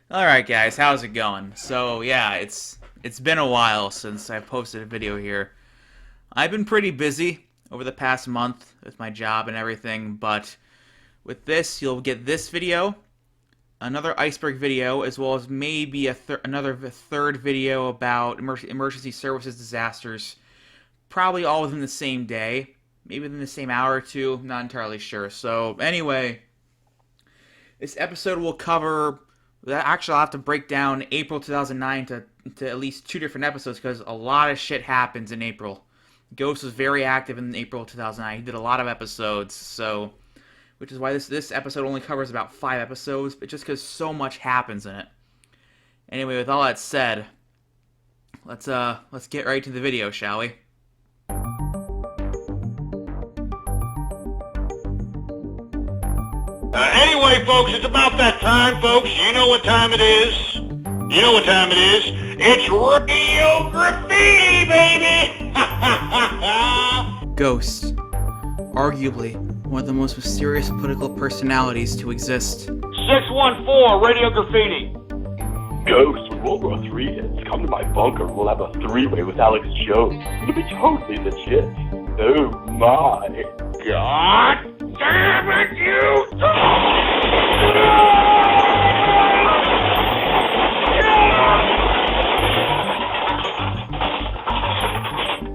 Alright guys, how's it going? So yeah, it's been a while since I posted a video here. I've been pretty busy over the past month with my job and everything, but with this, you'll get this video, another iceberg video, as well as maybe another third video about emergency services disasters, probably all within the same day, maybe within the same hour or two, not entirely sure. So anyway, this episode will cover. Actually, I'll have to break down April 2009 to at least two different episodes because a lot of shit happens in April. Ghost was very active in April 2009. He did a lot of episodes, so which is why this episode only covers about 5 episodes, but just because so much happens in it. Anyway, with all that said, let's get right to the video, shall we? Anyway, folks, it's about that time, folks. You know what time it is. You know what time it is. It's Radio Graffiti, baby! Ghost. Arguably one of the most mysterious political personalities to exist. 614, Radio Graffiti. Ghost, when World War III hits, come to my bunker. We'll have a three-way with Alex Jones. It'll be totally legit. Oh my. God damn it, you!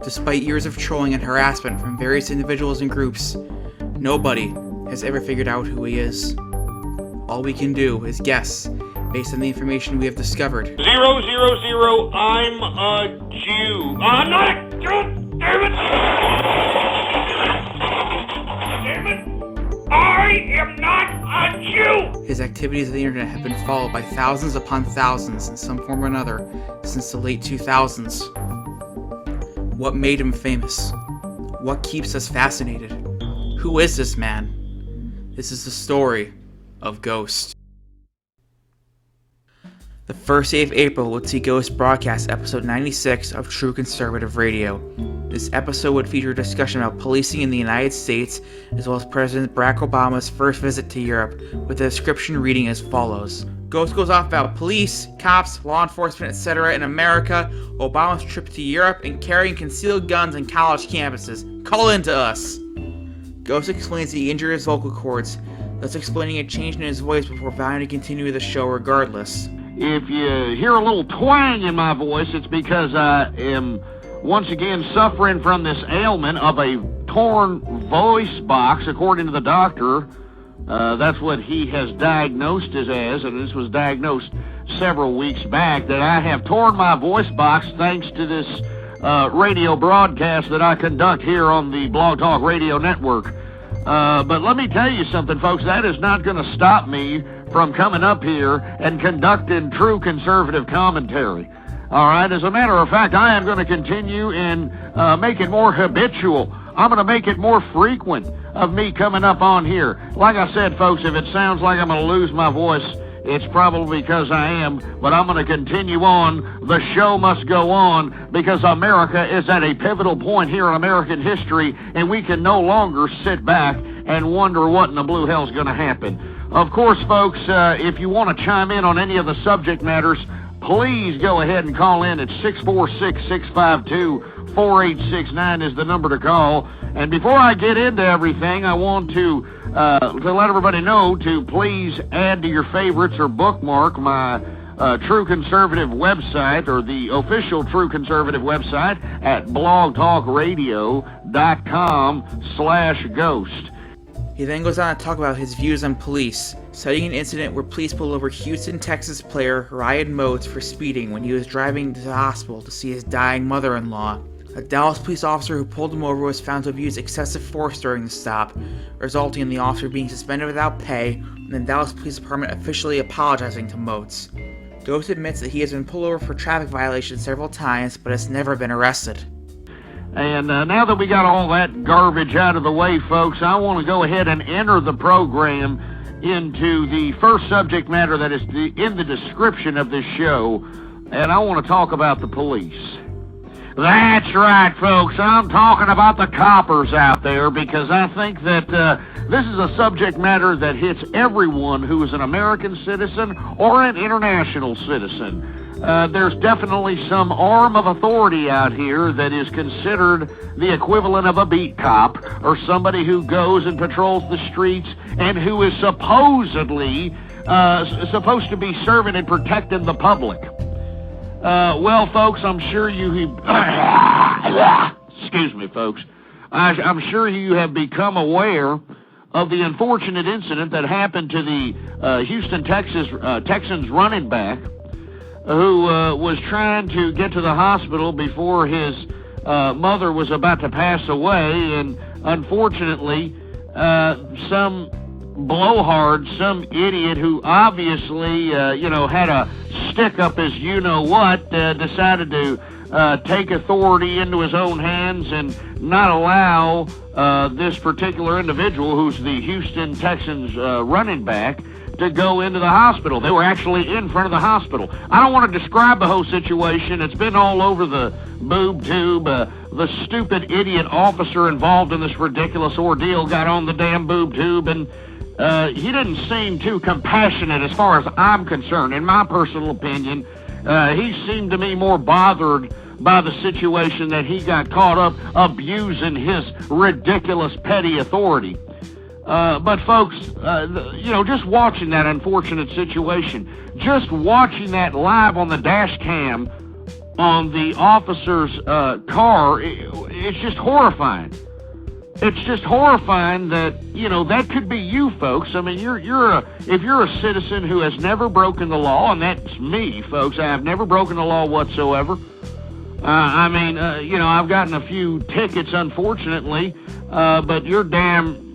Despite years of trolling and harassment from various individuals and groups, nobody has ever figured out who he is. All we can do is guess based on the information we have discovered. 000, I'm a Jew. I'm not a Jew! Damn it! Damn it! I am not a Jew! His activities on the internet have been followed by thousands upon thousands in some form or another since the late 2000s. What made him famous? What keeps us fascinated? Who is this man? This is the story of Ghost. The first day of April would see Ghost broadcast episode 96 of True Conservative Radio. This episode would feature a discussion about policing in the United States, as well as President Barack Obama's first visit to Europe, with the description reading as follows. Ghost goes off about police, cops, law enforcement, etc. in America, Obama's trip to Europe, and carrying concealed guns on college campuses. Call in to us! Ghost explains that he injured his vocal cords, thus explaining a change in his voice before vowing to continue the show regardless. If you hear a little twang in my voice, it's because I am once again suffering from this ailment of a torn voice box, according to the doctor. That's what he has diagnosed us as, and this was diagnosed several weeks back, that I have torn my voice box thanks to this radio broadcast that I conduct here on the Blog Talk Radio Network. But let me tell you something, folks, that is not going to stop me from coming up here and conducting true conservative commentary. All right, as a matter of fact, I am going to continue and make it more habitual. I'm going to make it more frequent of me coming up on here. Like I said, folks, if it sounds like I'm going to lose my voice, it's probably because I am, but I'm going to continue on. The show must go on because America is at a pivotal point here in American history, and we can no longer sit back and wonder what in the blue hell is going to happen. Of course, folks, if you want to chime in on any of the subject matters, please go ahead and call in at 646-652-4869 is the number to call. And before I get into everything, I want to let everybody know to please add to your favorites or bookmark my True Conservative website, or the official True Conservative website, at blogtalkradio.com/ghost. He then goes on to talk about his views on police, citing an incident where police pulled over Houston, Texas player Ryan Motes for speeding when he was driving to the hospital to see his dying mother-in-law. A Dallas police officer who pulled him over was found to have used excessive force during the stop, resulting in the officer being suspended without pay, and the Dallas Police Department officially apologizing to Motes. Ghost admits that he has been pulled over for traffic violations several times, but has never been arrested. And now that we got all that garbage out of the way, folks, I want to go ahead and enter the program into the first subject matter that is in the description of this show, and I want to talk about the police. That's right, folks. I'm talking about the coppers out there because I think that this is a subject matter that hits everyone who is an American citizen or an international citizen. There's definitely some arm of authority out here that is considered the equivalent of a beat cop or somebody who goes and patrols the streets and who is supposedly supposed to be serving and protecting the public. Well, folks, I'm sure you... Excuse me, folks. I'm sure you have become aware of the unfortunate incident that happened to the Houston, Texans running back who was trying to get to the hospital before his mother was about to pass away, and unfortunately, some blowhard, some idiot who obviously, had a stick up his you-know-what, decided to take authority into his own hands and not allow this particular individual, who's the Houston Texans running back, to go into the hospital. They were actually in front of the hospital. I don't want to describe the whole situation. It's been all over the boob tube. The stupid idiot officer involved in this ridiculous ordeal got on the damn boob tube, and he didn't seem too compassionate as far as I'm concerned. In my personal opinion, he seemed to me more bothered by the situation that he got caught up abusing his ridiculous petty authority. But folks, just watching that unfortunate situation, just watching that live on the dash cam on the officer's car, it's just horrifying. It's just horrifying that, that could be you, folks. I mean, if you're a citizen who has never broken the law, and that's me, folks, I have never broken the law whatsoever. I've gotten a few tickets, unfortunately, but you're damn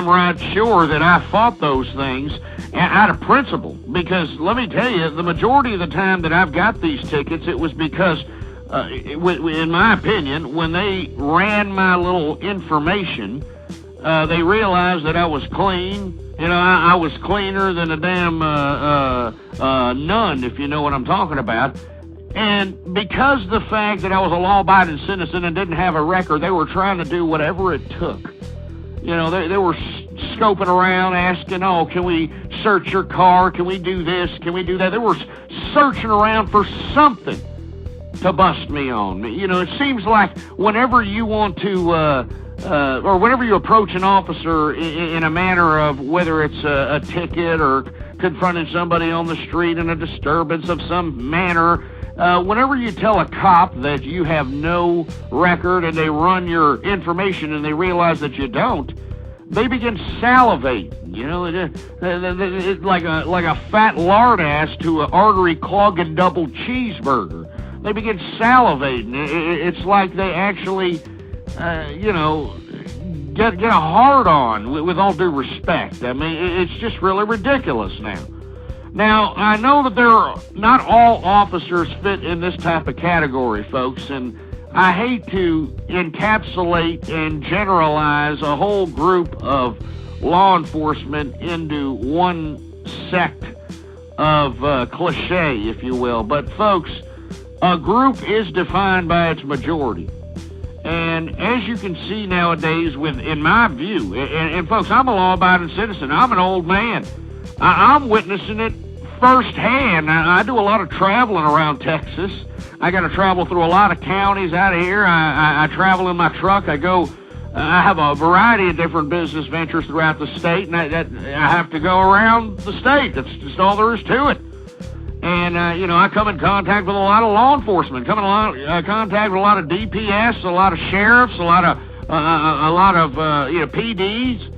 right sure that I fought those things out of principle. Because let me tell you, the majority of the time that I've got these tickets, it was because, in my opinion, when they ran my little information, they realized that I was clean. I was cleaner than a damn nun, if you know what I'm talking about. And because of the fact that I was a law-abiding citizen and didn't have a record, they were trying to do whatever it took. They were scoping around, asking, can we search your car? Can we do this? Can we do that? They were searching around for something to bust me on. It seems like whenever you want to, or whenever you approach an officer in a manner of whether it's a ticket or confronting somebody on the street in a disturbance of some manner, whenever you tell a cop that you have no record and they run your information and they realize that you don't, they begin salivating. It's like a fat lard ass to an artery clogging double cheeseburger. They begin salivating. It's like they actually, get a hard on. With all due respect, I mean, it's just really ridiculous now. Now, I know that not all officers fit in this type of category, folks, and I hate to encapsulate and generalize a whole group of law enforcement into one sect of cliche, if you will. But, folks, a group is defined by its majority. And as you can see nowadays, in my view, and folks, I'm a law-abiding citizen. I'm an old man. I'm witnessing it firsthand. I do a lot of traveling around Texas. I got to travel through a lot of counties out of here. I travel in my truck. I have a variety of different business ventures throughout the state, and I have to go around the state. That's just all there is to it. And, I come in contact with a lot of law enforcement, come in contact with a lot of DPS, a lot of sheriffs, a lot of PDs.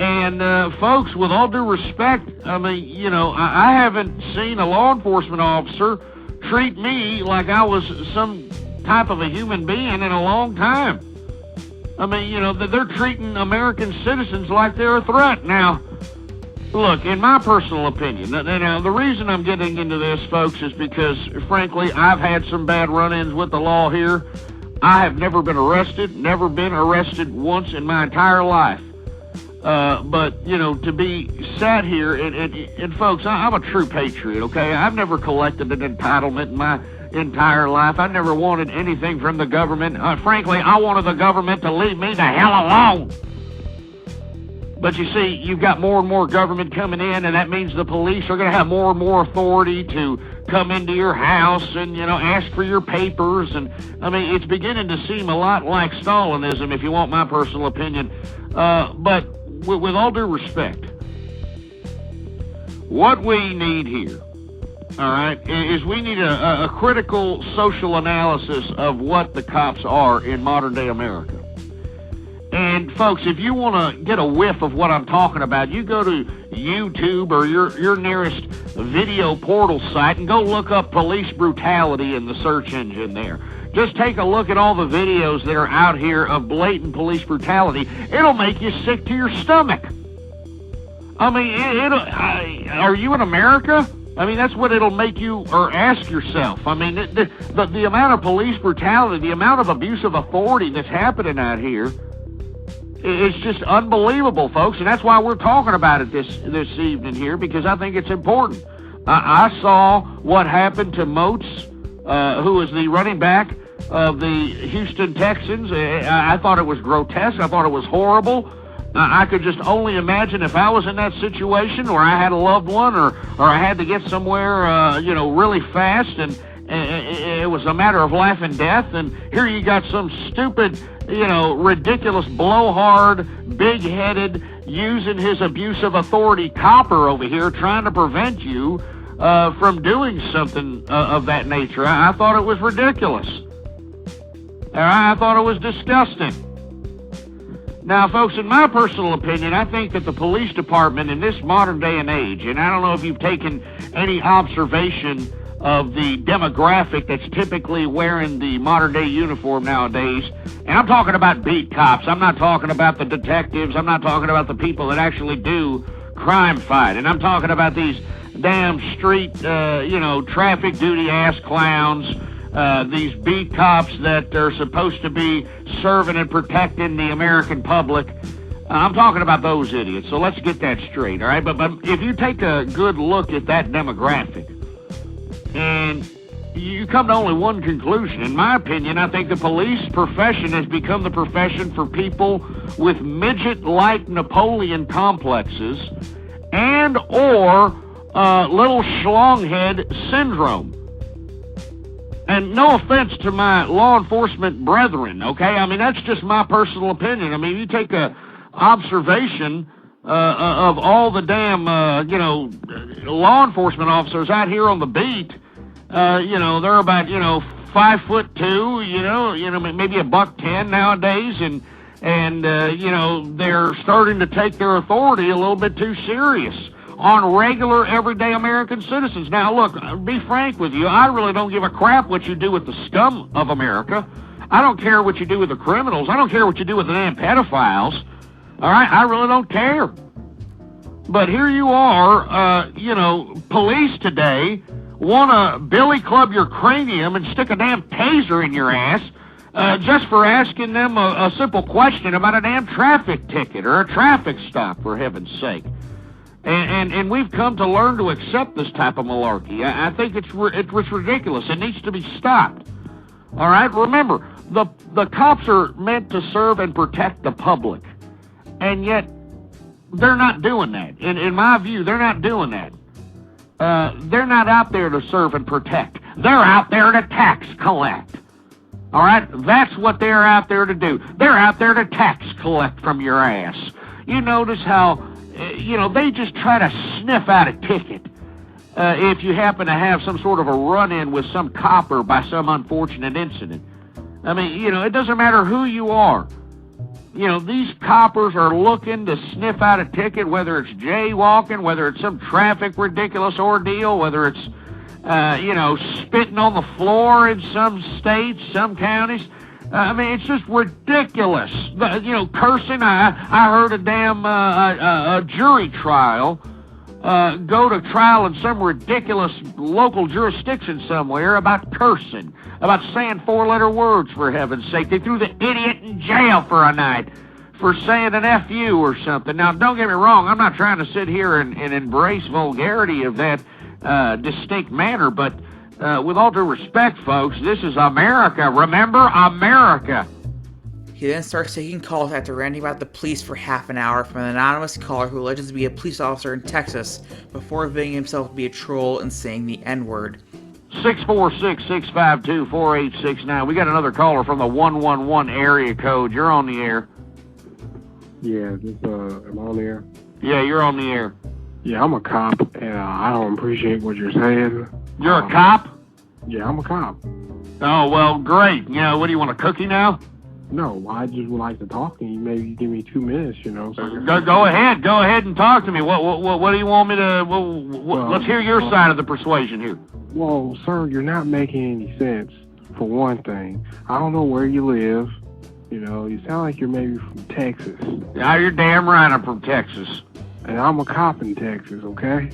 And, folks, with all due respect, I mean, I haven't seen a law enforcement officer treat me like I was some type of a human being in a long time. I mean, they're treating American citizens like they're a threat. Now, look, in my personal opinion, now the reason I'm getting into this, folks, is because, frankly, I've had some bad run-ins with the law here. I have never been arrested once in my entire life. But, to be sat here, and folks, I'm a true patriot, okay? I've never collected an entitlement in my entire life. I never wanted anything from the government. Frankly, I wanted the government to leave me the hell alone. But you see, you've got more and more government coming in, and that means the police are going to have more and more authority to come into your house and, ask for your papers. And, it's beginning to seem a lot like Stalinism, if you want my personal opinion. But with all due respect, what we need here, all right, is we need a critical social analysis of what the cops are in modern-day America. And, folks, if you want to get a whiff of what I'm talking about, you go to YouTube or your nearest video portal site and go look up police brutality in the search engine there. Just take a look at all the videos that are out here of blatant police brutality. It'll make you sick to your stomach. Are you in America? That's what it'll make you, or ask yourself. The amount of police brutality, the amount of abuse of authority that's happening out here, it's just unbelievable, folks, and that's why we're talking about it this evening here, because I think it's important. I saw what happened to Moats, who was the running back of the Houston Texans. I thought it was grotesque. I thought it was horrible. I could just only imagine if I was in that situation, or I had a loved one, or I had to get somewhere, really fast, and it was a matter of life and death, and here you got some stupid, ridiculous, blowhard, big-headed, using his abuse of authority copper over here trying to prevent you from doing something of that nature. I thought it was ridiculous. I thought it was disgusting. Now, folks, in my personal opinion, I think that the police department in this modern day and age, and I don't know if you've taken any observation of the demographic that's typically wearing the modern-day uniform nowadays. And I'm talking about beat cops. I'm not talking about the detectives. I'm not talking about the people that actually do crime fight. And I'm talking about these damn street, traffic duty-ass clowns, these beat cops that are supposed to be serving and protecting the American public. I'm talking about those idiots. So let's get that straight, all right? But if you take a good look at that demographic, and you come to only one conclusion. In my opinion, I think the police profession has become the profession for people with midget-like Napoleon complexes and or little schlonghead syndrome. And no offense to my law enforcement brethren, okay? That's just my personal opinion. You take a observation of all the damn, law enforcement officers out here on the beat. They're about, 5'2", maybe $110 nowadays, and they're starting to take their authority a little bit too serious on regular, everyday American citizens. Now, look, be frank with you, I really don't give a crap what you do with the scum of America. I don't care what you do with the criminals. I don't care what you do with the damn pedophiles. All right, I really don't care. But here you are, police today want to billy club your cranium and stick a damn taser in your ass just for asking them a simple question about a damn traffic ticket or a traffic stop, for heaven's sake. And we've come to learn to accept this type of malarkey. I think it's ridiculous. It needs to be stopped. All right, remember, the cops are meant to serve and protect the public. And yet, they're not doing that. In my view, they're not doing that. They're not out there to serve and protect. They're out there to tax collect. All right? That's what they're out there to do. They're out there to tax collect from your ass. You notice how, they just try to sniff out a ticket if you happen to have some sort of a run-in with some copper by some unfortunate incident. It doesn't matter who you are. These coppers are looking to sniff out a ticket, whether it's jaywalking, whether it's some traffic ridiculous ordeal, whether it's, spitting on the floor in some states, some counties. It's just ridiculous. Cursing. I heard a damn a jury trial go to trial in some ridiculous local jurisdiction somewhere about cursing, about saying four-letter words, for heaven's sake. They threw the idiot in jail for a night for saying an F-U or something. Now, don't get me wrong, I'm not trying to sit here and embrace vulgarity of that distinct manner, but With all due respect, folks, this is America. Remember, America. He then starts taking calls after ranting about the police for half an hour from an anonymous caller who alleges to be a police officer in Texas before revealing himself to be a troll and saying the N-word. 646-652-4869. We got another caller from the 111 area code. You're on the air. Yeah, am I on the air? Yeah, you're on the air. Yeah, I'm a cop, and I don't appreciate what you're saying. You're a cop? Yeah, I'm a cop. Oh, well, great. Yeah, what do you want, a cookie now? No, I just would like to talk to you. Maybe you give me 2 minutes, you know. So go ahead and talk to me. What do you want me to? Let's hear your side of the persuasion here. Well, sir, you're not making any sense. For one thing, I don't know where you live. You know, you sound like you're maybe from Texas. Yeah, you're damn right. I'm from Texas. And I'm a cop in Texas, okay?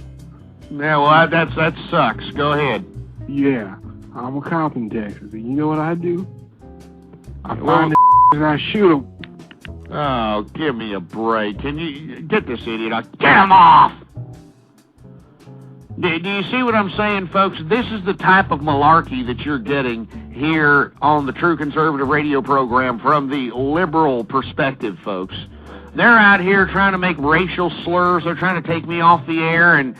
Yeah, well, that sucks. Go ahead. Yeah, I'm a cop in Texas. And you know what I do? I find the and I shoot them. Oh, give me a break. Can you get this idiot out? Get him off! Do you see what I'm saying, folks? This is the type of malarkey that you're getting here on the True Conservative Radio program from the liberal perspective, folks. They're out here trying to make racial slurs. They're trying to take me off the air and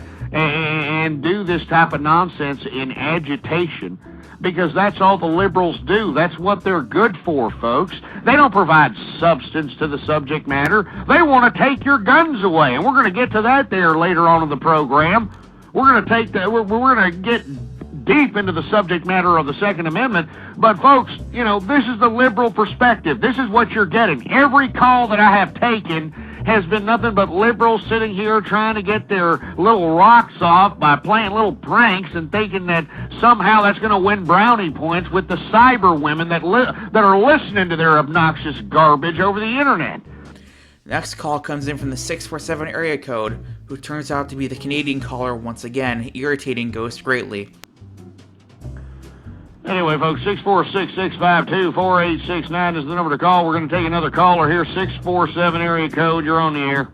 do this type of nonsense in agitation, because that's all the liberals do. That's what they're good for, folks. They don't provide substance to the subject matter. They want to take your guns away, and we're going to get to that there later on in the program. We're going to get deep into the subject matter of the Second Amendment. But, folks, you know, this is the liberal perspective. This is what you're getting. Every call that I have taken has been nothing but liberals sitting here trying to get their little rocks off by playing little pranks and thinking that somehow that's going to win brownie points with the cyber women that are listening to their obnoxious garbage over the internet. Next call comes in from the 647 area code, who turns out to be the Canadian caller once again, irritating Ghost greatly. Anyway, folks, 646-652-4869 is the number to call. We're going to take another caller here, 647 area code. You're on the air.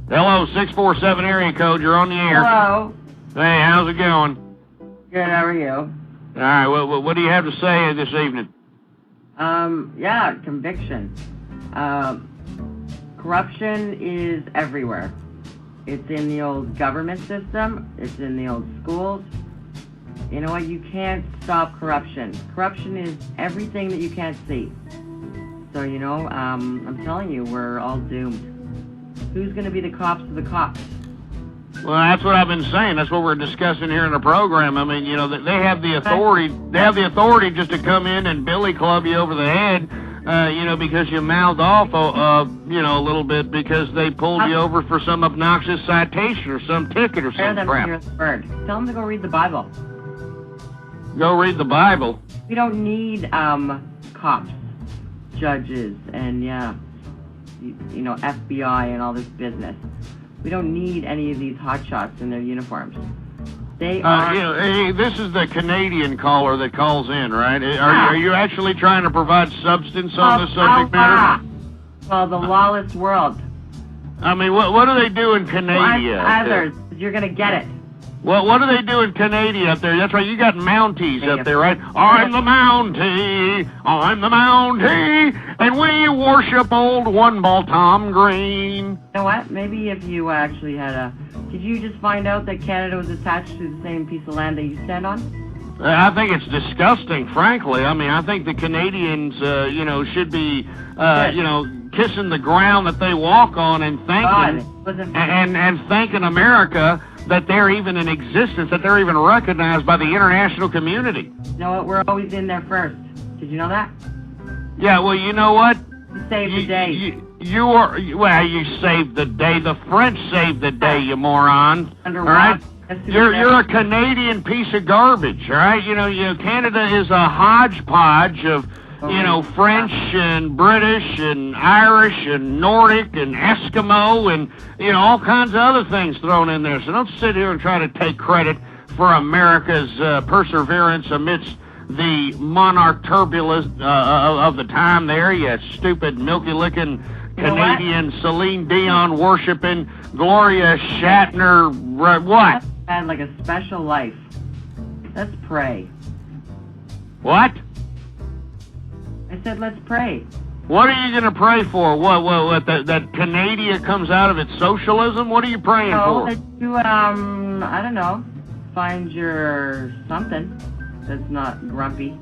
Hello, 647 area code. You're on the air. Hello. Hey, how's it going? Good, how are you? All right, what do you have to say this evening? Yeah, conviction. Corruption is everywhere. It's in the old government system. It's in the old schools. You know what? You can't stop corruption. Corruption is everything that you can't see. So, you know, I'm telling you, we're all doomed. Who's going to be the cops of the cops? Well, that's what I've been saying. That's what we're discussing here in the program. I mean, you know, they have the authority. They have the authority just to come in and billy club you over the head. You know, because you mouthed off, you know, a little bit because they pulled you over for some obnoxious citation or some ticket or some crap. Tell them to go read the Bible. Go read the Bible? We don't need, cops, judges, and, yeah, you know, FBI and all this business. We don't need any of these hotshots in their uniforms. They are... You know, hey, this is the Canadian caller that calls in, right? Are you actually trying to provide substance on this subject matter? Well, the lawless world. I mean, what do they do in Canada? Others, you're going to get it. Well, what do they do in Canada up there? That's right, you got Mounties up there, right? I'm the Mountie, I'm the Mountie, and we worship old one-ball Tom Green. You know what? Maybe if you actually had a... Did you just find out that Canada was attached to the same piece of land that you stand on? I think it's disgusting, frankly. I mean, I think the Canadians, you know, should be, you know, kissing the ground that they walk on and thanking, and thanking America that they're even in existence, that they're even recognized by the international community. You know what? We're always in there first. Did you know that? Yeah, well, you know what? You saved the day. You saved the day. The French saved the day, you moron. All right? You're a Canadian piece of garbage, all right? You know, Canada is a hodgepodge of, you know, French and British and Irish and Nordic and Eskimo and, you know, all kinds of other things thrown in there. So don't sit here and try to take credit for America's perseverance amidst the monarch turbulence of the time there, you stupid milky-licking Canadian Celine Dion worshiping Gloria Shatner, what? had like a special life. Let's pray. What? I said let's pray. What are you going to pray for? What that Canada comes out of its socialism? What are you praying for? That you, I don't know, find your something that's not grumpy.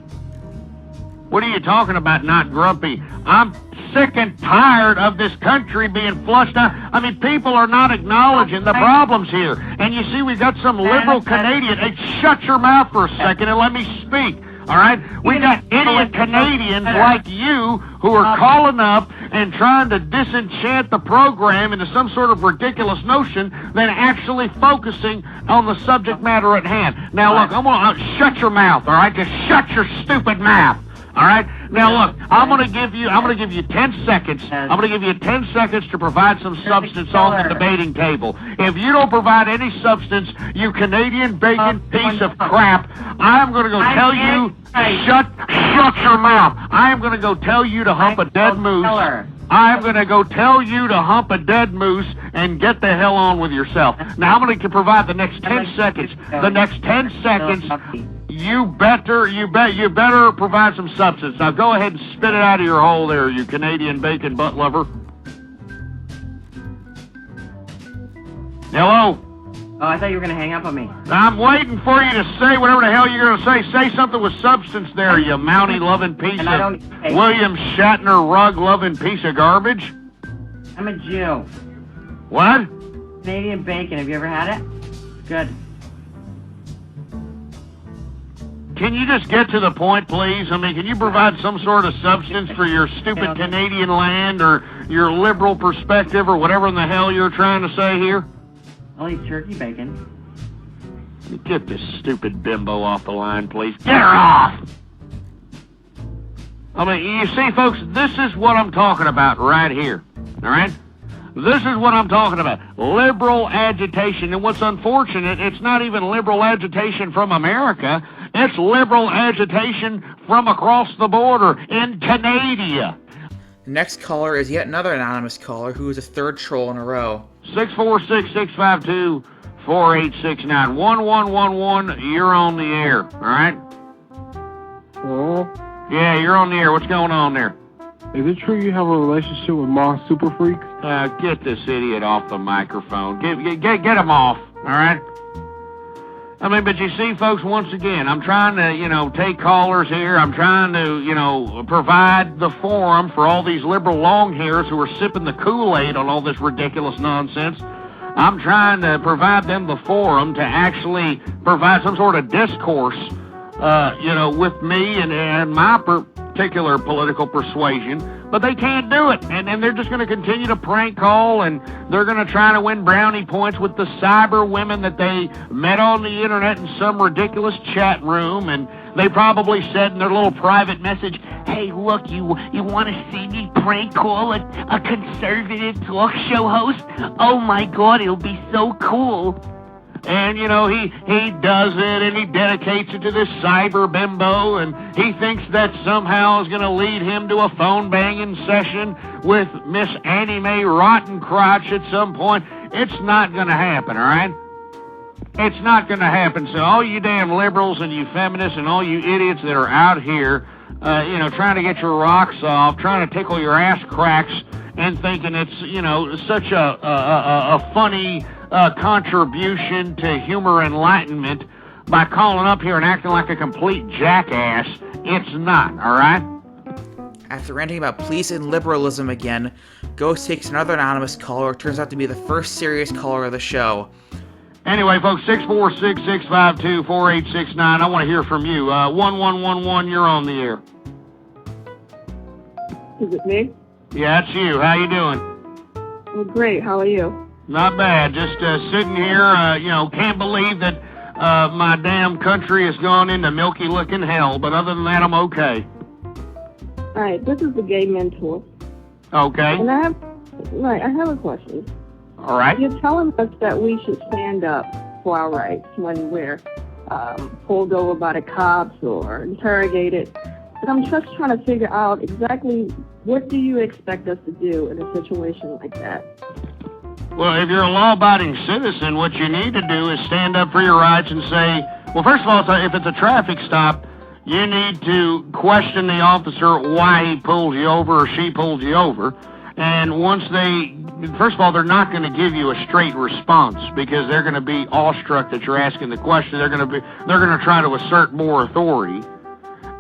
What are you talking about, not grumpy? I'm sick and tired of this country being flushed out. I mean, people are not acknowledging the problems here. And you see, we've got some liberal Canadian. Hey, shut your mouth for a second and let me speak. All right? We got idiot Canadians like you who are calling up and trying to disenchant the program into some sort of ridiculous notion than actually focusing on the subject matter at hand. Now, look, I'm going to shut your mouth, all right? Just shut your stupid mouth. All right. Now look, I'm going to give you 10 seconds. I'm going to give you 10 seconds to provide some substance on the debating table. If you don't provide any substance, you Canadian bacon piece of crap, I'm going to go tell you shut your mouth. I am going to go tell you to hump a dead moose. I'm going to go tell you to hump a dead moose and get the hell on with yourself. Now I'm going to provide the next 10 seconds. The next 10 seconds. You better provide some substance. Now go ahead and spit it out of your hole there, you Canadian bacon butt lover. Hello? Oh, I thought you were going to hang up on me. I'm waiting for you to say whatever the hell you're going to say. Say something with substance there, you Mountie-loving piece of William Shatner rug-loving piece of garbage. I'm a Jew. What? Canadian bacon. Have you ever had it? It's good. Can you just get to the point, please? I mean, can you provide some sort of substance for your stupid Canadian land or your liberal perspective or whatever in the hell you're trying to say here? I'll eat turkey bacon. Get this stupid bimbo off the line, please. Get her off! I mean, you see, folks, this is what I'm talking about right here. All right? This is what I'm talking about. Liberal agitation. And what's unfortunate, it's not even liberal agitation from America. It's liberal agitation from across the border in Canada. The next caller is yet another anonymous caller who is a third troll in a row. 646-652-4869. 1111, you're on the air, all right? Hello? Yeah, you're on the air. What's going on there? Is it true you have a relationship with Moss Super Freaks? Get this idiot off the microphone. Get him off, all right? I mean, but you see, folks, once again, I'm trying to, take callers here. I'm trying to, provide the forum for all these liberal longhairs who are sipping the Kool-Aid on all this ridiculous nonsense. I'm trying to provide them the forum to actually provide some sort of discourse, with me and my particular political persuasion, but they can't do it, and they're just going to continue to prank call, and they're going to try to win brownie points with the cyber women that they met on the internet in some ridiculous chat room, and they probably said in their little private message, hey, look, you want to see me prank call a conservative talk show host? Oh my God, it'll be so cool. And, he does it, and he dedicates it to this cyber bimbo, and he thinks that somehow is going to lead him to a phone-banging session with Miss Annie Mae Rottencrotch at some point. It's not going to happen, all right? It's not going to happen. So all you damn liberals and you feminists and all you idiots that are out here, trying to get your rocks off, trying to tickle your ass cracks, and thinking it's, such a funny contribution to humor enlightenment by calling up here and acting like a complete jackass. It's not, all right? After ranting about police and liberalism again, Ghost takes another anonymous caller, turns out to be the first serious caller of the show. Anyway, folks, 646-652-4869. I want to hear from you. 1111, you're on the air. Is it me? Yeah, it's you. How you doing? Well, great. How are you? Not bad. Just sitting here, can't believe that my damn country has gone into milky-looking hell, but other than that, I'm okay. All right, this is the gay mentor. Okay. And I have a question. All right. You're telling us that we should stand up for our rights when we're pulled over by the cops or interrogated. But I'm just trying to figure out exactly what do you expect us to do in a situation like that? Well, if you're a law-abiding citizen, what you need to do is stand up for your rights and say, well, first of all, if it's a traffic stop, you need to question the officer why he pulled you over or she pulled you over. And first of all, they're not going to give you a straight response because they're going to be awestruck that you're asking the question. They're going to try to assert more authority.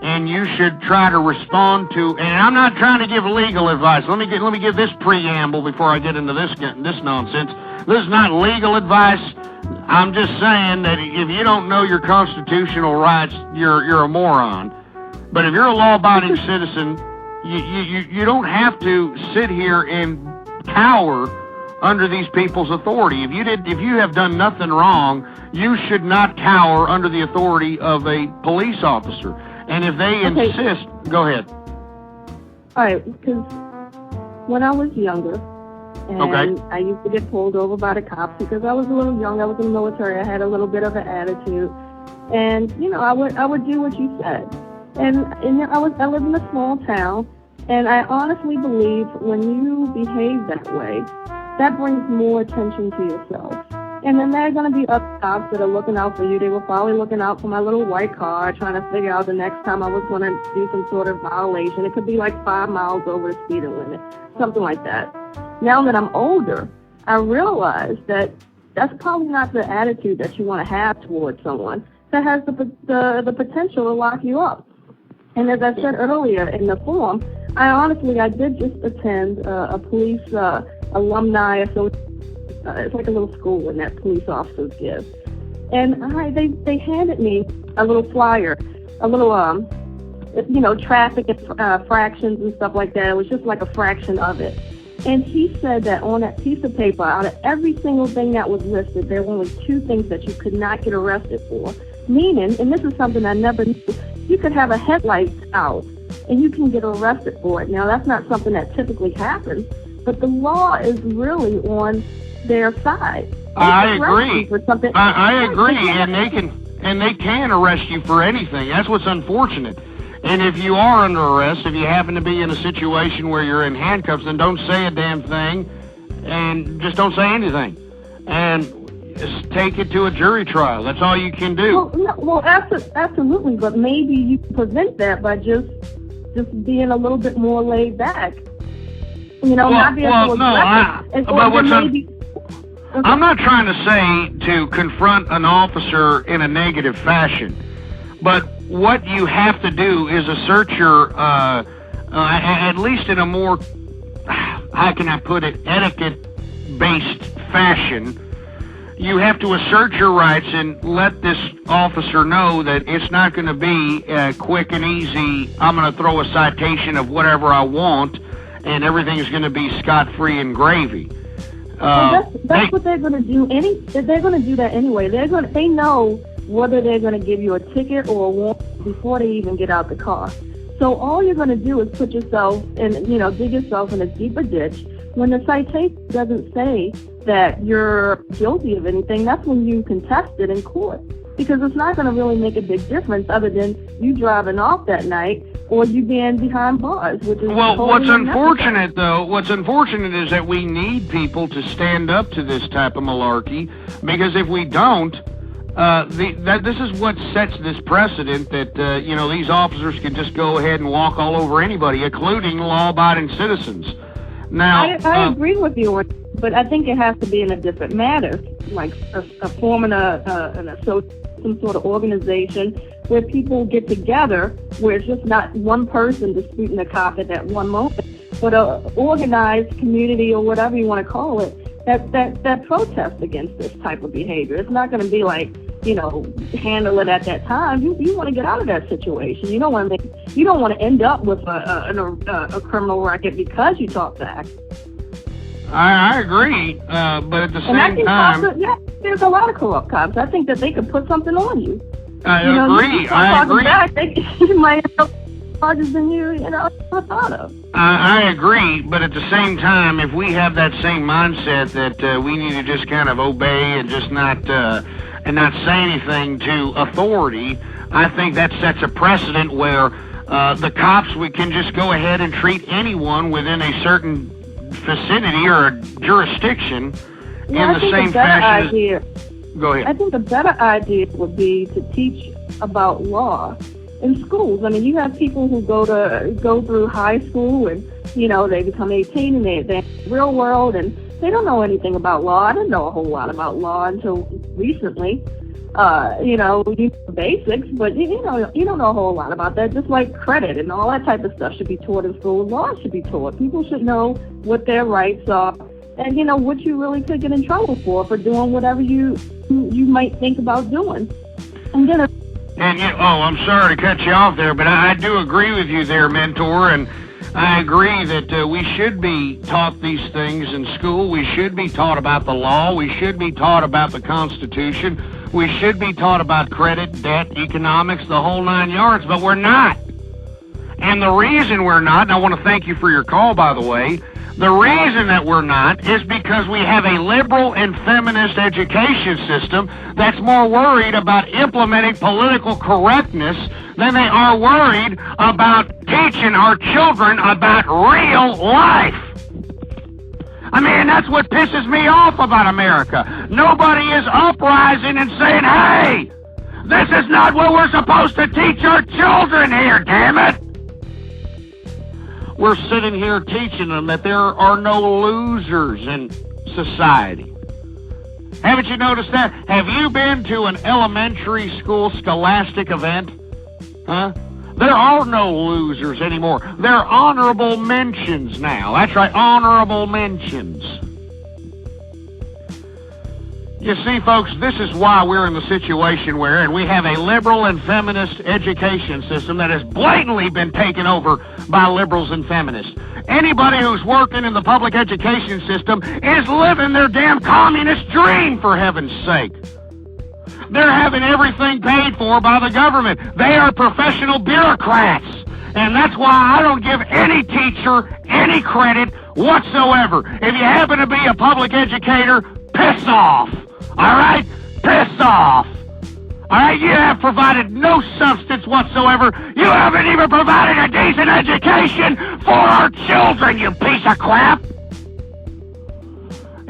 And you should try to respond to, and I'm not trying to give legal advice. Let me give this preamble before I get into this nonsense. This is not legal advice. I'm just saying that if you don't know your constitutional rights, you're a moron. But if you're a law-abiding citizen, you don't have to sit here and cower under these people's authority. If you have done nothing wrong, you should not cower under the authority of a police officer. And if they insist, go ahead. All right, because when I was younger, and I used to get pulled over by the cops because I was a little young. I was in the military. I had a little bit of an attitude, and I would do what you said. And I live in a small town, and I honestly believe when you behave that way, that brings more attention to yourself. And then there are going to be other cops that are looking out for you. They were probably looking out for my little white car, trying to figure out the next time I was going to do some sort of violation. It could be like 5 miles over the speeding limit, something like that. Now that I'm older, I realize that that's probably not the attitude that you want to have towards someone that has the potential to lock you up. And as I said earlier in the forum, I did just attend a police alumni association. It's like a little school that police officers give. And they handed me a little flyer, a little, traffic fractions and stuff like that. It was just like a fraction of it. And he said that on that piece of paper, out of every single thing that was listed, there were only 2 things that you could not get arrested for. Meaning, and this is something I never knew, you could have a headlight out and you can get arrested for it. Now, that's not something that typically happens, but the law is really on their side. I agree. I agree, and they can arrest you for anything. That's what's unfortunate. And if you are under arrest, if you happen to be in a situation where you're in handcuffs, then don't say a damn thing, and just don't say anything, and just take it to a jury trial. That's all you can do. Absolutely, but maybe you can prevent that by just being a little bit more laid back. Not being so aggressive. I'm not trying to say to confront an officer in a negative fashion, but what you have to do is assert your, at least in a more, how can I put it, etiquette-based fashion, you have to assert your rights and let this officer know that it's not going to be quick and easy, I'm going to throw a citation of whatever I want, and everything's going to be scot-free and gravy. That's what they're going to do. They're going to do that anyway. They know whether they're going to give you a ticket or a warrant before they even get out the car. So all you're going to do is put yourself in, dig yourself in a deeper ditch. When the citation doesn't say that you're guilty of anything, that's when you contest it in court. Because it's not going to really make a big difference other than you driving off that night or you being behind bars, which is what's unfortunate is that we need people to stand up to this type of malarkey, because if we don't, this is what sets this precedent that these officers can just go ahead and walk all over anybody, including law-abiding citizens. Now, I agree with you, but I think it has to be in a different manner, like forming some sort of organization where people get together, where it's just not one person disputing the cop at that one moment, but an organized community or whatever you want to call it that protests against this type of behavior. It's not going to be like, handle it at that time. You want to get out of that situation. You don't want to end up with a criminal record because you talk back. I agree, but at the same time, there's a lot of corrupt cops. I think that they could put something on you. I agree. Back, they might have charges than you never thought of. I agree, but at the same time, if we have that same mindset that we need to just kind of obey and just not say anything to authority, I think that sets a precedent where the cops can just go ahead and treat anyone within a certain vicinity or a jurisdiction Well, in the same fashion idea, Go ahead. I think a better idea would be to teach about law in schools. I mean, you have people who go through high school and, they become 18 and they're in the real world and they don't know anything about law. I didn't know a whole lot about law until recently. You know basics, but you don't know a whole lot about that. Just like credit and all that type of stuff should be taught in school. Law should be taught. People should know what their rights are, and what you really could get in trouble for doing whatever you might think about doing. I'm I'm sorry to cut you off there, but I do agree with you there, Mentor, and I agree that we should be taught these things in school. We should be taught about the law. We should be taught about the Constitution. We should be taught about credit, debt, economics, the whole 9 yards, but we're not. And the reason we're not, and I want to thank you for your call, by the way, the reason that we're not is because we have a liberal and feminist education system that's more worried about implementing political correctness than they are worried about teaching our children about real life. I mean, that's what pisses me off about America. Nobody is uprising and saying, hey, this is not what we're supposed to teach our children here, damn it. We're sitting here teaching them that there are no losers in society. Haven't you noticed that? Have you been to an elementary school scholastic event? Huh? There are no losers anymore. They're honorable mentions now. That's right, honorable mentions. You see, folks, this is why we're in the situation we're in. We have a liberal and feminist education system that has blatantly been taken over by liberals and feminists. Anybody who's working in the public education system is living their damn communist dream, for heaven's sake. They're having everything paid for by the government. They are professional bureaucrats. And that's why I don't give any teacher any credit whatsoever. If you happen to be a public educator, piss off. All right? Piss off. All right? You have provided no substance whatsoever. You haven't even provided a decent education for our children, you piece of crap.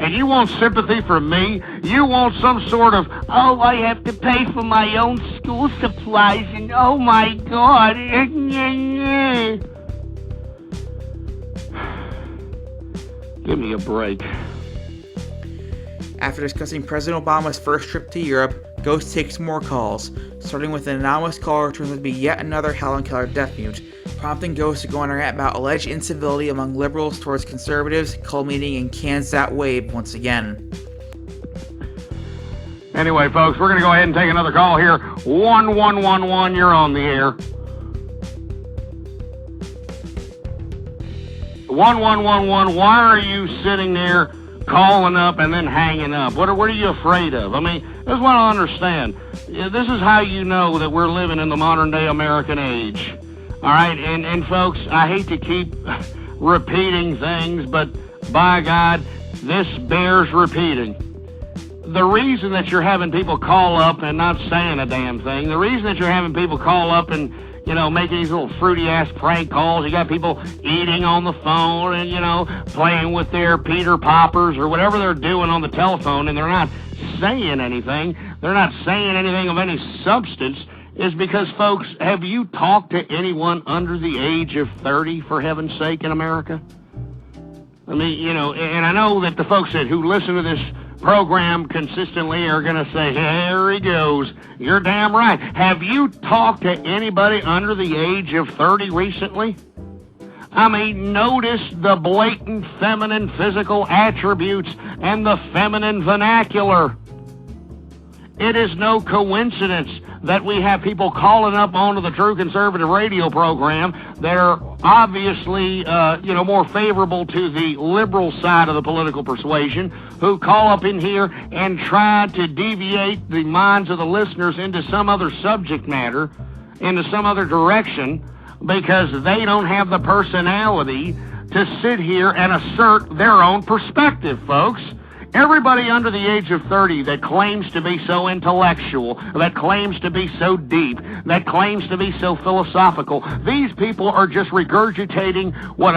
And you want sympathy from me? You want some sort of, oh, I have to pay for my own school supplies, and oh my God. Give me a break. After discussing President Obama's first trip to Europe, Ghost takes more calls, starting with an anonymous caller who turns out to be yet another Helen Keller deaf mute, prompting Ghost to go on a rant about alleged incivility among liberals towards conservatives, culminating in Cans That Wave once again. Anyway, folks, we're going to go ahead and take another call here. 1111, you're on the air. 1111, why are you sitting there calling up and then hanging up? What are you afraid of? I mean, this is what I understand. This is how you know that we're living in the modern day American age. All right, and folks, I hate to keep repeating things, but by God, this bears repeating. The reason that you're having people call up and not saying a damn thing, the reason that you're having people call up and, making these little fruity-ass prank calls, you got people eating on the phone and, playing with their Peter Poppers or whatever they're doing on the telephone, and they're not saying anything, of any substance, is because, folks, have you talked to anyone under the age of 30, for heaven's sake, in America? I mean, and I know that the folks who listen to this program consistently are going to say, here he goes. You're damn right. Have you talked to anybody under the age of 30 recently? I mean, notice the blatant feminine physical attributes and the feminine vernacular. It is no coincidence that we have people calling up onto the True Conservative radio program that are obviously, more favorable to the liberal side of the political persuasion, who call up in here and try to deviate the minds of the listeners into some other subject matter, into some other direction, because they don't have the personality to sit here and assert their own perspective, folks. Everybody under the age of 30 that claims to be so intellectual, that claims to be so deep, that claims to be so philosophical, these people are just regurgitating what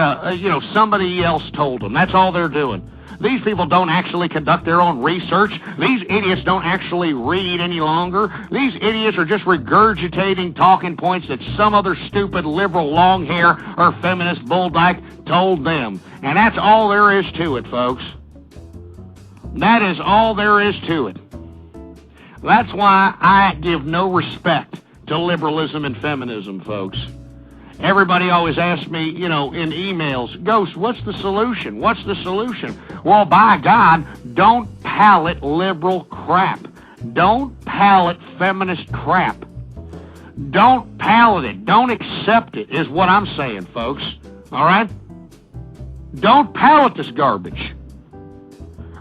somebody else told them. That's all they're doing. These people don't actually conduct their own research. These idiots don't actually read any longer. These idiots are just regurgitating talking points that some other stupid liberal long hair or feminist bulldyke told them. And that's all there is to it, folks. That is all there is to it. That's why I give no respect to liberalism and feminism, folks. Everybody always asks me, in emails, Ghost, what's the solution? What's the solution? Well, by God, don't palate liberal crap. Don't palate feminist crap. Don't palate it. Don't accept it, is what I'm saying, folks. All right? Don't palate this garbage.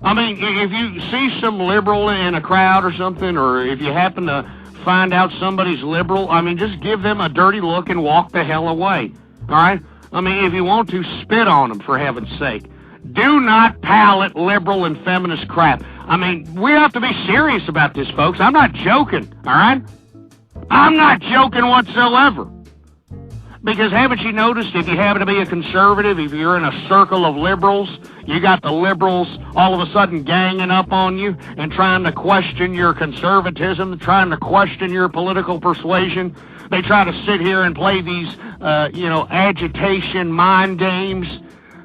I mean, if you see some liberal in a crowd or something, or if you happen to find out somebody's liberal, I mean, just give them a dirty look and walk the hell away. All right? I mean, if you want to, spit on them, for heaven's sake. Do not palate liberal and feminist crap. I mean, we have to be serious about this, folks. I'm not joking, all right? I'm not joking whatsoever. Because haven't you noticed, if you happen to be a conservative, if you're in a circle of liberals, you got the liberals all of a sudden ganging up on you and trying to question your conservatism, trying to question your political persuasion. They try to sit here and play these, agitation mind games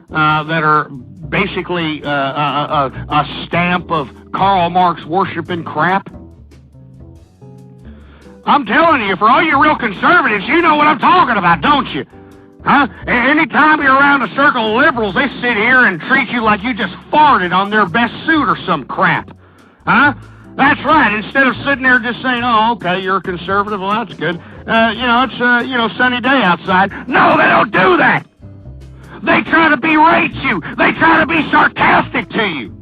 that are basically a stamp of Karl Marx worshiping crap. I'm telling you, for all you real conservatives, you know what I'm talking about, don't you? Huh? Anytime you're around a circle of liberals, they sit here and treat you like you just farted on their best suit or some crap. Huh? That's right. Instead of sitting there just saying, oh, okay, you're a conservative, well, that's good. It's sunny day outside. No, they don't do that. They try to berate you. They try to be sarcastic to you.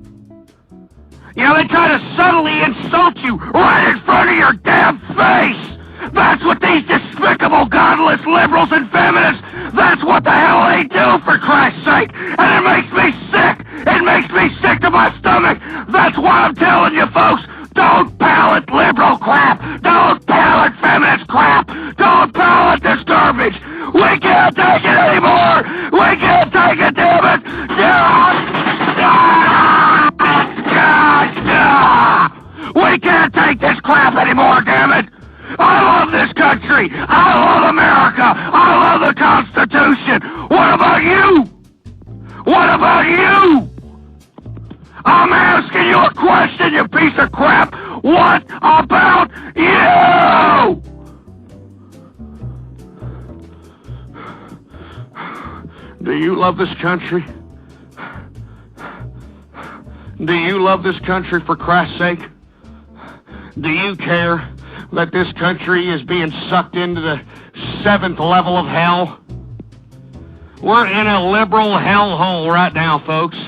They try to subtly insult you right in front of your damn face. That's what these despicable, godless liberals and feminists, that's what the hell they do, for Christ's sake. And it makes me sick. It makes me sick to my stomach. That's why I'm telling you, folks, don't palate liberal crap. Don't palate feminist crap. Don't palate this garbage. We can't take it anymore. We can't take it, damn it. We can't take this crap anymore, damn it! I love this country! I love America! I love the Constitution! What about you? What about you? I'm asking you a question, you piece of crap! What about you? Do you love this country? Do you love this country, for Christ's sake? Do you care that this country is being sucked into the 7th level of hell? We're in a liberal hellhole right now, folks.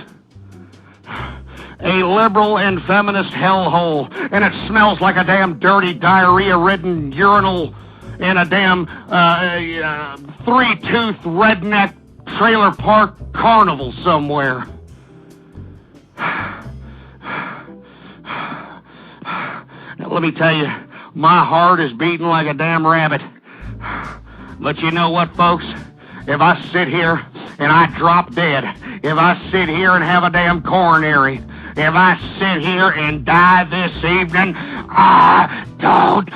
A liberal and feminist hellhole. And it smells like a damn dirty, diarrhea-ridden urinal in a damn three-tooth redneck trailer park carnival somewhere. Now, let me tell you, my heart is beating like a damn rabbit. But you know what, folks? If I sit here and I drop dead, if I sit here and have a damn coronary, if I sit here and die this evening, I don't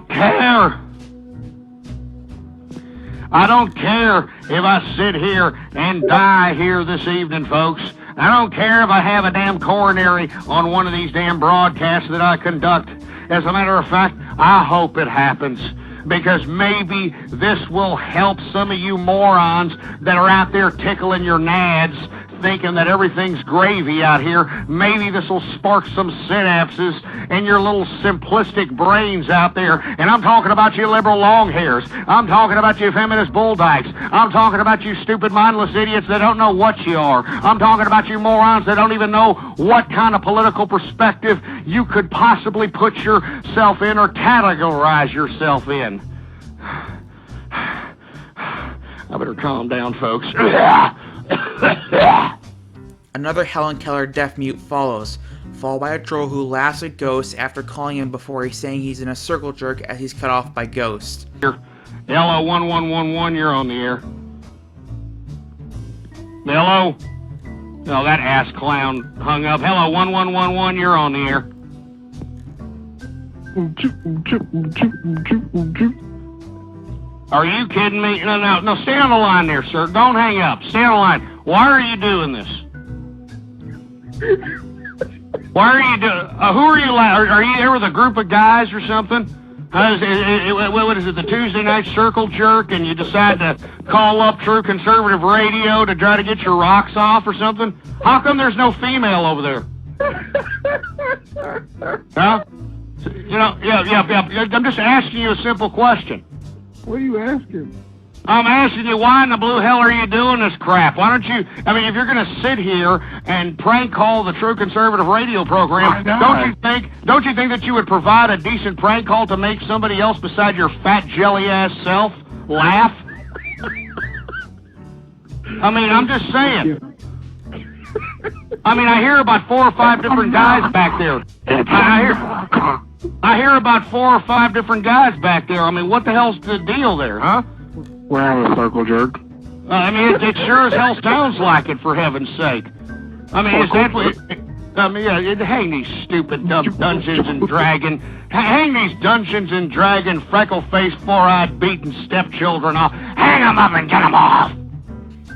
care. I don't care if I sit here and die here this evening, folks. I don't care if I have a damn coronary on one of these damn broadcasts that I conduct. As a matter of fact, I hope it happens, because maybe this will help some of you morons that are out there tickling your nads, thinking that everything's gravy out here. Maybe this will spark some synapses in your little simplistic brains out there. And I'm talking about you liberal long hairs. I'm talking about you feminist bulldykes. I'm talking about you stupid mindless idiots that don't know what you are. I'm talking about you morons that don't even know what kind of political perspective you could possibly put yourself in or categorize yourself in. I better calm down, folks. Another Helen Keller deaf mute follows, followed by a troll who laughs at Ghost after calling him before he's saying he's in a circle jerk as he's cut off by Ghost. LO1111, you're on the air. Hello? No, that ass clown hung up. Hello, 1111, you're on the air. Are you kidding me? No, stay on the line there, sir. Don't hang up. Stay on the line. Why are you doing this? Why are you doing... who are you... Are you there with a group of guys or something? What is it, the Tuesday night circle jerk, and you decide to call up True Conservative Radio to try to get your rocks off or something? How come there's no female over there? Huh? Yeah. I'm just asking you a simple question. What are you asking? I'm asking you, why in the blue hell are you doing this crap? Why don't you... I mean, if you're going to sit here and prank call the True Conservative Radio program, don't you think that you would provide a decent prank call to make somebody else beside your fat jelly-ass self laugh? I mean, I'm just saying. I mean, I hear about 4 or 5 different guys back there. I hear about 4 or 5 different guys back there. I mean, what the hell's the deal there, huh? We're having a circle jerk. I mean, it sure as hell sounds like it, for heaven's sake. I mean, is that what... I mean, yeah, hang these stupid dumb Dungeons and Dragon... Hang these Dungeons and Dragon, freckle-faced, four-eyed, beaten stepchildren off. Hang them up and get them off!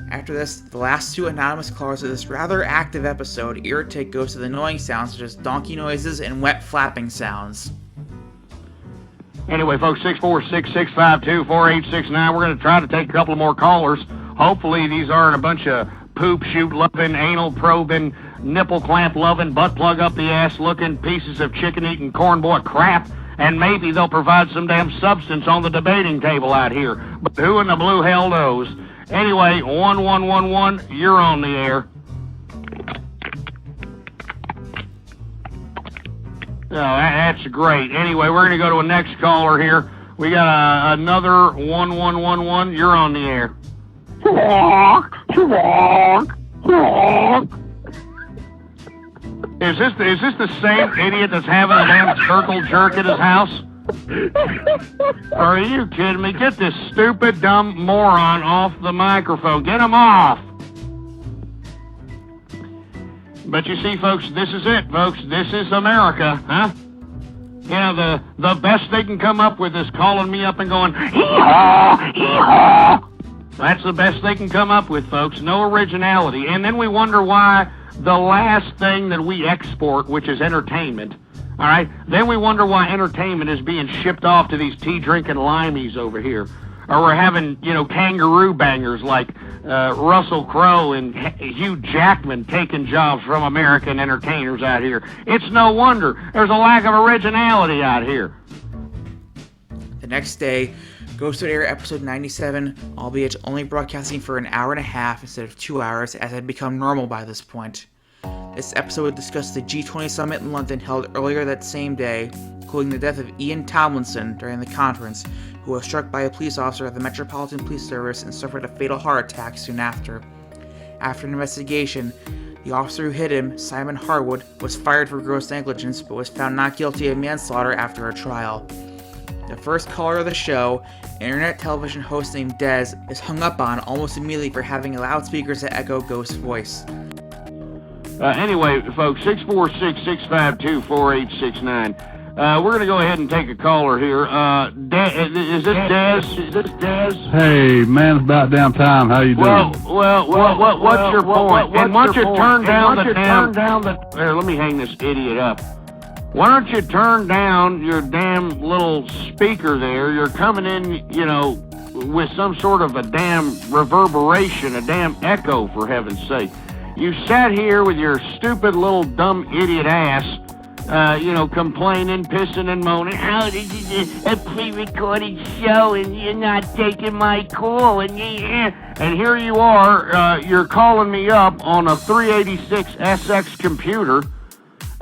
After this, the last 2 anonymous callers of this rather active episode irritate ghosts with annoying sounds such as donkey noises and wet flapping sounds. Anyway, folks, 646-652-4869. We're going to try to take a couple more callers. Hopefully these aren't a bunch of poop-shoot-loving, anal-probing, nipple-clamp-loving, butt-plug-up-the-ass-looking pieces of chicken-eating cornboy crap, and maybe they'll provide some damn substance on the debating table out here. But who in the blue hell knows? Anyway, 1111, you're on the air. Oh, that's great. Anyway, we're going to go to a next caller here. We got another 1111. You're on the air. Is this the same idiot that's having a damn circle jerk at his house? Are you kidding me? Get this stupid, dumb moron off the microphone. Get him off. But you see, folks, this is it, folks. This is America, huh? You know, the best they can come up with is calling me up and going, hee-haw, hee-haw. That's the best they can come up with, folks. No originality. And then we wonder why the last thing that we export, which is entertainment, all right, then we wonder why entertainment is being shipped off to these tea-drinking limeys over here. Or we're having, kangaroo bangers like Russell Crowe and Hugh Jackman taking jobs from American entertainers out here. It's no wonder. There's a lack of originality out here. The next day, Ghost would air episode 97, albeit only broadcasting for an hour and a half instead of 2 hours, as had become normal by this point. This episode would discuss the G20 Summit in London held earlier that same day, including the death of Ian Tomlinson during the conference, who was struck by a police officer at the Metropolitan Police Service and suffered a fatal heart attack soon after. After an investigation, the officer who hit him, Simon Harwood, was fired for gross negligence but was found not guilty of manslaughter after a trial. The first caller of the show, internet television host named Dez, is hung up on almost immediately for having loudspeakers that echo Ghost's voice. Anyway, folks, 646-652-4869. We're going to go ahead and take a caller here. Is this Dez? Hey, man, it's about damn time. How you doing? What's your point? And why don't you turn down the damn... Here, let me hang this idiot up. Why don't you turn down your damn little speaker there? You're coming in, with some sort of a damn reverberation, a damn echo, for heaven's sake. You sat here with your stupid little dumb idiot ass, complaining, pissing, and moaning. How did you do a pre-recorded show and you're not taking my call? And here you are, you're calling me up on a 386 SX computer.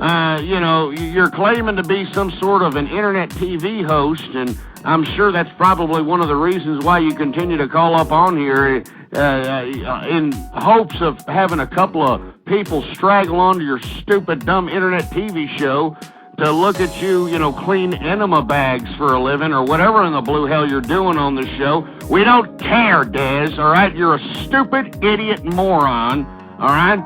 You're claiming to be some sort of an internet TV host, and I'm sure that's probably one of the reasons why you continue to call up on here in hopes of having a couple of people straggle onto your stupid, dumb internet TV show to look at you, clean enema bags for a living or whatever in the blue hell you're doing on this show. We don't care, Des, all right? You're a stupid, idiot moron, all right?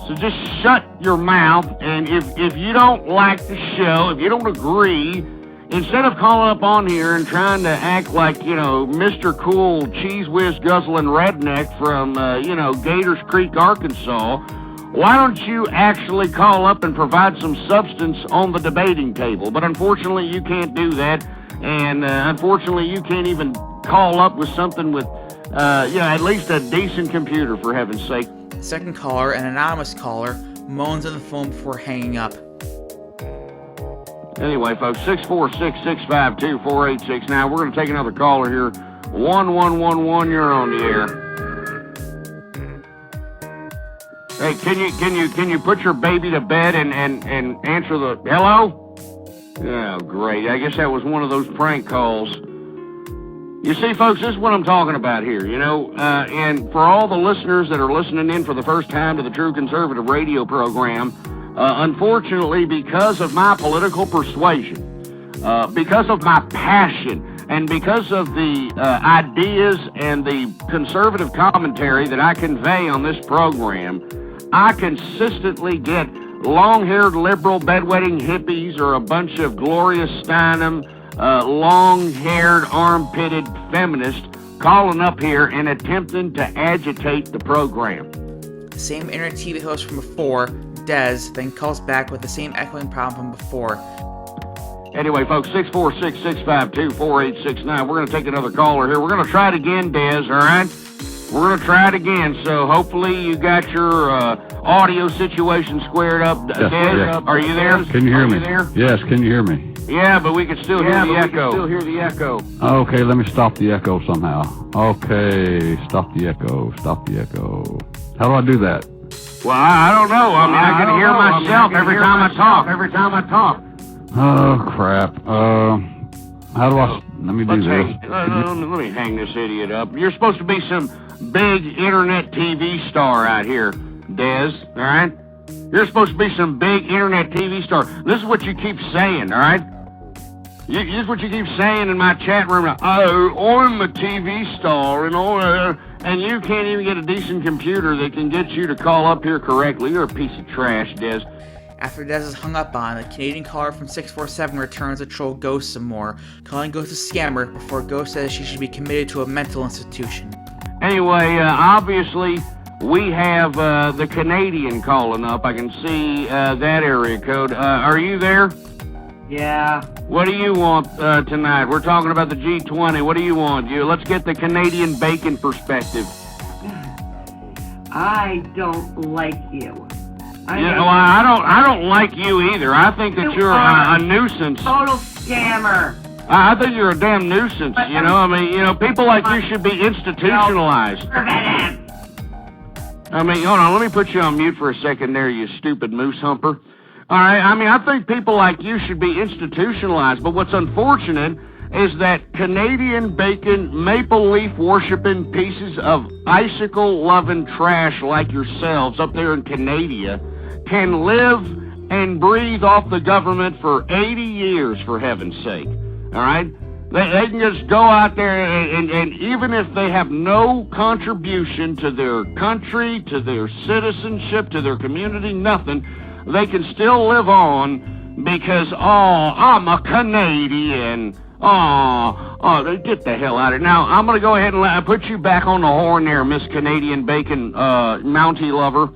So just shut your mouth, and if you don't like the show, if you don't agree, instead of calling up on here and trying to act like, Mr. Cool Cheese Whiz Guzzling Redneck from, Gators Creek, Arkansas, why don't you actually call up and provide some substance on the debating table? But unfortunately, you can't do that, and unfortunately, you can't even call up with something with, at least a decent computer, for heaven's sake. Second caller, an anonymous caller, moans on the phone before hanging up. Anyway, folks, 646-652-4869. We're going to take another caller here. 1111, you're on the air. Hey, can you put your baby to bed and answer the hello? Oh, great. I guess that was one of those prank calls. You see, folks, this is what I'm talking about here, and for all the listeners that are listening in for the first time to the True Conservative radio program, unfortunately, because of my political persuasion, because of my passion, and because of the ideas and the conservative commentary that I convey on this program, I consistently get long-haired liberal bedwetting hippies or a bunch of Gloria Steinem, long-haired, arm-pitted feminists calling up here and attempting to agitate the program. Same internet TV host from before, Des, then calls back with the same echoing problem from before. Anyway, folks, 646-652-4869. We're going to take another caller here. We're going to try it again, Des, all right? We're going to try it again, so hopefully you got your audio situation squared up. Yes, Des, yes. Are you there? Can you hear me? There? Yes, can you hear me? Yeah, but we can still hear the echo. Okay, let me stop the echo somehow. Okay, stop the echo. How do I do that? Well, I don't know. I can hear myself every time I talk. Oh, crap. How do I... Let me do this. Let me hang this idiot up. You're supposed to be some big internet TV star out here, Des, all right? You're supposed to be some big internet TV star. This is what you keep saying, all right? This is what you keep saying in my chat room. Oh, I'm a TV star and all that. And you can't even get a decent computer that can get you to call up here correctly. You're a piece of trash, Des. After Des is hung up on, the Canadian caller from 647 returns to troll Ghost some more, calling Ghost a scammer before Ghost says she should be committed to a mental institution. Anyway, obviously, we have the Canadian calling up. I can see that area code. Are you there? Yeah. What do you want tonight? We're talking about the G20. What do you want? Let's get the Canadian bacon perspective. I don't like you. I don't like you either. I think that you're a nuisance. Total scammer. I think you're a damn nuisance. People like you should be institutionalized. Hold on. Let me put you on mute for a second there, you stupid moose humper. All right. I think people like you should be institutionalized. But what's unfortunate is that Canadian bacon, maple leaf worshiping pieces of icicle loving trash like yourselves up there in Canada can live and breathe off the government for 80 years, for heaven's sake. All right? They can just go out there and even if they have no contribution to their country, to their citizenship, to their community, nothing, they can still live on because, I'm a Canadian. Get the hell out of here. Now, I'm going to go ahead and put you back on the horn there, Miss Canadian Bacon Mountie lover.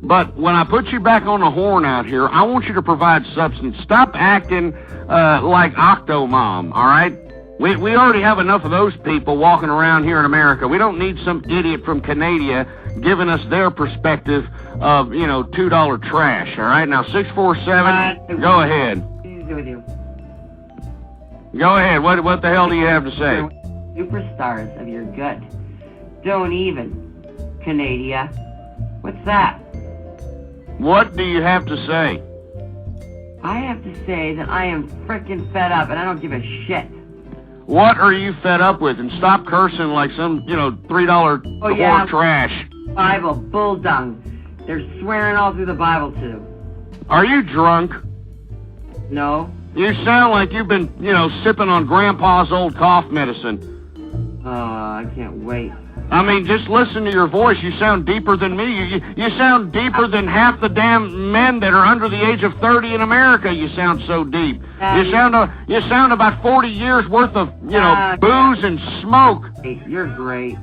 But when I put you back on the horn out here, I want you to provide substance. Stop acting like Octomom, all right? We already have enough of those people walking around here in America. We don't need some idiot from Canada giving us their perspective of, $2 trash, all right? Now, 647, go ahead. With you. Go ahead. What the hell do you have to say? Superstars of your gut. Don't even. Canada. What's that? What do you have to say? I have to say that I am frickin' fed up and I don't give a shit. What are you fed up with? And stop cursing like some, $3 whore trash. Bible, bull dung. They're swearing all through the Bible, too. Are you drunk? No. You sound like you've been, sipping on Grandpa's old cough medicine. Oh, I can't wait. I mean, just listen to your voice. You sound deeper than me. You sound deeper than half the damn men that are under the age of 30 in America. You sound so deep. You sound about 40 years worth of, booze and smoke. You're great.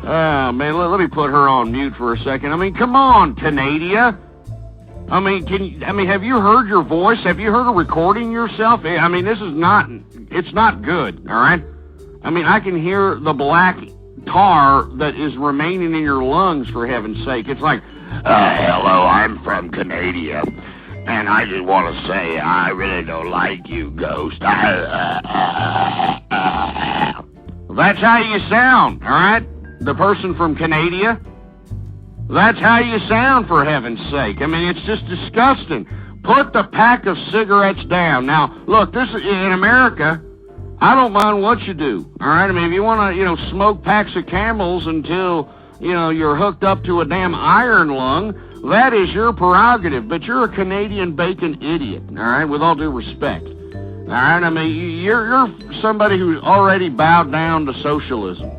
Oh, man, let me put her on mute for a second. I mean, come on, Canadia. I mean, have you heard your voice? Have you heard a recording yourself? I mean, it's not good, all right? I mean, I can hear the black tar that is remaining in your lungs, for heaven's sake. It's like, hello, I'm from Canada, and I just want to say I really don't like you, Ghost. That's how you sound, all right? The person from Canada? That's how you sound, for heaven's sake. I mean, it's just disgusting. Put the pack of cigarettes down. Now, look, this in America, I don't mind what you do, all right? I mean, if you want to, smoke packs of Camels until, you're hooked up to a damn iron lung, that is your prerogative. But you're a Canadian bacon idiot, all right, with all due respect. All right? I mean, you're somebody who's already bowed down to socialism.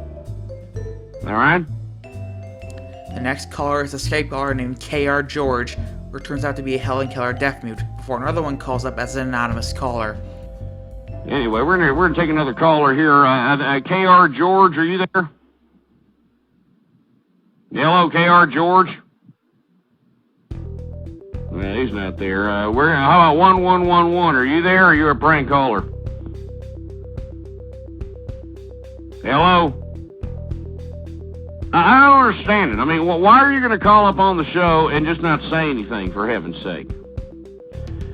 All right? The next caller is a Skype caller named KR George, who turns out to be a Helen Keller deaf mute, before another one calls up as an anonymous caller. Anyway, we're gonna take another caller here. KR George, are you there? Hello, KR George. Well, he's not there. How about 1111? Are you there? Or are you a prank caller? Hello. I don't understand it. I mean, why are you going to call up on the show and just not say anything, for heaven's sake?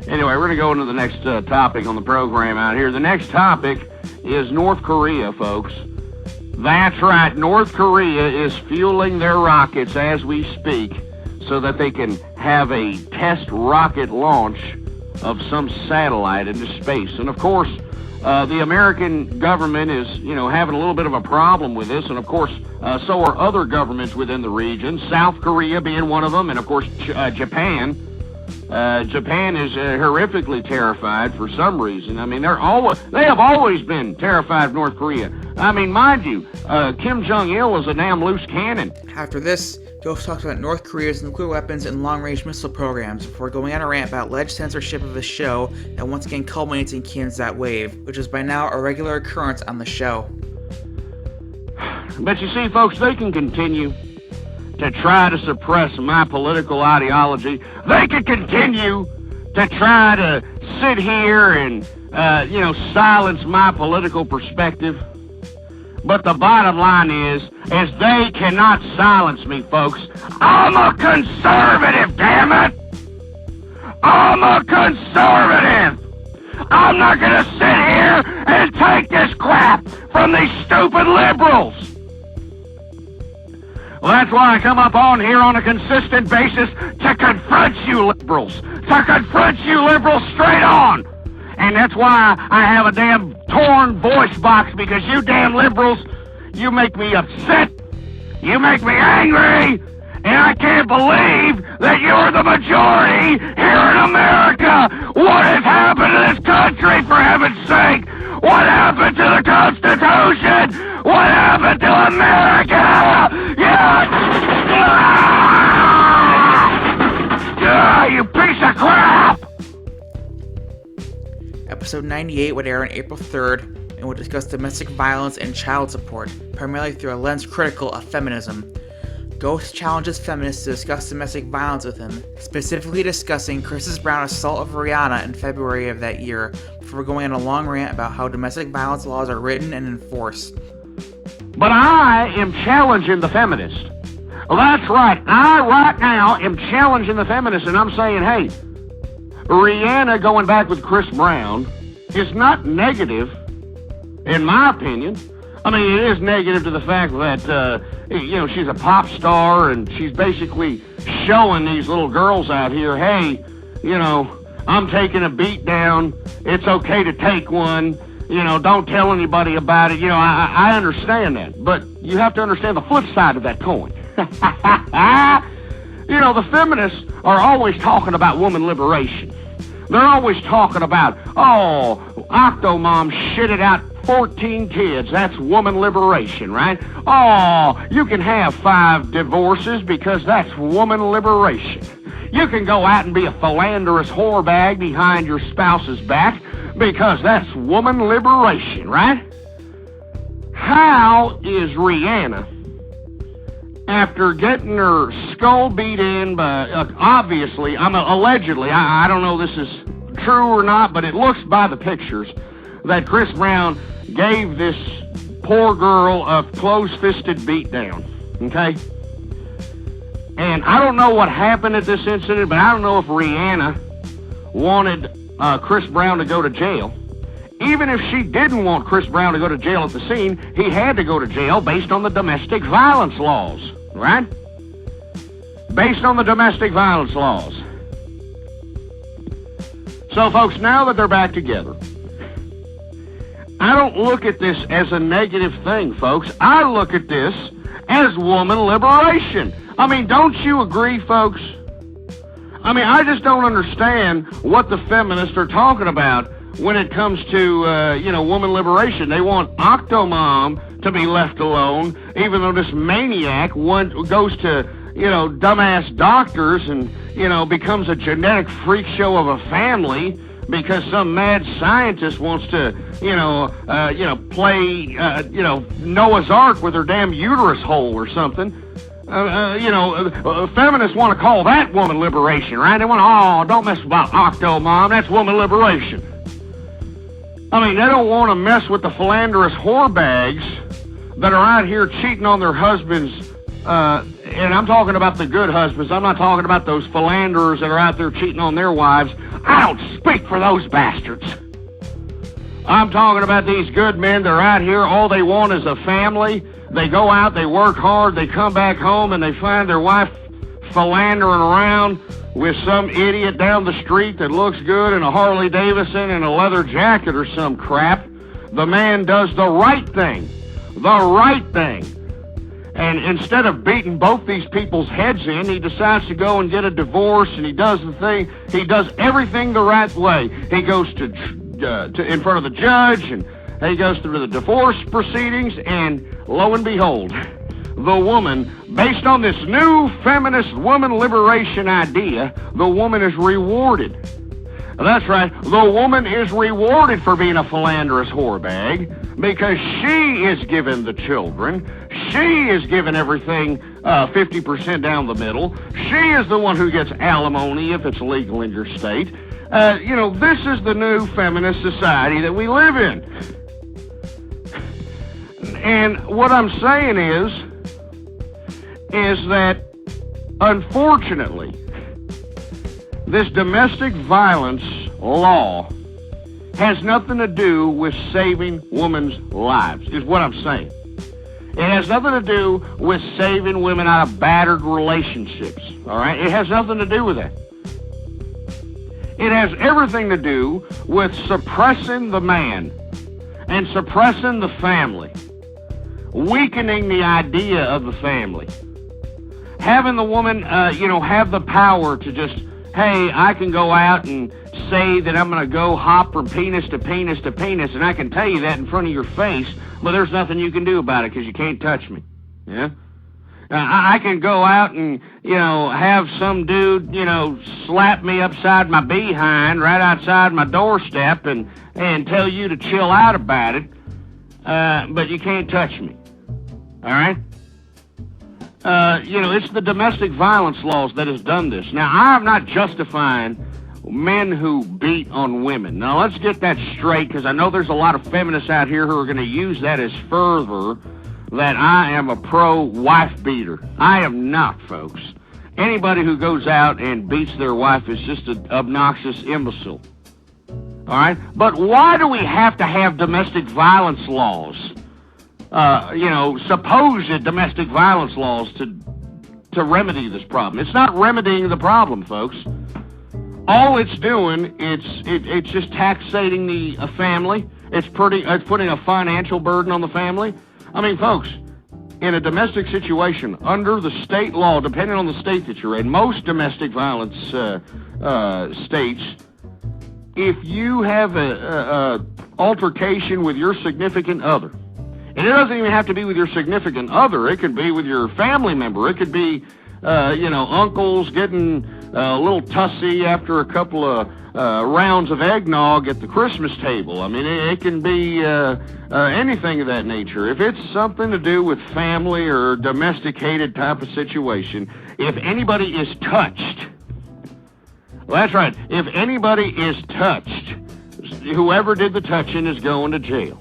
Anyway, we're going to go into the next topic on the program out here. The next topic is North Korea, folks. That's right. North Korea is fueling their rockets as we speak so that they can have a test rocket launch of some satellite into space. And, of course, the American government is, having a little bit of a problem with this. And, of course, so are other governments within the region, South Korea being one of them, and, of course, Japan. Japan is horrifically terrified for some reason. I mean, they have always been terrified of North Korea. I mean, mind you, Kim Jong-il is a damn loose cannon. After this, Ghost talks about North Korea's nuclear weapons and long-range missile programs before going on a rant about alleged censorship of his show that once again culminates in Kian's That Wave, which is by now a regular occurrence on the show. But you see, folks, they can continue to try to suppress my political ideology. They can continue to try to sit here and, silence my political perspective. But the bottom line is they cannot silence me, folks. I'm a conservative, damn it! I'm a conservative! I'm not gonna sit here and take this crap from these stupid liberals! Well, that's why I come up on here on a consistent basis to confront you liberals. To confront you liberals straight on! And that's why I have a damn torn voice box, because you damn liberals, you make me upset, you make me angry, and I can't believe that you're the majority here in America. What has happened to this country, for heaven's sake? What happened to the Constitution? What happened to America? Yeah, you piece of crap! Episode 98 would air on April 3rd and would discuss domestic violence and child support, primarily through a lens critical of feminism. Ghost challenges feminists to discuss domestic violence with him, specifically discussing Chris Brown's assault of Rihanna in February of that year, before going on a long rant about how domestic violence laws are written and enforced. But I am challenging the feminists. Well, that's right. I, right now, am challenging the feminists, and I'm saying, hey, Rihanna going back with Chris Brown is not negative, in my opinion. I mean, it is negative to the fact that, she's a pop star, and she's basically showing these little girls out here, hey, I'm taking a beat down. It's okay to take one. Don't tell anybody about it. I understand that. But you have to understand the flip side of that coin. The feminists are always talking about woman liberation. They're always talking about, oh, Octomom shitted out 14 kids. That's woman liberation, right? Oh, you can have 5 divorces because that's woman liberation. You can go out and be a philanderous whorebag behind your spouse's back because that's woman liberation, right? How is Rihanna, after getting her skull beat in by, obviously, allegedly, I don't know if this is true or not, but it looks by the pictures that Chris Brown gave this poor girl a close-fisted beatdown, okay? And I don't know what happened at this incident, but I don't know if Rihanna wanted Chris Brown to go to jail. Even if she didn't want Chris Brown to go to jail at the scene, he had to go to jail based on the domestic violence laws, right? Based on the domestic violence laws. So, folks, now that they're back together, I don't look at this as a negative thing, folks. I look at this as woman liberation. I mean, don't you agree, folks? I mean, I just don't understand what the feminists are talking about when it comes to, woman liberation. They want Octomom to be left alone, even though this maniac goes to, dumbass doctors and, becomes a genetic freak show of a family because some mad scientist wants to, play, Noah's Ark with her damn uterus hole or something. Feminists want to call that woman liberation, right? They want, don't mess about Octomom, that's woman liberation. I mean, they don't want to mess with the philanderous whorebags that are out here cheating on their husbands, and I'm talking about the good husbands. I'm not talking about those philanderers that are out there cheating on their wives. I don't speak for those bastards. I'm talking about these good men that are out here, all they want is a family. They go out, they work hard, they come back home, and they find their wife philandering around with some idiot down the street that looks good in a Harley Davidson and a leather jacket or some crap. The man does the right thing. The right thing. And instead of beating both these people's heads in, he decides to go and get a divorce, and he does everything the right way. He goes to in front of the judge, and he goes through the divorce proceedings, and lo and behold, the woman, based on this new feminist woman liberation idea, the woman is rewarded. That's right, the woman is rewarded for being a philanderous whorebag because she is given the children. She is given everything 50% down the middle. She is the one who gets alimony if it's legal in your state. This is the new feminist society that we live in. And what I'm saying is that, unfortunately, this domestic violence law has nothing to do with saving women's lives, is what I'm saying. It has nothing to do with saving women out of battered relationships, all right? It has nothing to do with that. It has everything to do with suppressing the man and suppressing the family, weakening the idea of the family, having the woman, have the power to just, hey, I can go out and say that I'm going to go hop from penis to penis to penis, and I can tell you that in front of your face, but there's nothing you can do about it because you can't touch me. Yeah? I can go out and, have some dude, slap me upside my behind right outside my doorstep and tell you to chill out about it, but you can't touch me. All right? It's the domestic violence laws that has done this. Now, I'm not justifying men who beat on women. Now, let's get that straight, because I know there's a lot of feminists out here who are going to use that as further that I am a pro-wife beater. I am not, folks. Anybody who goes out and beats their wife is just an obnoxious imbecile. All right? But why do we have to have domestic violence laws? Supposed domestic violence laws to remedy this problem. It's not remedying the problem, folks. All it's doing, it's just taxating the family. It's putting a financial burden on the family. I mean, folks, in a domestic situation, under the state law, depending on the state that you're in, most domestic violence states if you have a altercation with your significant other, and it doesn't even have to be with your significant other, it could be with your family member, it could be, uncles getting a little tussy after a couple of rounds of eggnog at the Christmas table. I mean, it can be anything of that nature. If it's something to do with family or domesticated type of situation, if anybody is touched, well, that's right, if anybody is touched, whoever did the touching is going to jail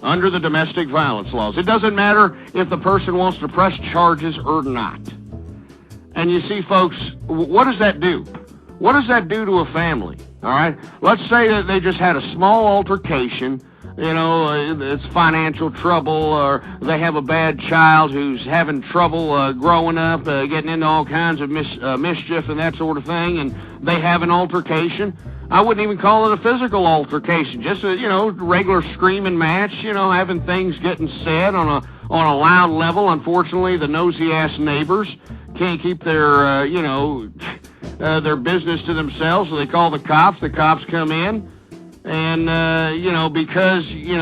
under the domestic violence laws. It doesn't matter if the person wants to press charges or not. And you see, folks, what does that do? What does that do to a family? All right? Let's say that they just had a small altercation, it's financial trouble, or they have a bad child who's having trouble growing up, getting into all kinds of mischief and that sort of thing, and they have an altercation. I wouldn't even call it a physical altercation, just a, regular screaming match, having things getting said on a loud level. Unfortunately, the nosy-ass neighbors can't keep their, their business to themselves, so they call the cops. The cops come in, and, because, you,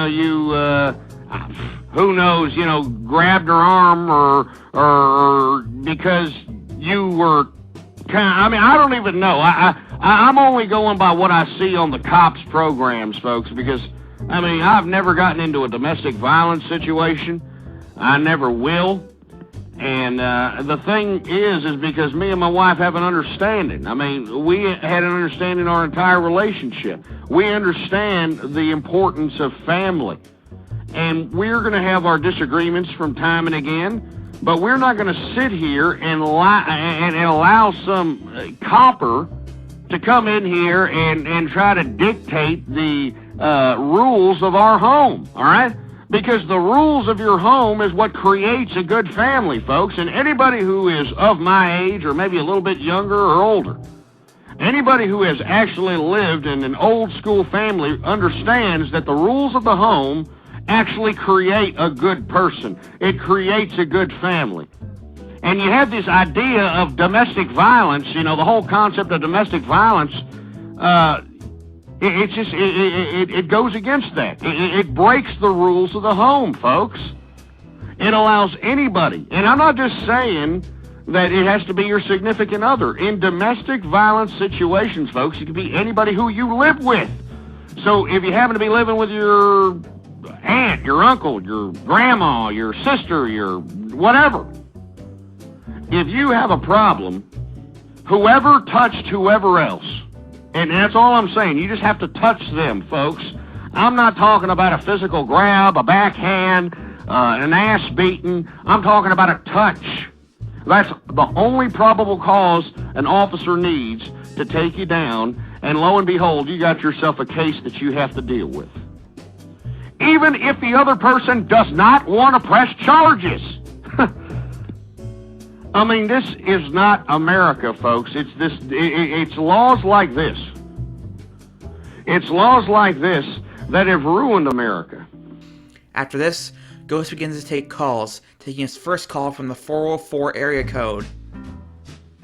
who knows, grabbed her arm or because you were I don't even know. I'm only going by what I see on the cops' programs, folks, because, I've never gotten into a domestic violence situation. I never will. And the thing is because me and my wife have an understanding. We had an understanding our entire relationship. We understand the importance of family. And we're going to have our disagreements from time and again, but we're not going to sit here and allow some copper to come in here and try to dictate the rules of our home, all right? Because the rules of your home is what creates a good family, folks. And anybody who is of my age or maybe a little bit younger or older, anybody who has actually lived in an old school family understands that the rules of the home actually create a good person. It creates a good family. And you have this idea of domestic violence, the whole concept of domestic violence, it goes against that. It breaks the rules of the home, folks. It allows anybody, and I'm not just saying that it has to be your significant other. In domestic violence situations, folks, it can be anybody who you live with. So if you happen to be living with your aunt, your uncle, your grandma, your sister, your whatever, if you have a problem, whoever touched whoever else, and that's all I'm saying. You just have to touch them, folks. I'm not talking about a physical grab, a backhand, an ass beating. I'm talking about a touch. That's the only probable cause an officer needs to take you down, and lo and behold, you got yourself a case that you have to deal with. Even if the other person does not want to press charges. This is not America, folks. It's laws like this. It's laws like this that have ruined America. After this, Ghost begins to take calls, taking his first call from the 404 area code.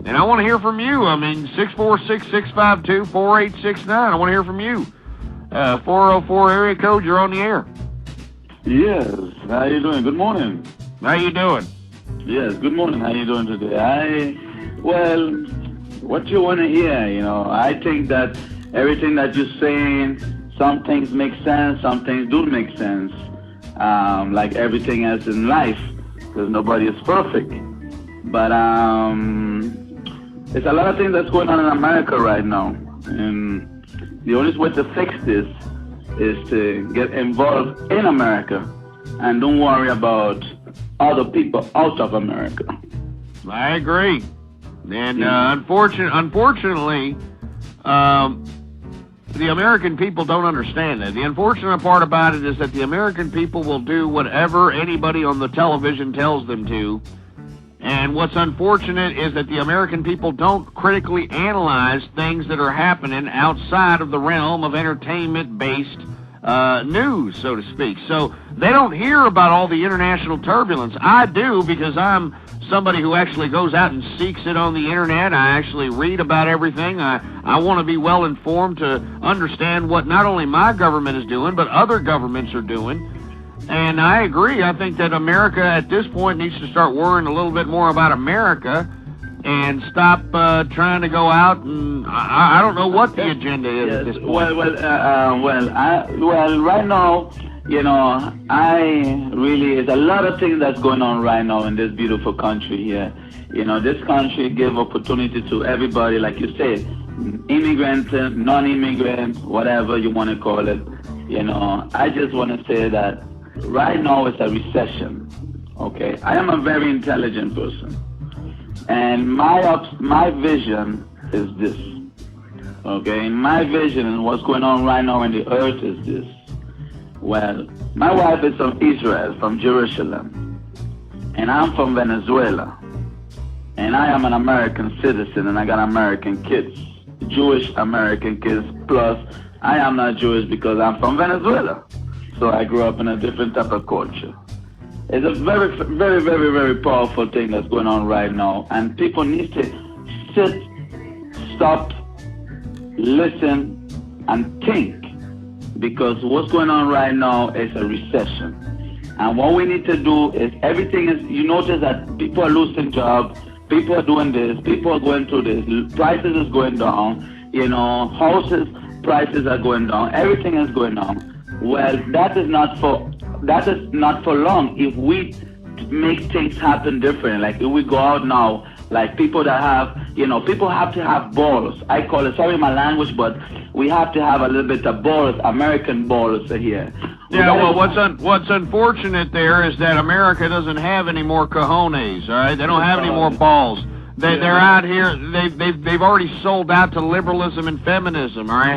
And I want to hear from you. 646-652-4869. I want to hear from you. 404 area code, you're on the air. Yes, how you doing? Good morning. How you doing? Yes, good morning. How you doing today? Well, what you want to hear, I think that everything that you're saying, some things make sense, some things don't make sense. Like everything else in life, because nobody is perfect. But there's a lot of things that's going on in America right now. And the only way to fix this is to get involved in America and don't worry about other people out of America. I agree. And unfortunately, the American people don't understand that. The unfortunate part about it is that the American people will do whatever anybody on the television tells them to. And what's unfortunate is that the American people don't critically analyze things that are happening outside of the realm of entertainment-based news, so to speak. So they don't hear about all the international turbulence. I do, because I'm somebody who actually goes out and seeks it on the internet. I actually read about everything. I want to be well informed to understand what not only my government is doing, but other governments are doing. And I agree. I think that America at this point needs to start worrying a little bit more about America and stop trying to go out and I don't know what the agenda is at this point. Well, right now, you know, there's a lot of things that's going on right now in this beautiful country here. You know, this country gives opportunity to everybody, like you said, immigrant, non-immigrant, whatever you want to call it. You know, I just want to say that right now it's a recession. Okay, I am a very intelligent person. And my vision is this, okay? My vision and what's going on right now in the earth is this. Well, my wife is from Israel, from Jerusalem, and I'm from Venezuela. And I am an American citizen, and I got American kids, Jewish American kids, plus I am not Jewish because I'm from Venezuela. So I grew up in a different type of culture. It's a very, very, very, very powerful thing that's going on right now. And people need to sit, stop, listen, and think. Because what's going on right now is a recession. And what we need to do is everything is, you notice that people are losing jobs, people are doing this, people are going through this, prices is going down, you know, houses prices are going down, everything is going down. Well, that is not for long if we make things happen different. Like if we go out now, like people that have, you know, people have to have balls. I call it, sorry my language, but we have to have a little bit of balls, American balls here. Yeah, well, what's unfortunate there is that America doesn't have any more cojones, all right? They don't have any more balls. They're out here. They've already sold out to liberalism and feminism. All right.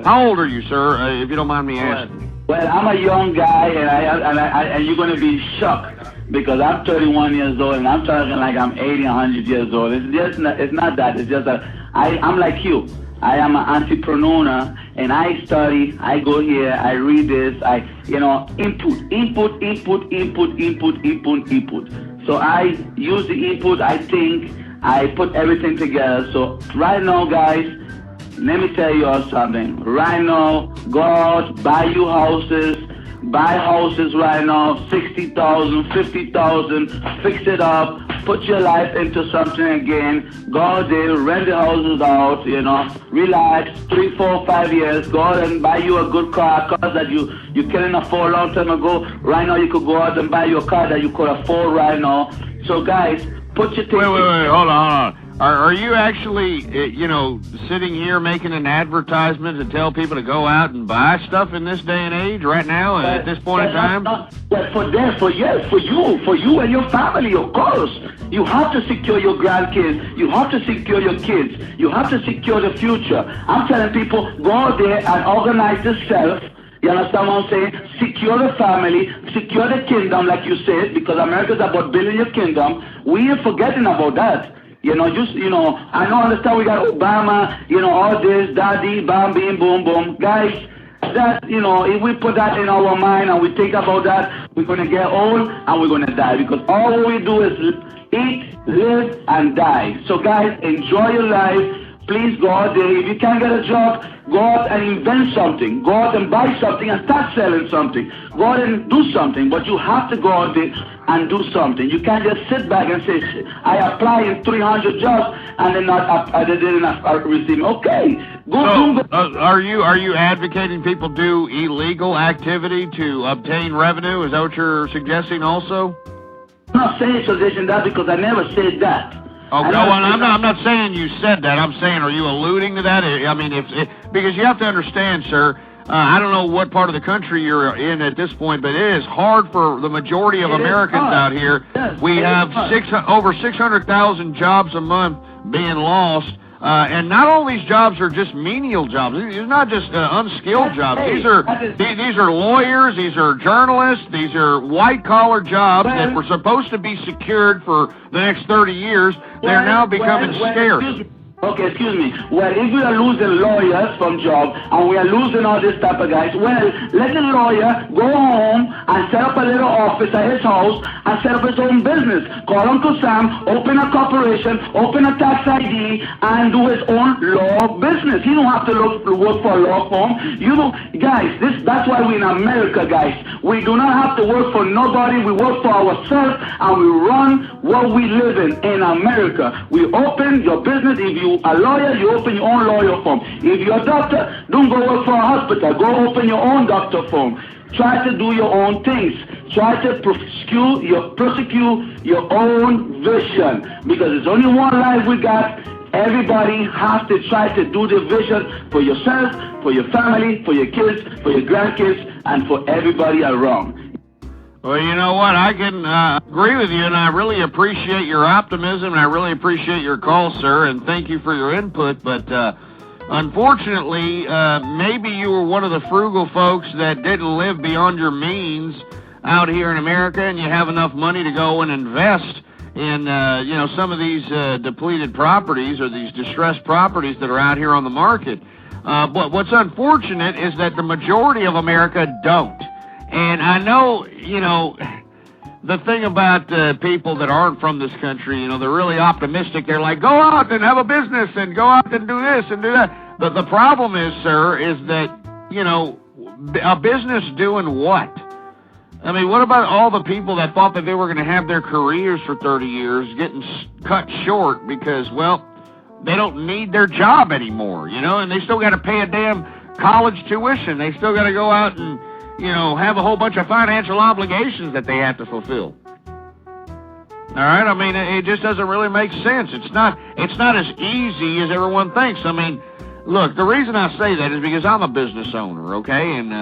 How old are you, sir? If you don't mind me asking. Well, I'm a young guy, and you're gonna be shocked because I'm 31 years old, and I'm talking like I'm 80, 100 years old. It's not that. It's just that I'm like you. I am an entrepreneur, and I study. I go here. I read this. Input. So I use the input. I think. I put everything together. So right now, guys, let me tell you all something. Right now, go out, buy you houses. Buy houses right now, 60,000, 50,000, fix it up, put your life into something again. Go out there, rent the houses out, you know, relax, 3, 4, 5 years, go out and buy you a good car, cars that you couldn't afford a long time ago. Right now, you could go out and buy you a car that you could afford right now. So, guys, put your things... Wait, hold on. Are you actually, sitting here making an advertisement to tell people to go out and buy stuff in this day and age right now at this point in time? For you and your family, of course. You have to secure your grandkids. You have to secure your kids. You have to secure the future. I'm telling people, go out there and organize yourself. You understand what I'm saying? Secure the family, secure the kingdom, like you said, because America's about building your kingdom. We ain't forgetting about that. I don't understand we got Obama, all this, daddy, bam, bing, boom, boom. Guys, that, if we put that in our mind and we think about that, we're going to get old and we're going to die. Because all we do is eat, live, and die. So, guys, enjoy your life. Please go out there. If you can't get a job, go out and invent something. Go out and buy something and start selling something. Go out and do something. But you have to go out there and do something. You can't just sit back and say, I apply in 300 jobs and then I didn't receive. Okay. Are you advocating people do illegal activity to obtain revenue? Is that what you're suggesting also? I'm not suggesting that because I never said that. Okay, I'm not saying you said that. I'm saying, are you alluding to that? I mean, because you have to understand, sir, I don't know what part of the country you're in at this point, but it is hard for the majority of Americans out here. Yes, we have over 600,000 jobs a month being lost. And not all these jobs are just menial jobs. These are not just unskilled jobs. These are lawyers. These are journalists. These are white-collar jobs that were supposed to be secured for the next 30 years. They're now becoming scarce. Okay, excuse me. Well, if we are losing lawyers from job and we are losing all this type of guys, well, let the lawyer go home and set up a little office at his house and set up his own business. Call Uncle Sam, open a corporation, open a tax ID, and do his own law business. He don't have to work for a law firm. You know, guys, that's why we're in America, guys. We do not have to work for nobody. We work for ourselves and we run what we live in America. We open your business. If you a lawyer, you open your own lawyer firm. If you're a doctor, don't go work for a hospital. Go open your own doctor firm. Try to do your own things. Try to prosecute your own vision. Because it's only one life we got. Everybody has to try to do the vision for yourself, for your family, for your kids, for your grandkids, and for everybody around. Well, you know what? I can agree with you, and I really appreciate your optimism, and I really appreciate your call, sir, and thank you for your input. But unfortunately, maybe you were one of the frugal folks that didn't live beyond your means out here in America, and you have enough money to go and invest in, some of these depleted properties or these distressed properties that are out here on the market. But what's unfortunate is that the majority of America don't. And I know, the thing about people that aren't from this country, they're really optimistic. They're like, go out and have a business and go out and do this and do that. But the problem is, sir, is that, a business doing what? I mean, what about all the people that thought that they were going to have their careers for 30 years getting cut short because, well, they don't need their job anymore, and they still got to pay a damn college tuition. They still got to go out and have a whole bunch of financial obligations that they have to fulfill. All right? I mean, it just doesn't really make sense. It's not as easy as everyone thinks. I mean, look, the reason I say that is because I'm a business owner, okay? And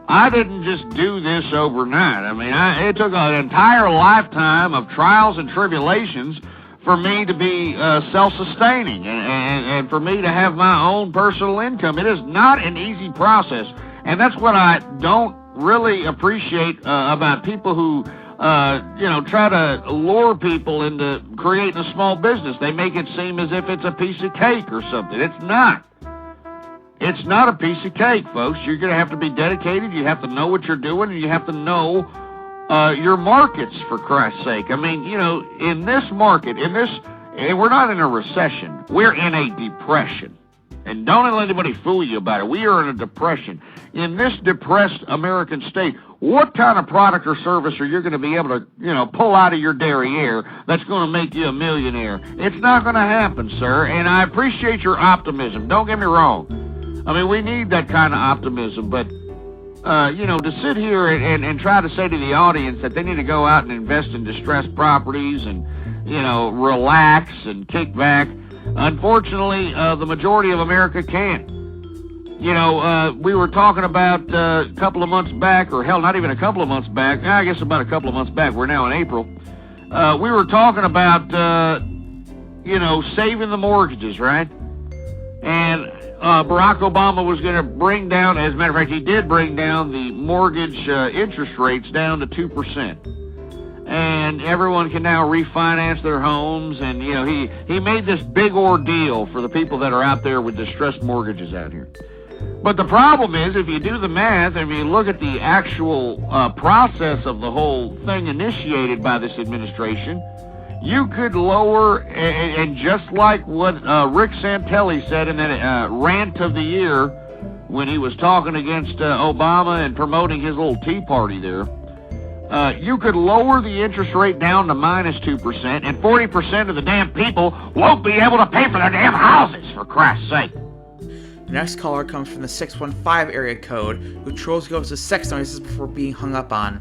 I didn't just do this overnight. I mean, it took an entire lifetime of trials and tribulations for me to be self-sustaining and for me to have my own personal income. It is not an easy process. And that's what I don't really appreciate about people who, try to lure people into creating a small business. They make it seem as if it's a piece of cake or something. It's not. It's not a piece of cake, folks. You're going to have to be dedicated. You have to know what you're doing, and you have to know your markets, for Christ's sake. I mean, in this market, we're not in a recession. We're in a depression. And don't let anybody fool you about it. We are in a depression. In this depressed American state, what kind of product or service are you going to be able to, pull out of your derriere that's going to make you a millionaire? It's not going to happen, sir. And I appreciate your optimism. Don't get me wrong. I mean, we need that kind of optimism. But, to sit here and try to say to the audience that they need to go out and invest in distressed properties and, relax and kick back, unfortunately, the majority of America can't. We were talking about a couple of months back, or hell, not even a couple of months back, I guess about a couple of months back, we're now in April, we were talking about, saving the mortgages, right? And Barack Obama was going to bring down, as a matter of fact, he did bring down the mortgage interest rates down to 2%. And everyone can now refinance their homes, and he made this big ordeal for the people that are out there with distressed mortgages out here. But the problem is, if you do the math and you look at the actual process of the whole thing initiated by this administration, you could lower, and just like what Rick Santelli said in that rant of the year when he was talking against Obama and promoting his little tea party there, you could lower the interest rate down to -2%, and 40% of the damn people won't be able to pay for their damn houses, for Christ's sake. The next caller comes from the 615 area code, who trolls goes to sex noises before being hung up on.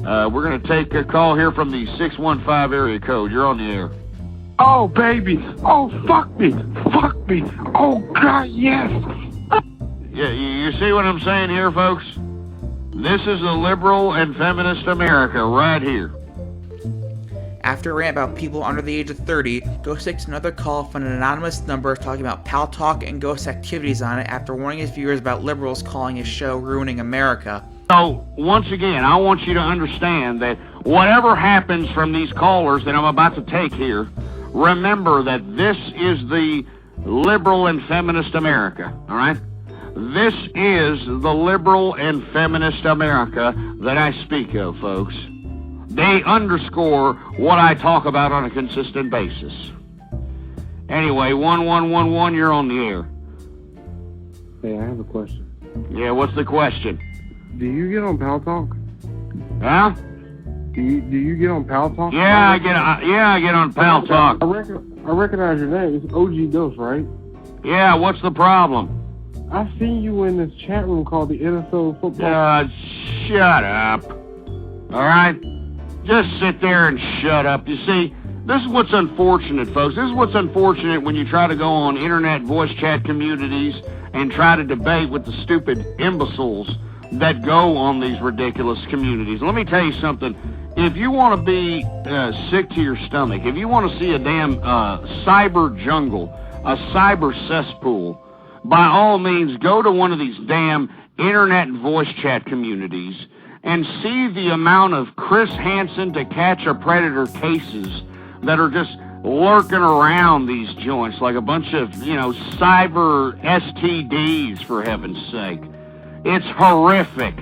We're going to take a call here from the 615 area code. You're on the air. Oh, baby. Oh, fuck me. Fuck me. Oh, God, yes. Yeah, you see what I'm saying here, folks? This is the liberal and feminist America right here. After a rant about people under the age of 30, Ghost takes another call from an anonymous number talking about pal talk and ghost activities on it after warning his viewers about liberals calling his show ruining America. So, once again, I want you to understand that whatever happens from these callers that I'm about to take here, remember that this is the liberal and feminist America, all right? This is the liberal and feminist America that I speak of, folks. They underscore what I talk about on a consistent basis. Anyway, 1111, you're on the air. Hey, I have a question. Yeah, what's the question? Do you get on Pal Talk? Huh? Do you get on Pal Talk? Yeah, I get on Pal Talk. I recognize your name. It's OG Ghost, right? Yeah, what's the problem? I've seen you in this chat room called the NFL Football. Shut up. All right? Just sit there and shut up. You see, this is what's unfortunate, folks. This is what's unfortunate when you try to go on internet voice chat communities and try to debate with the stupid imbeciles that go on these ridiculous communities. Let me tell you something. If you want to be sick to your stomach, if you want to see a damn cyber jungle, a cyber cesspool, by all means, go to one of these damn internet voice chat communities and see the amount of Chris Hansen to Catch a Predator cases that are just lurking around these joints like a bunch of, cyber STDs, for heaven's sake. It's horrific.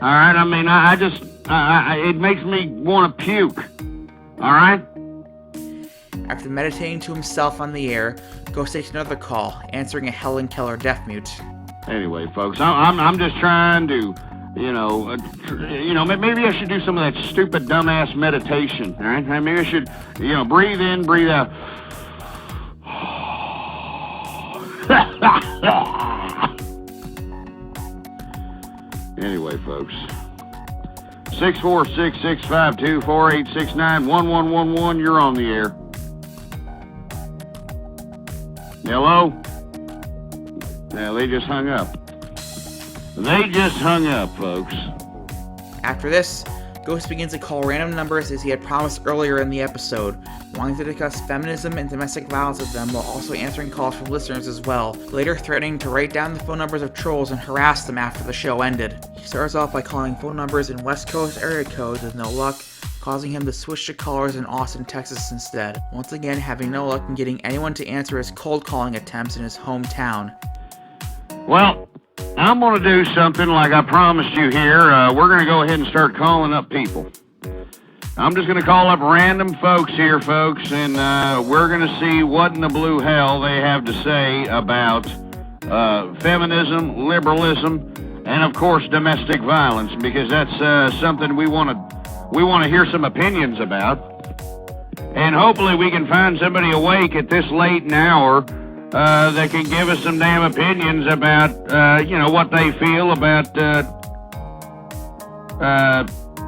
All right? I mean, it makes me want to puke. All right? After meditating to himself on the air, Ghost takes another call, answering a Helen Keller deaf mute. Anyway, folks, I'm just trying to, maybe I should do some of that stupid dumbass meditation. All right? Maybe I should, breathe in, breathe out. Anyway, folks, 646-652-4869, 1111, you're on the air. Hello? Yeah, they just hung up. They just hung up, folks. After this, Ghost begins to call random numbers as he had promised earlier in the episode, wanting to discuss feminism and domestic violence with them while also answering calls from listeners as well, later threatening to write down the phone numbers of trolls and harass them after the show ended. He starts off by calling phone numbers in West Coast area codes with no luck, causing him to switch to callers in Austin, Texas instead, once again having no luck in getting anyone to answer his cold calling attempts in his hometown. Well, I'm going to do something like I promised you here. We're going to go ahead and start calling up people. I'm just going to call up random folks here, folks, and we're going to see what in the blue hell they have to say about feminism, liberalism, and, of course, domestic violence, because that's something we want to hear some opinions about. And hopefully we can find somebody awake at this late an hour that can give us some damn opinions about, what they feel about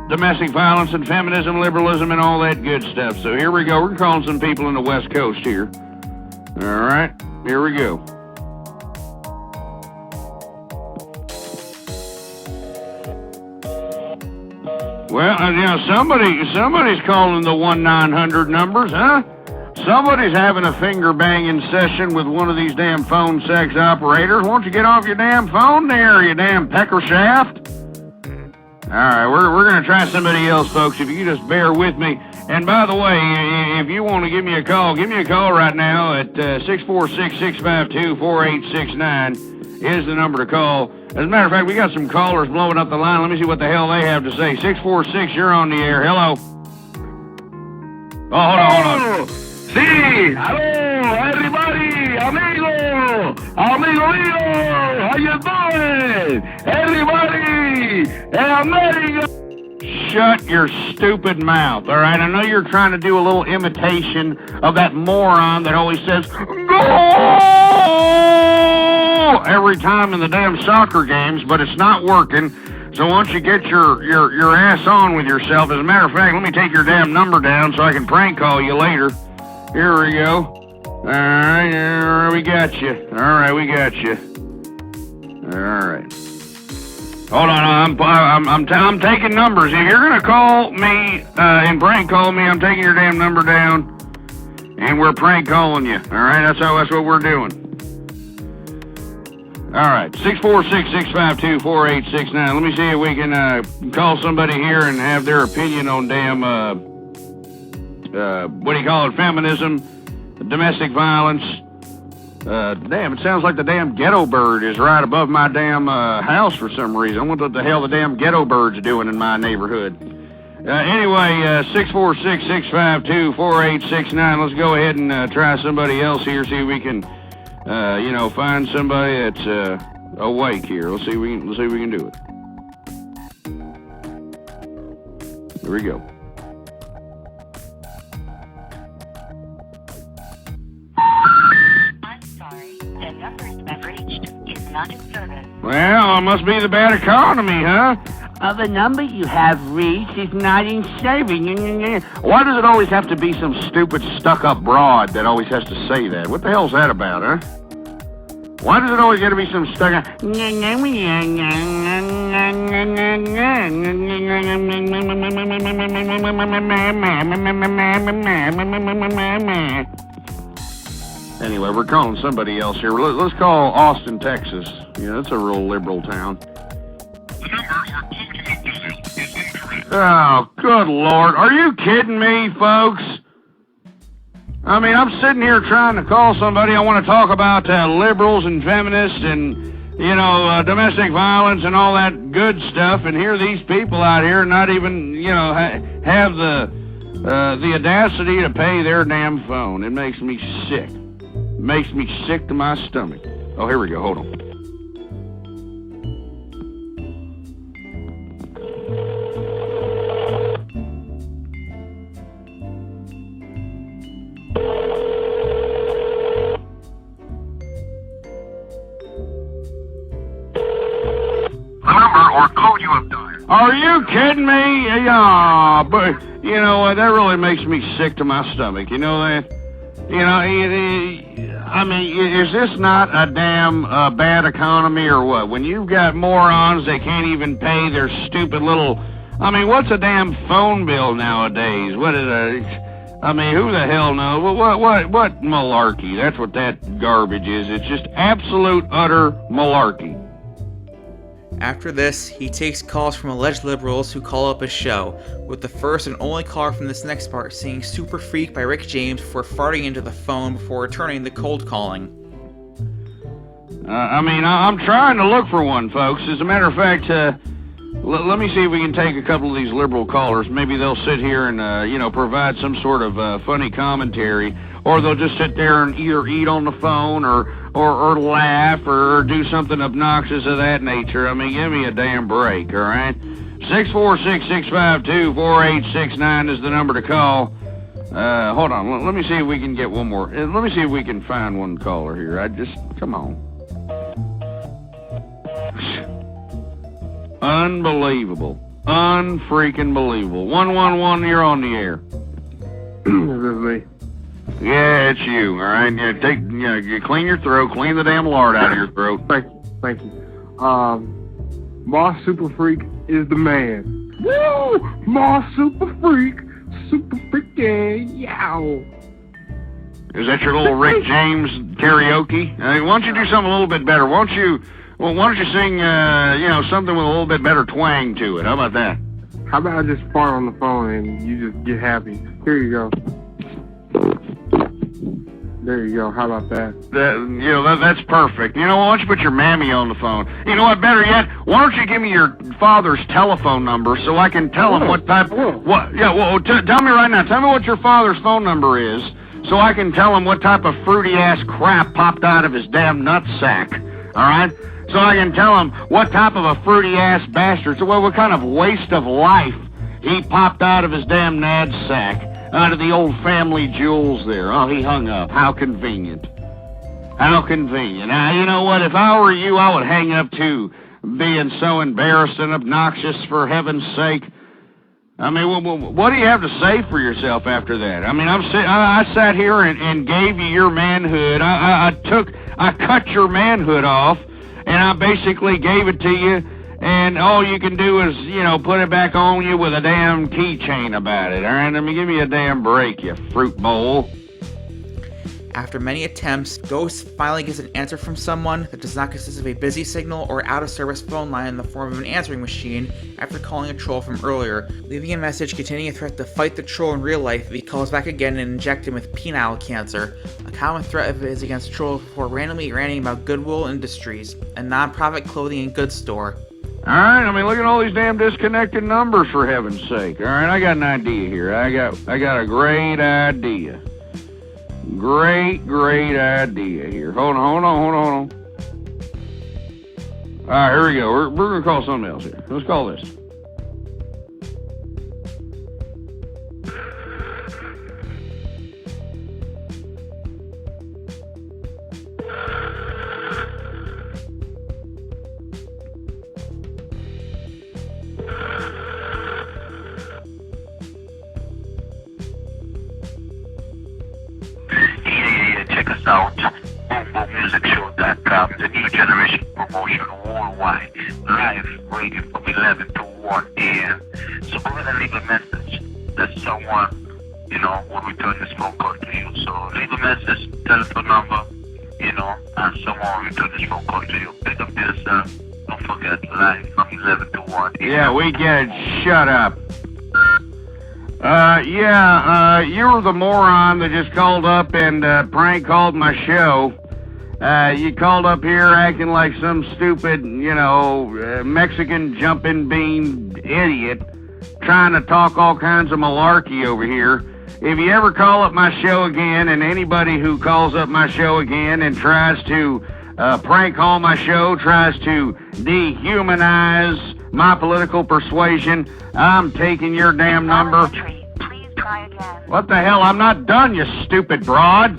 domestic violence and feminism, liberalism, and all that good stuff. So here we go. We're calling some people in the West Coast here. All right, here we go. Well, somebody's calling the 1-900 numbers, huh? Somebody's having a finger-banging session with one of these damn phone sex operators. Won't you get off your damn phone there, you damn pecker shaft? All right, we're going to try somebody else, folks, if you just bear with me. And by the way, if you want to give me a call right now at 646-652-4869 is the number to call. As a matter of fact, we got some callers blowing up the line. Let me see what the hell they have to say. 646, you're on the air. Hello. Oh, hold on. Sí, hello, everybody, amigo mío, how you doing? Everybody, America. Shut your stupid mouth, all right? I know you're trying to do a little imitation of that moron that always says, "Go!" every time in the damn soccer games, but it's not working. So why don't you get your ass on with yourself? As a matter of fact, let me take your damn number down so I can prank call you later. Here we go. All right, we got you. All right, we got you. All right. Hold on, I'm taking numbers. If you're gonna call me and prank call me, I'm taking your damn number down, and we're prank calling you. All right, that's what we're doing. All right, 646-652-4869. Let me see if we can call somebody here and have their opinion on damn what do you call it? Feminism, domestic violence, Damn, it sounds like the damn ghetto bird is right above my damn house for some reason. I wonder what the hell the damn ghetto bird's doing in my neighborhood. Anyway, 646-652-4869. Let's go ahead and try somebody else here, see if we can, find somebody that's awake here. Let's see if we can do it. Here we go. I'm sorry, the number you have reached is not in service. Well, it must be the bad economy, huh? The number you have reached is not in service. Why does it always have to be some stupid stuck-up broad that always has to say that? What the hell's that about, huh? Why does it always got to be some stuck-up... Anyway, we're calling somebody else here. Let's call Austin, Texas. Yeah, that's a real liberal town. Oh, good Lord. Are you kidding me, folks? I mean, I'm sitting here trying to call somebody. I want to talk about liberals and feminists and, domestic violence and all that good stuff. And here these people out here not even, have the audacity to pay their damn phone. It makes me sick. It makes me sick to my stomach. Oh, here we go. Hold on. Are you kidding me? Yeah, but, that really makes me sick to my stomach. You know that? I mean, is this not a damn bad economy or what? When you've got morons that can't even pay their stupid little... I mean, what's a damn phone bill nowadays? What is I mean, who the hell knows? What malarkey? That's what that garbage is. It's just absolute, utter malarkey. After this, he takes calls from alleged liberals who call up his show, with the first and only caller from this next part singing Super Freak by Rick James before farting into the phone before returning the cold calling. I'm trying to look for one, folks. As a matter of fact, let me see if we can take a couple of these liberal callers. Maybe they'll sit here and, provide some sort of funny commentary, or they'll just sit there and either eat on the phone or laugh or do something obnoxious of that nature. I mean, give me a damn break, all right? 646-652-4869 is the number to call. Hold on. Let me see if we can get one more. Let me see if we can find one caller here. Come on. Unbelievable. Unfreaking believable. 111, you're on the air. This is me. Yeah, it's you, all right? Yeah, you clean your throat, clean the damn lard out of your throat. Thank you. Moss Super Freak is the man. Woo! Moss Super Freak, yow! Is that your little Rick James karaoke? Why don't you do something a little bit better? Why don't you sing, something with a little bit better twang to it? How about that? How about I just fart on the phone and you just get happy? Here you go. There you go. How about that? That's perfect. Why don't you put your mammy on the phone? You know what? Better yet, why don't you give me your father's telephone number so I can tell him what type... What? Yeah, well, tell me right now. Tell me what your father's phone number is so I can tell him what type of fruity-ass crap popped out of his damn nutsack. All right? So I can tell him what type of a fruity-ass bastard, what kind of waste of life he popped out of his damn nadsack. Out of the old family jewels there. Oh, he hung up. How convenient. How convenient. Now, you know what? If I were you, I would hang up, too. Being so embarrassed and obnoxious, for heaven's sake. I mean, what do you have to say for yourself after that? I mean, I sat here and gave you your manhood. I cut your manhood off, and I basically gave it to you. And all you can do is, put it back on you with a damn keychain about it, all right? Let me give you a damn break, you fruit bowl. After many attempts, Ghost finally gets an answer from someone that does not consist of a busy signal or out-of-service phone line in the form of an answering machine after calling a troll from earlier, leaving a message containing a threat to fight the troll in real life if he calls back again and inject him with penile cancer. A common threat of it is against trolls before randomly ranting about Goodwill Industries, a non-profit clothing and goods store. Alright, I mean, look at all these damn disconnected numbers, for heaven's sake. Alright, I got an idea here. I got a great idea. Great idea here. Hold on. Alright, here we go. We're going to call something else here. Let's call this. Check us out. BoomBoomMusicShow.com, the new generation promotion worldwide. Live radio from 11 to 1 a.m. So go ahead and leave a message that someone, will return this phone call to you. So leave a message, telephone number, and someone will return this phone call to you. Pick up this, don't forget, live from 11 to 1 a.m. Yeah, we get it. Shut up. You were the moron that just called up and prank called my show. You called up here acting like some stupid, Mexican jumping bean idiot, trying to talk all kinds of malarkey over here. If you ever call up my show again, and anybody who calls up my show again and tries to prank call my show, tries to dehumanize my political persuasion, I'm taking your damn number. Please try again. What the hell? I'm not done, you stupid broad.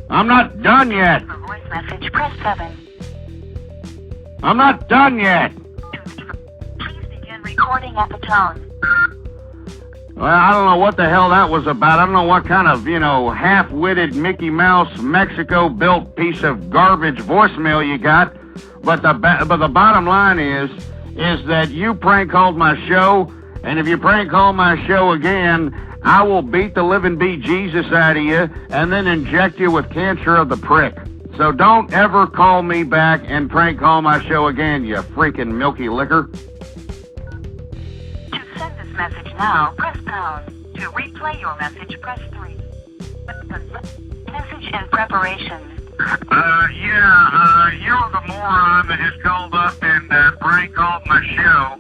I'm not done yet. For voice message, press 7. I'm not done yet. Please begin recording at the tone. Well, I don't know what the hell that was about. I don't know what kind of, half-witted Mickey Mouse Mexico-built piece of garbage voicemail you got. But the bottom line is that you prank called my show, and if you prank call my show again, I will beat the living bejesus out of you and then inject you with cancer of the prick. So don't ever call me back and prank call my show again, you freaking milky liquor. To send this message now, press pound. To replay your message, press 3. Message in preparation. You're the moron that just called up and prank called my show.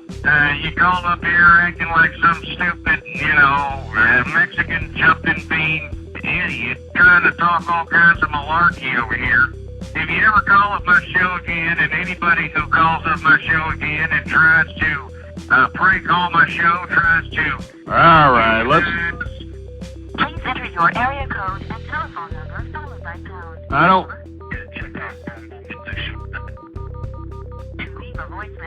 You called up here acting like some stupid, Mexican jumping bean idiot trying to talk all kinds of malarkey over here. If you ever call up my show again, and anybody who calls up my show again and tries to prank call my show, tries to... All right, let's... Please enter your area code and telephone number followed by pound. I don't...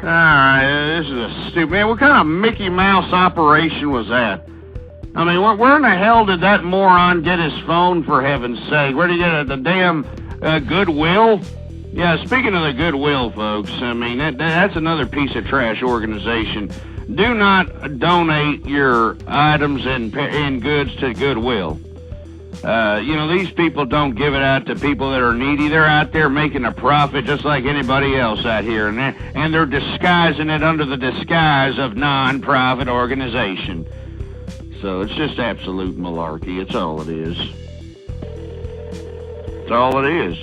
Alright, this is a stupid... Man, what kind of Mickey Mouse operation was that? I mean, where in the hell did that moron get his phone, for heaven's sake? Where did he get it? The damn Goodwill? Yeah, speaking of the Goodwill, folks, I mean, that's another piece of trash organization. Do not donate your items and goods to Goodwill. These people don't give it out to people that are needy. They're out there making a profit just like anybody else out here, and they're disguising it under the disguise of non-profit organization. So it's just absolute malarkey. It's all it is. It's all it is.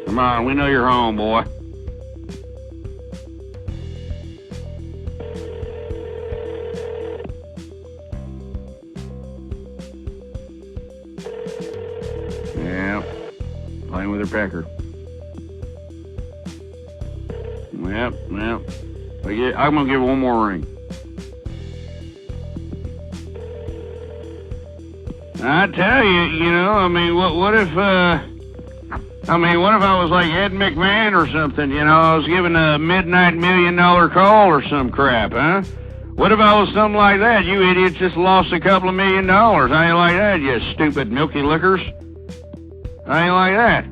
Come on, we know you're home, boy. Yeah, playing with her pecker. Yep. I'm gonna give it one more ring. I tell you, I mean, what if, I mean, what if I was like Ed McMahon or something, you know? I was giving a midnight $1 million call or some crap, huh? What if I was something like that? You idiots just lost a couple of $1 million. I ain't like that, you stupid milky lickers. I ain't like that.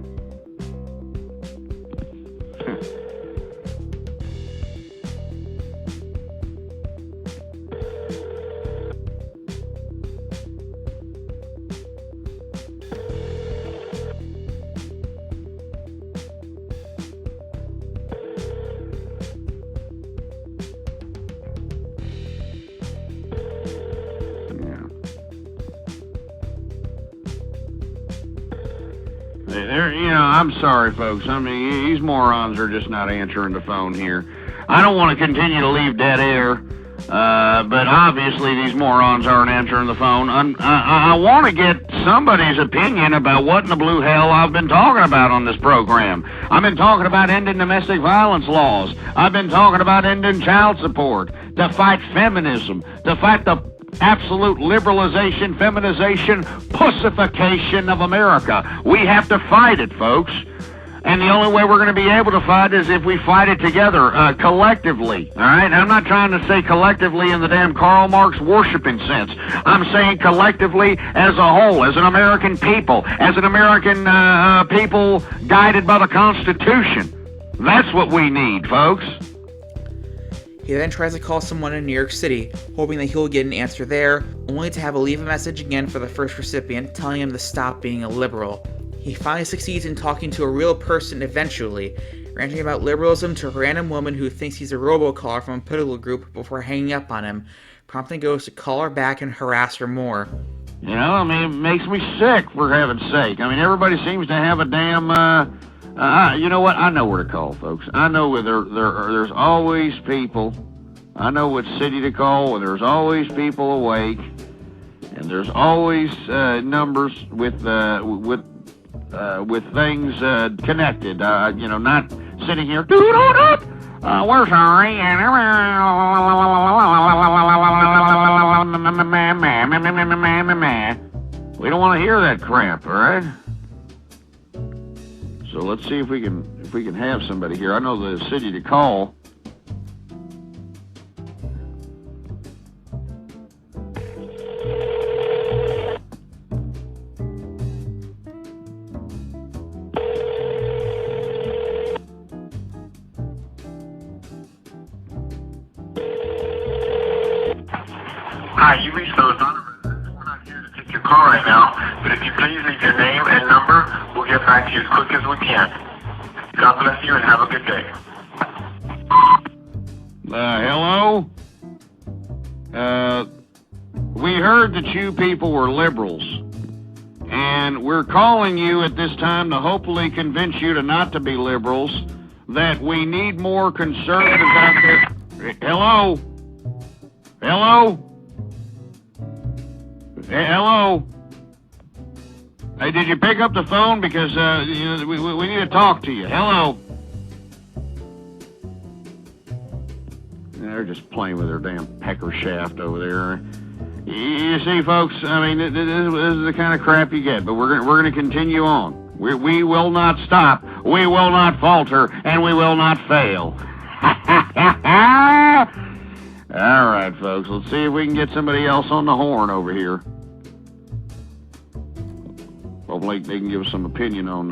You know, I'm sorry, folks. I mean, these morons are just not answering the phone here. I don't want to continue to leave dead air, but obviously these morons aren't answering the phone. I want to get somebody's opinion about what in the blue hell I've been talking about on this program. I've been talking about ending domestic violence laws. I've been talking about ending child support, to fight feminism, to fight the absolute liberalization, feminization, pussification of America. We have to fight it, folks. And the only way we're going to be able to fight is if we fight it together, collectively. All right? I'm not trying to say collectively in the damn Karl Marx worshiping sense. I'm saying collectively as a whole, as an American people, as an American people guided by the Constitution. That's what we need, folks. He then tries to call someone in New York City, hoping that he'll get an answer there, only to have to leave a message again for the first recipient, telling him to stop being a liberal. He finally succeeds in talking to a real person eventually, ranting about liberalism to a random woman who thinks he's a robocaller from a political group before hanging up on him, prompting Ghost to call her back and harass her more. You know, I mean, it makes me sick, for heaven's sake. I mean, everybody seems to have a damn, you know what? I know where to call, folks. I know where there's always people. I know what city to call where there's always people awake, and there's always numbers with things connected. You know, not sitting here. We're sorry. We don't want to hear that crap, all right? So let's see if we can have somebody here. I know the city to call. Hi, you reached those non-residents. We're not here to take your call right now, but if you please leave your name and number, we'll get back to you as quick as we can. God bless you and have a good day. Hello? We heard that you people were liberals, and we're calling you at this time to hopefully convince you to not to be liberals, that we need more conservatives out there. Hello? Hello? Hello? Hey, did you pick up the phone? Because we need to talk to you. Hello? They're just playing with their damn pecker shaft over there. You see, folks, I mean, this is the kind of crap you get, but we're going to continue on. We will not stop, we will not falter, and we will not fail. All right, folks, let's see if we can get somebody else on the horn over here. Hopefully they can give us some opinion on,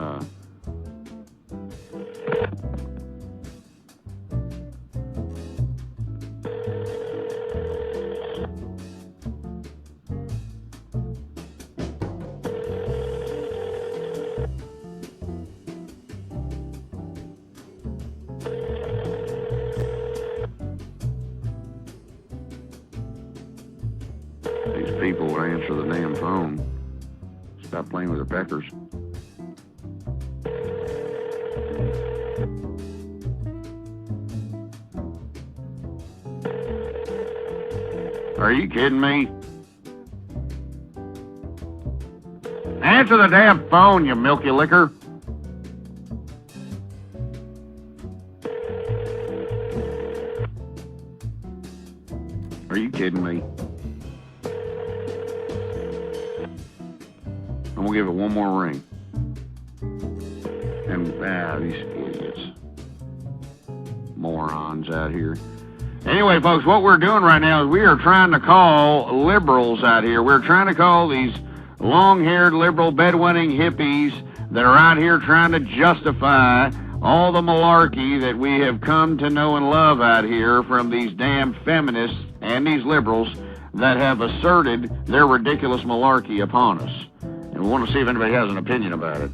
these people would answer the damn phone. Stop playing with their peckers. Are you kidding me? Answer the damn phone, you milky licker. Are you kidding me? I'm gonna give it one more ring. fucking, these idiots. Morons out here. Anyway, folks, what we're doing right now is we are trying to call liberals out here. We're trying to call these long-haired liberal bedwetting hippies that are out here trying to justify all the malarkey that we have come to know and love out here from these damn feminists and these liberals that have asserted their ridiculous malarkey upon us. And we want to see if anybody has an opinion about it.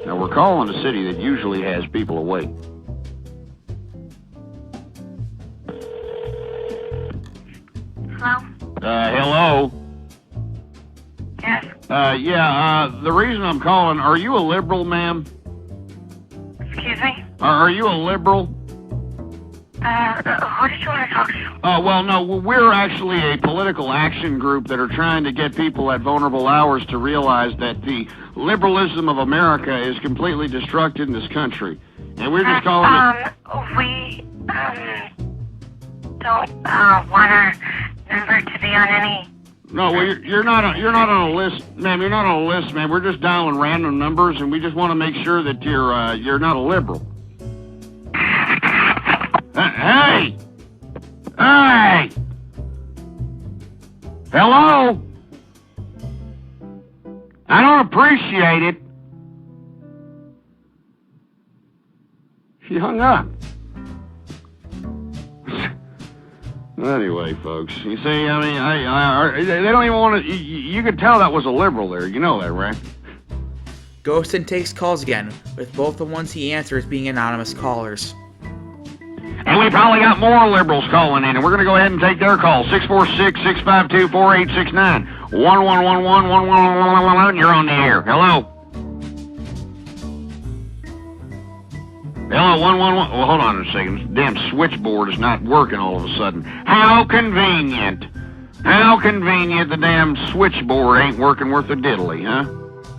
Now, we're calling a city that usually has people awake. Hello? Hello? Yes. The reason I'm calling, are you a liberal, ma'am? Excuse me? Are you a liberal? Who did you want to talk to? Well, no, we're actually a political action group that are trying to get people at vulnerable hours to realize that the liberalism of America is completely destructed in this country. And we're just calling it... We, don't, want our number to be on any... No, well, you're not on a list, ma'am. You're not on a list, ma'am. We're just dialing random numbers, and we just want to make sure that you're not a liberal. Hey! Hey! Hello? I don't appreciate it. She hung up. Anyway, folks, you see, I mean, they don't even want to, you could tell that was a liberal there, you know that, right? Ghostin takes calls again, with both the ones he answers being anonymous callers. And we probably got more liberals calling in, and we're going to go ahead and take their call. 646-652-4869. 1111-1111, you're on the air. Hello? Hello, 111. Well, hold on a second. This damn switchboard is not working all of a sudden. How convenient. How convenient the damn switchboard ain't working worth a diddly, huh?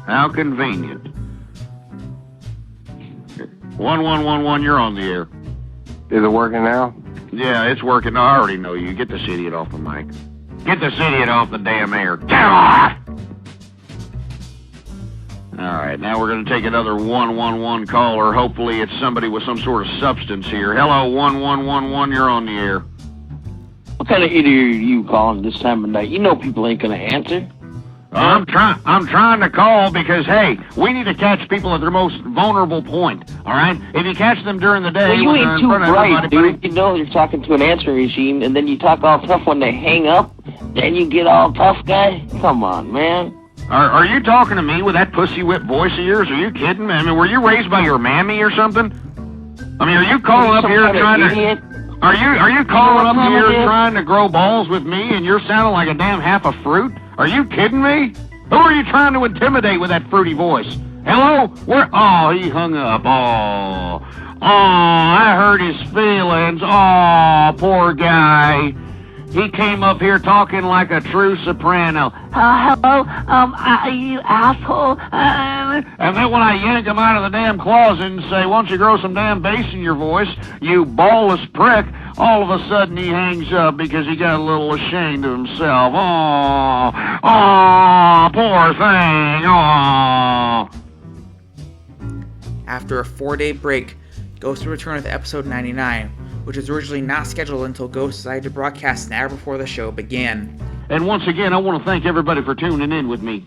How convenient. 1111, you're on the air. Is it working now? Yeah, it's working. I already know you. Get this idiot off the mic. Get this idiot off the damn air. Get him off! All right, now we're going to take another 111 caller. Hopefully it's somebody with some sort of substance here. Hello, 1111, you're on the air. What kind of idiot are you calling this time of night? You know people ain't going to answer. I'm trying to call because, hey, we need to catch people at their most vulnerable point, all right? If you catch them during the day... Well, you when ain't too bright, dude. You know you're talking to an answering machine, and then you talk all tough when they hang up, then you get all tough, guy? Come on, man. Are you talking to me with that pussy whip voice of yours? Are you kidding me? I mean, were you raised by your mammy or something? I mean, are you calling up here trying to... Are you calling up here trying to grow balls with me and you're sounding like a damn half a fruit? Are you kidding me? Who are you trying to intimidate with that fruity voice? Hello? Where? Oh, he hung up. Oh, I hurt his feelings. Oh, poor guy. He came up here talking like a true soprano. Hello? You asshole? And then when I yank him out of the damn closet and say, why don't you grow some damn bass in your voice, you ballless prick, all of a sudden he hangs up because he got a little ashamed of himself. Oh, poor thing. Oh. After a 4-day break, Ghost will return with episode 99, which was originally not scheduled until Ghost decided to broadcast an hour before the show began. And once again, I want to thank everybody for tuning in with me.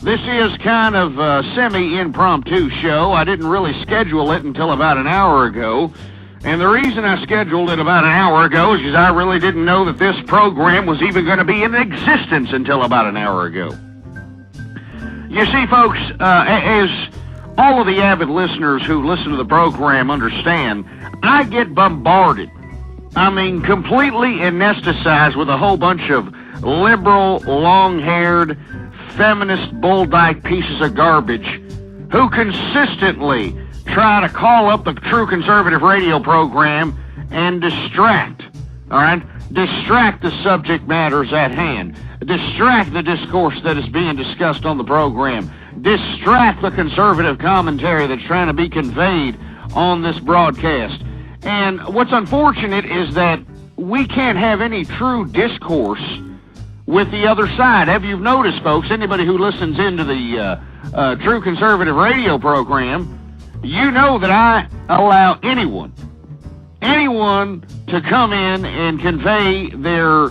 This is kind of a semi-impromptu show. I didn't really schedule it until about an hour ago. And the reason I scheduled it about an hour ago is because I really didn't know that this program was even going to be in existence until about an hour ago. You see, folks, as all of the avid listeners who listen to the program understand, I get bombarded. I mean, completely anesthetized with a whole bunch of liberal, long-haired, feminist, bull-dyke pieces of garbage who consistently try to call up the True Conservative radio program and distract, all right? Distract the subject matters at hand. Distract the discourse that is being discussed on the program. Distract the conservative commentary that's trying to be conveyed on this broadcast. And what's unfortunate is that we can't have any true discourse with the other side. Have you noticed, folks, anybody who listens into the True Conservative radio program, you know that I allow anyone to come in and convey their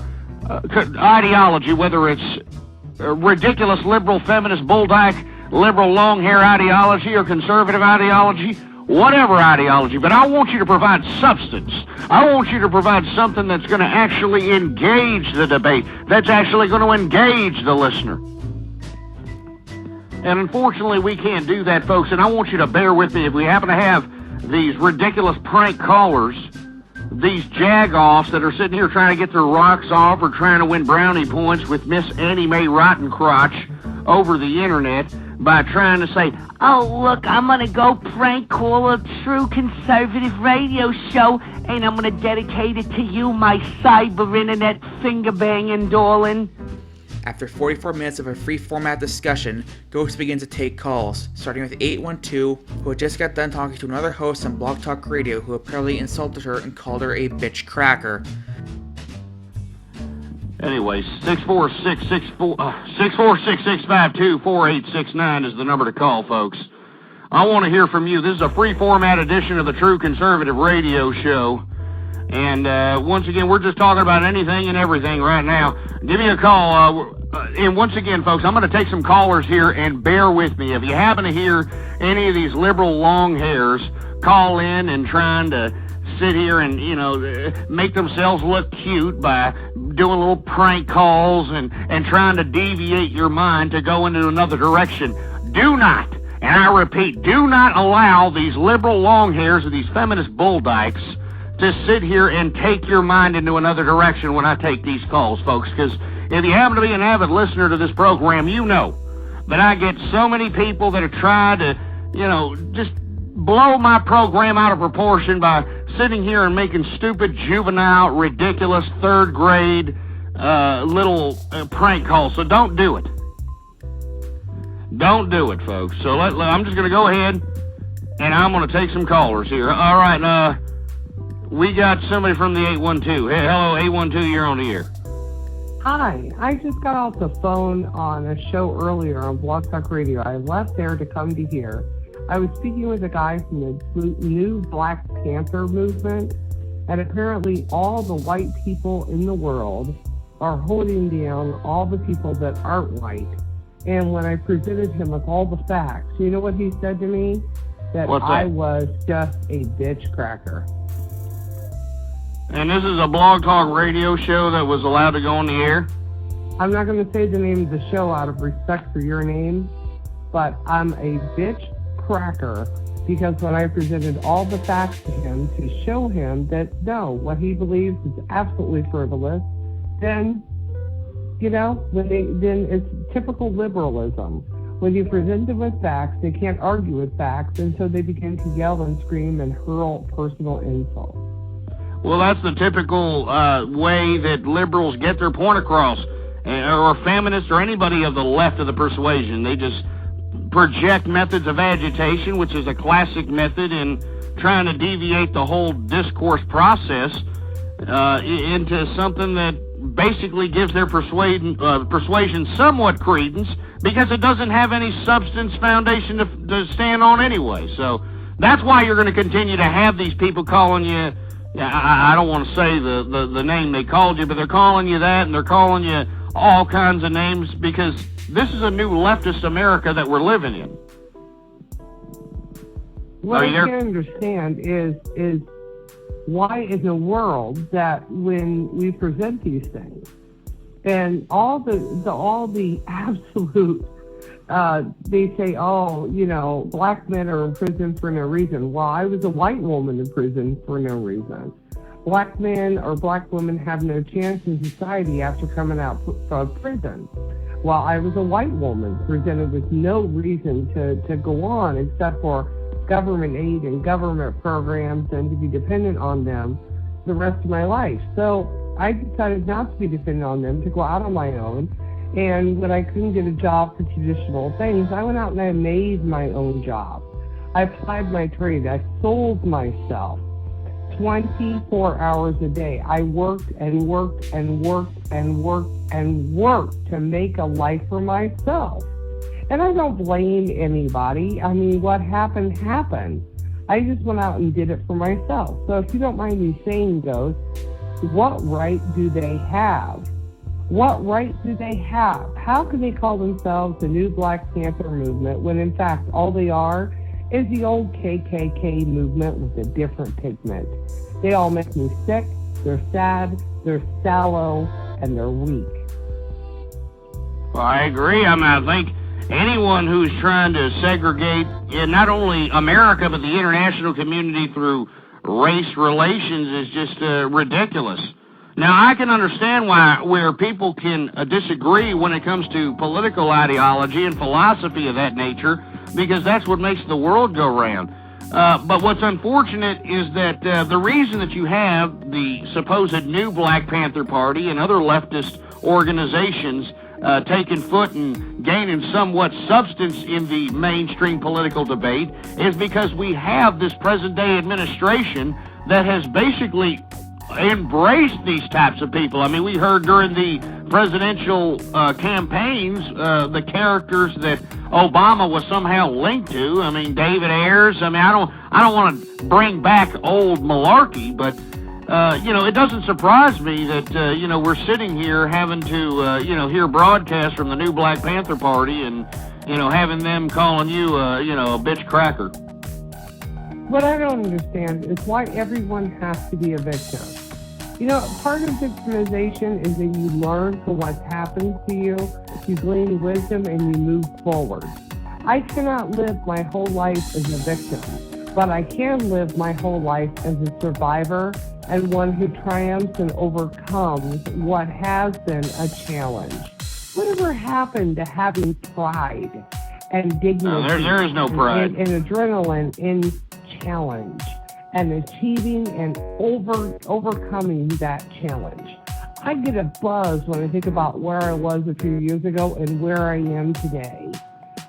ideology, whether it's ridiculous liberal feminist bulldyke, liberal long hair ideology or conservative ideology, whatever ideology, but I want you to provide substance. I want you to provide something that's going to actually engage the debate, that's actually going to engage the listener. And unfortunately, we can't do that, folks, and I want you to bear with me if we happen to have these ridiculous prank callers, these jag-offs that are sitting here trying to get their rocks off or trying to win brownie points with Miss Annie Mae Rottencrotch over the internet by trying to say, oh, look, I'm going to go prank call a True Conservative radio show, and I'm going to dedicate it to you, my cyber internet finger-banging darling. After 44 minutes of a free-format discussion, Ghost begins to take calls, starting with 812, who had just got done talking to another host on Blog Talk Radio who apparently insulted her and called her a bitch cracker. Anyway, 646-652-4869 is the number to call, folks. I want to hear from you. This is a free-format edition of the True Conservative Radio Show. And once again, we're just talking about anything and everything right now. Give me a call. And once again, folks, I'm going to take some callers here, and bear with me. If you happen to hear any of these liberal long hairs call in and trying to sit here and, make themselves look cute by doing little prank calls and trying to deviate your mind to go into another direction, do not, and I repeat, do not allow these liberal long hairs or these feminist bulldykes to sit here and take your mind into another direction when I take these calls, folks, because if you happen to be an avid listener to this program, you know that I get so many people that have tried to, just blow my program out of proportion by sitting here and making stupid, juvenile, ridiculous, third-grade little prank calls. So don't do it. Don't do it, folks. So I'm just going to go ahead, and I'm going to take some callers here. All right, we got somebody from the 812. Hey, hello, 812, you're on the air. Hi, I just got off the phone on a show earlier on Blog Talk Radio. I left there to come to here. I was speaking with a guy from the new Black Panther movement, and apparently all the white people in the world are holding down all the people that aren't white. And when I presented him with all the facts, you know what he said to me? That I was just a bitch cracker. And this is a Blog Talk Radio show that was allowed to go on the air? I'm not going to say the name of the show out of respect for your name, but I'm a bitch cracker because when I presented all the facts to him to show him that, no, what he believes is absolutely frivolous, then, then it's typical liberalism. When you present them with facts, they can't argue with facts, and so they begin to yell and scream and hurl personal insults. Well, that's the typical way that liberals get their point across, or feminists or anybody of the left of the persuasion. They just project methods of agitation, which is a classic method in trying to deviate the whole discourse process into something that basically gives their persuasion somewhat credence because it doesn't have any substance foundation to stand on anyway. So that's why you're going to continue to have these people calling you. I don't want to say the name they called you, but they're calling you that, and they're calling you all kinds of names because this is a new leftist America that we're living in. What I can't understand is why in the world that when we present these things and all the absolute they say, black men are in prison for no reason. Well, I was a white woman in prison for no reason. Black men or black women have no chance in society after coming out from prison. Well, I was a white woman presented with no reason to go on except for government aid and government programs and to be dependent on them the rest of my life. So I decided not to be dependent on them, to go out on my own. And when I couldn't get a job for traditional things, I went out and I made my own job. I applied my trade. I sold myself 24 hours a day. I worked and worked and worked and worked and worked to make a life for myself. And I don't blame anybody. I mean, what happened, happened. I just went out and did it for myself. So if you don't mind me saying, Ghost, what right do they have? What right do they have? How can they call themselves the new Black Panther movement when in fact all they are is the old KKK movement with a different pigment? They all make me sick, they're sad, they're sallow, and they're weak. Well, I agree. I mean, I think anyone who's trying to segregate not only America but the international community through race relations is just ridiculous. Now, I can understand where people can disagree when it comes to political ideology and philosophy of that nature, because that's what makes the world go round. But what's unfortunate is that the reason that you have the supposed new Black Panther Party and other leftist organizations taking foot and gaining somewhat substance in the mainstream political debate is because we have this present-day administration that has basically embraced these types of people. I mean, we heard during the presidential campaigns the characters that Obama was somehow linked to. I mean, David Ayers. I mean, I don't want to bring back old malarkey, but it doesn't surprise me that we're sitting here having to hear broadcasts from the new Black Panther Party and having them calling you a bitch cracker. What I don't understand is why everyone has to be a victim. Part of victimization is that you learn from what's happened to you, you glean wisdom, and you move forward. I cannot live my whole life as a victim, but I can live my whole life as a survivor and one who triumphs and overcomes what has been a challenge. Whatever happened to having pride and dignity? There is no pride. And adrenaline in challenge and achieving and overcoming that challenge. I get a buzz when I think about where I was a few years ago and where I am today.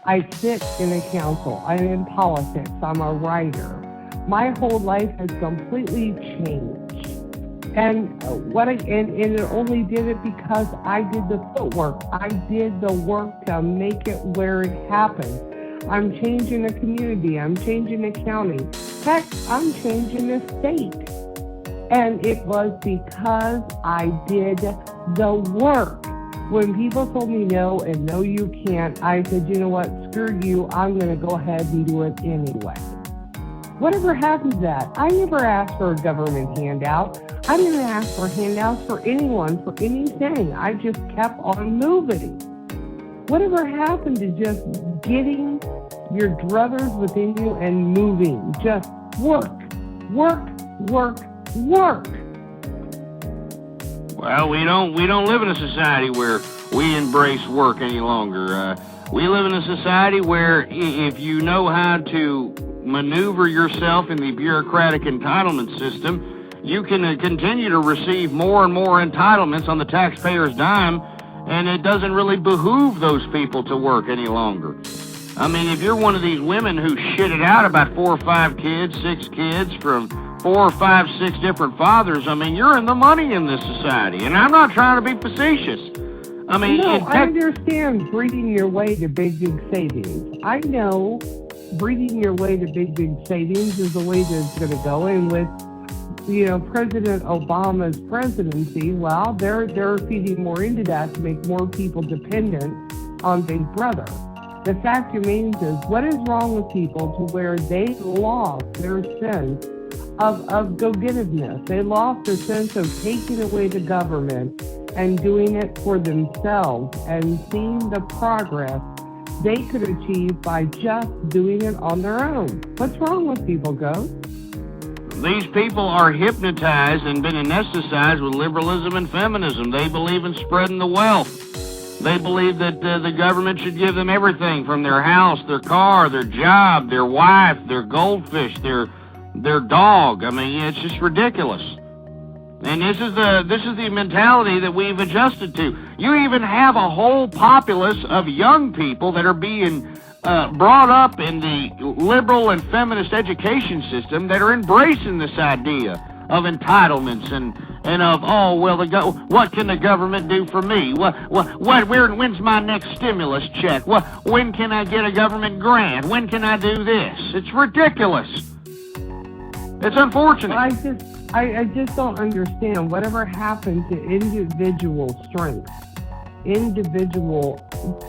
I sit in a council. I'm in politics. I'm a writer. My whole life has completely changed. And it only did it because I did the footwork. I did the work to make it where it happened. I'm changing a community. I'm changing a county. Heck, I'm changing a state. And it was because I did the work. When people told me no and no you can't, I said, you know what, screw you, I'm going to go ahead and do it anyway. Whatever happened to that? I never asked for a government handout. I didn't ask for handouts for anyone, for anything. I just kept on moving. Whatever happened to just getting your druthers within you and moving? Just work, work, work, work. Well, we don't live in a society where we embrace work any longer. We live in a society where if you know how to maneuver yourself in the bureaucratic entitlement system, you can continue to receive more and more entitlements on the taxpayer's dime, and it doesn't really behoove those people to work any longer. I mean, if you're one of these women who shitted out about 4 or 5 kids, 6 kids from 4 or 5, 6 different fathers, I mean, you're in the money in this society, and I'm not trying to be facetious. I mean, no, I understand breeding your way to big savings. I know breeding your way to big savings is the way that's going to go. And with, President Obama's presidency, well, they're feeding more into that to make more people dependent on Big Brother. The fact remains is, what is wrong with people to where they lost their sense of go-gettedness? They lost their sense of taking away the government and doing it for themselves and seeing the progress they could achieve by just doing it on their own. What's wrong with people, Ghost? These people are hypnotized and been anesthetized with liberalism and feminism. They believe in spreading the wealth. They believe that the government should give them everything from their house, their car, their job, their wife, their goldfish, their dog. I mean, it's just ridiculous. And this is the mentality that we've adjusted to. You even have a whole populace of young people that are being brought up in the liberal and feminist education system that are embracing this idea entitlements and of, oh, well, what can the government do for me? When's my next stimulus check? When can I get a government grant? When can I do this? It's ridiculous. It's unfortunate. I just don't understand whatever happened to individual strength, individual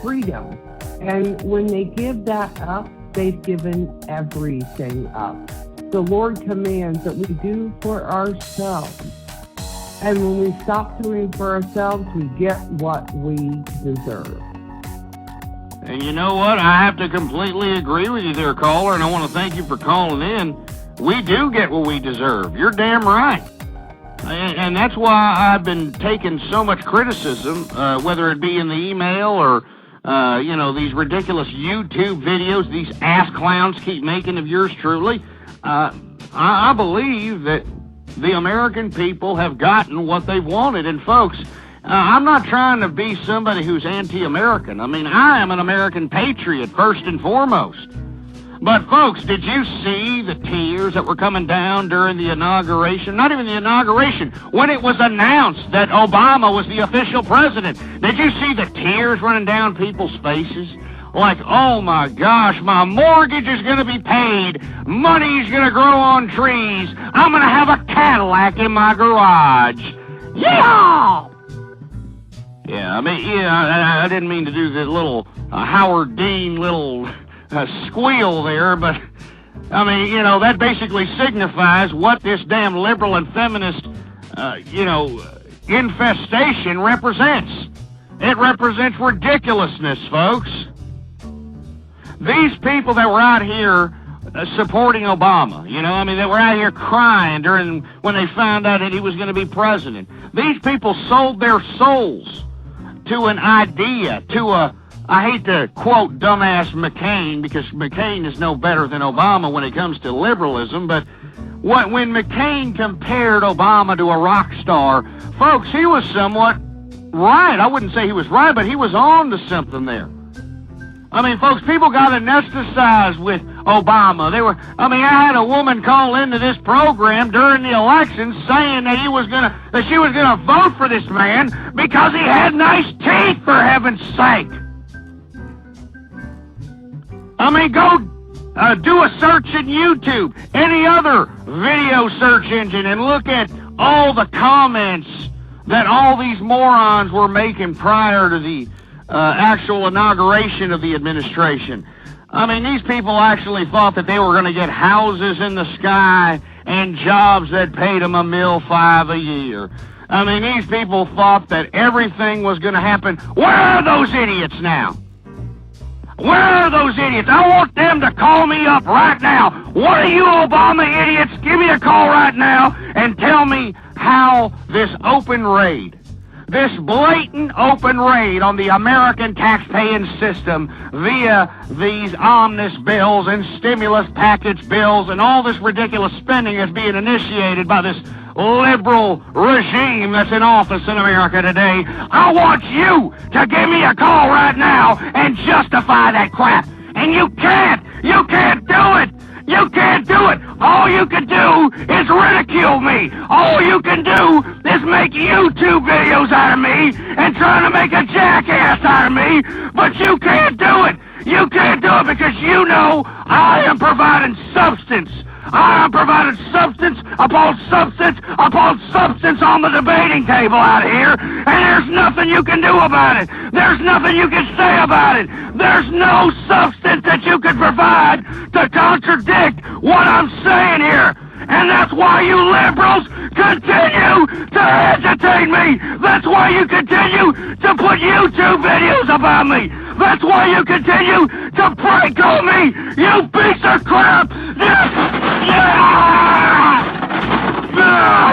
freedom. And when they give that up, they've given everything up. The Lord commands that we do for ourselves. And when we stop doing for ourselves, we get what we deserve. And you know what? I have to completely agree with you there, caller, and I want to thank you for calling in. We do get what we deserve. You're damn right. And that's why I've been taking so much criticism, whether it be in the email or, these ridiculous YouTube videos these ass clowns keep making of yours truly. I believe that the American people have gotten what they've wanted. And folks, I'm not trying to be somebody who's anti-American. I mean, I am an American patriot first and foremost. But folks, did you see the tears that were coming down during the inauguration? Not even the inauguration, when it was announced that Obama was the official president. Did you see the tears running down people's faces? Like, oh my gosh, my mortgage is going to be paid. Money's going to grow on trees. I'm going to have a Cadillac in my garage. Yeah! Yeah, I didn't mean to do the little Howard Dean little squeal there, but, that basically signifies what this damn liberal and feminist, infestation represents. It represents ridiculousness, folks. These people that were out here supporting Obama, that were out here crying when they found out that he was going to be president. These people sold their souls to an idea, I hate to quote dumbass McCain, because McCain is no better than Obama when it comes to liberalism, but when McCain compared Obama to a rock star, folks, he was somewhat right. I wouldn't say he was right, but he was on to something there. Folks, people got anesthetized with Obama. I had a woman call into this program during the election saying that she was gonna vote for this man because he had nice teeth, for heaven's sake. Go do a search in YouTube, any other video search engine, and look at all the comments that all these morons were making prior to the actual inauguration of the administration. These people actually thought that they were going to get houses in the sky and jobs that paid them $1.5 million a year. These people thought that everything was going to happen. Where are those idiots now? Where are those idiots? I want them to call me up right now. What are you Obama idiots? Give me a call right now and tell me how this open raid, this blatant open raid on the American taxpaying system via these omnibus bills and stimulus package bills and all this ridiculous spending is being initiated by this liberal regime that's in office in America today. I want you to give me a call right now and justify that crap. And you can't. You can't do it. You can't do it. All you can do is ridicule me. All you can do is make YouTube videos out of me and trying to make a jackass out of me. But you can't do it. You can't do it because you know I am providing substance. I am providing substance upon substance upon substance on the debating table out here, and there's nothing you can do about it. There's nothing you can say about it. There's no substance that you can provide to contradict what I'm saying here. And that's why you liberals continue to agitate me. That's why you continue to put YouTube videos about me. That's why you continue to prank on me, you piece of crap.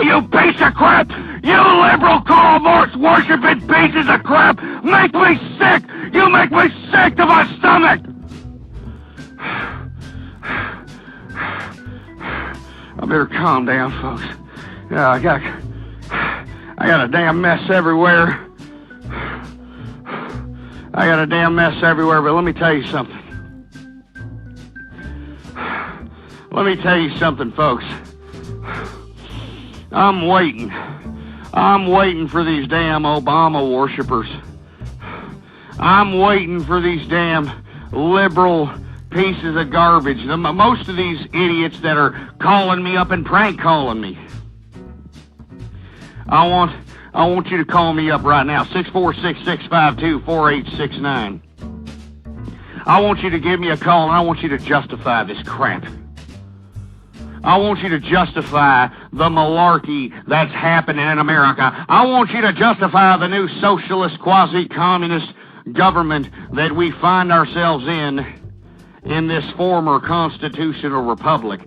You piece of crap. You liberal Karl Marx worshiping pieces of crap make me sick. You make me sick to my stomach. I better calm down, folks. Yeah, I got a damn mess everywhere. I got a damn mess everywhere, but let me tell you something. Let me tell you something, folks. I'm waiting. I'm waiting for these damn Obama worshipers. I'm waiting for these damn liberal pieces of garbage. Most of these idiots that are calling me up and prank calling me. I want you to call me up right now, 646-652-4869. I want you to give me a call, and I want you to justify this crap. I want you to justify the malarkey that's happening in America. I want you to justify the new socialist, quasi-communist government that we find ourselves in this former constitutional republic.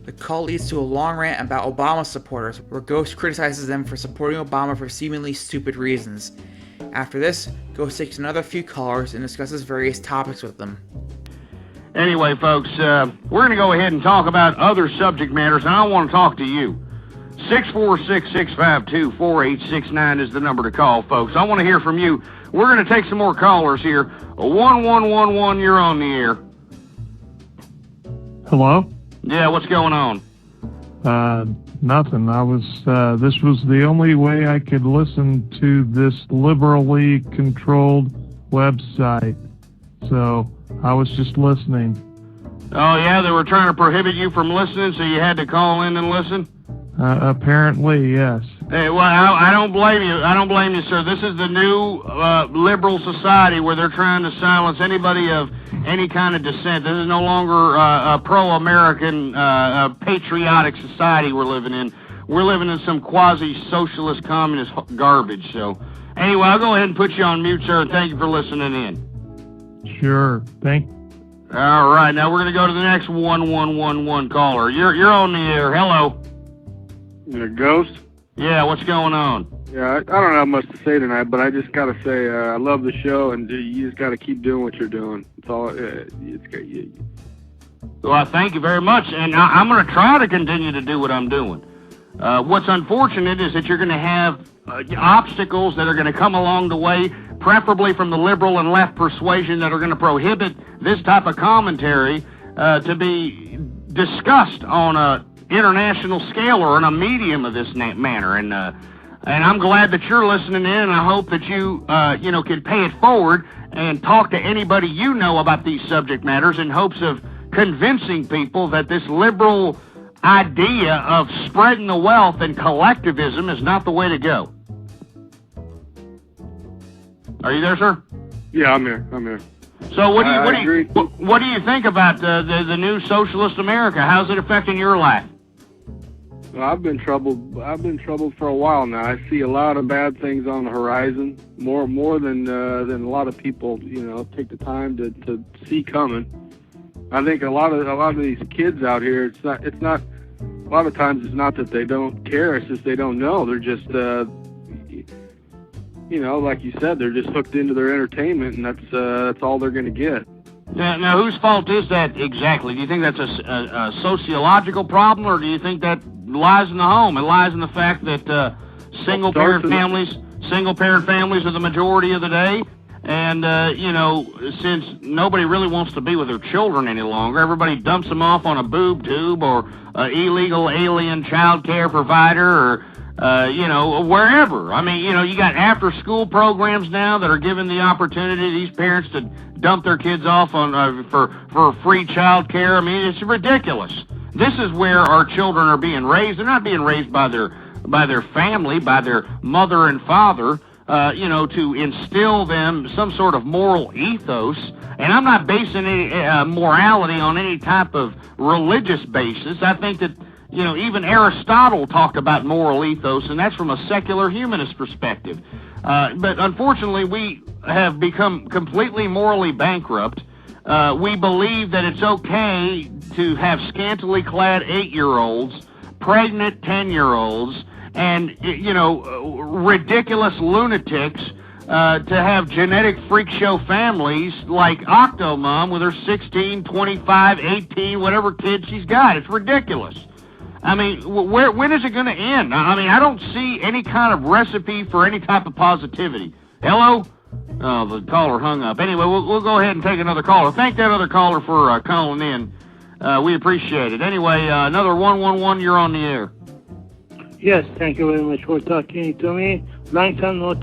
The call leads to a long rant about Obama supporters, where Ghost criticizes them for supporting Obama for seemingly stupid reasons. After this, Ghost takes another few callers and discusses various topics with them. Anyway, folks, we're going to go ahead and talk about other subject matters, and I want to talk to you. 646-652-4869 is the number to call, folks. I want to hear from you. We're going to take some more callers here. 1111, you're on the air. Hello? Yeah, what's going on? Nothing. This was the only way I could listen to this liberally controlled website. So I was just listening. Oh, yeah, they were trying to prohibit you from listening, so you had to call in and listen? Apparently, yes. Hey, well, I don't blame you. I don't blame you, sir. This is the new liberal society where they're trying to silence anybody of any kind of dissent. This is no longer a pro-American, patriotic society we're living in. We're living in some quasi-socialist communist garbage. So, anyway, I'll go ahead and put you on mute, sir, and thank you for listening in. Sure. All right, now we're going to go to the next 1111 caller. You're on the air. Hello. Ghost? Yeah, what's going on? Yeah, I don't have much to say tonight, but I just got to say I love the show, and you just got to keep doing what you're doing. It's all. It's great. Well, thank you very much, and I'm going to try to continue to do what I'm doing. What's unfortunate is that you're going to have obstacles that are going to come along the way, preferably from the liberal and left persuasion, that are going to prohibit this type of commentary to be discussed on a international scale or in a medium of this manner. And I'm glad that you're listening in, and I hope that you can pay it forward and talk to anybody you know about these subject matters in hopes of convincing people that this liberal idea of spreading the wealth and collectivism is not the way to go. Are you there, sir? Yeah, I'm here. So what do you think about the new socialist America? How's it affecting your life? Well, I've been troubled for a while now. I see a lot of bad things on the horizon, more than a lot of people, take the time to see coming. I think a lot of these kids out here, it's not a lot of times it's not that they don't care, it's just they don't know. They're just like you said, they're just hooked into their entertainment, and that's all they're going to get. Now, whose fault is that exactly? Do you think that's a sociological problem, or do you think that lies in the home? It lies in the fact that single-parent families are the majority of the day, and since nobody really wants to be with their children any longer, everybody dumps them off on a boob tube or an illegal alien child care provider, or wherever. I mean, you got after-school programs now that are giving the opportunity to these parents to dump their kids off on for free child care. I mean, it's ridiculous. This is where our children are being raised. They're not being raised by their family, by their mother and father, to instill them some sort of moral ethos. And I'm not basing any morality on any type of religious basis. I think that even Aristotle talked about moral ethos, and that's from a secular humanist perspective. But unfortunately, we have become completely morally bankrupt. We believe that it's okay to have scantily clad 8-year-olds, pregnant 10-year-olds, and, ridiculous lunatics to have genetic freak show families like Octomom with her 16, 25, 18, whatever kid she's got. It's ridiculous. I mean, when is it going to end? I mean, I don't see any kind of recipe for any type of positivity. Hello? Oh, the caller hung up. Anyway, we'll go ahead and take another caller. Thank that other caller for calling in. We appreciate it. Anyway, another 111, you're on the air. Yes, thank you very much for talking to me. Long time no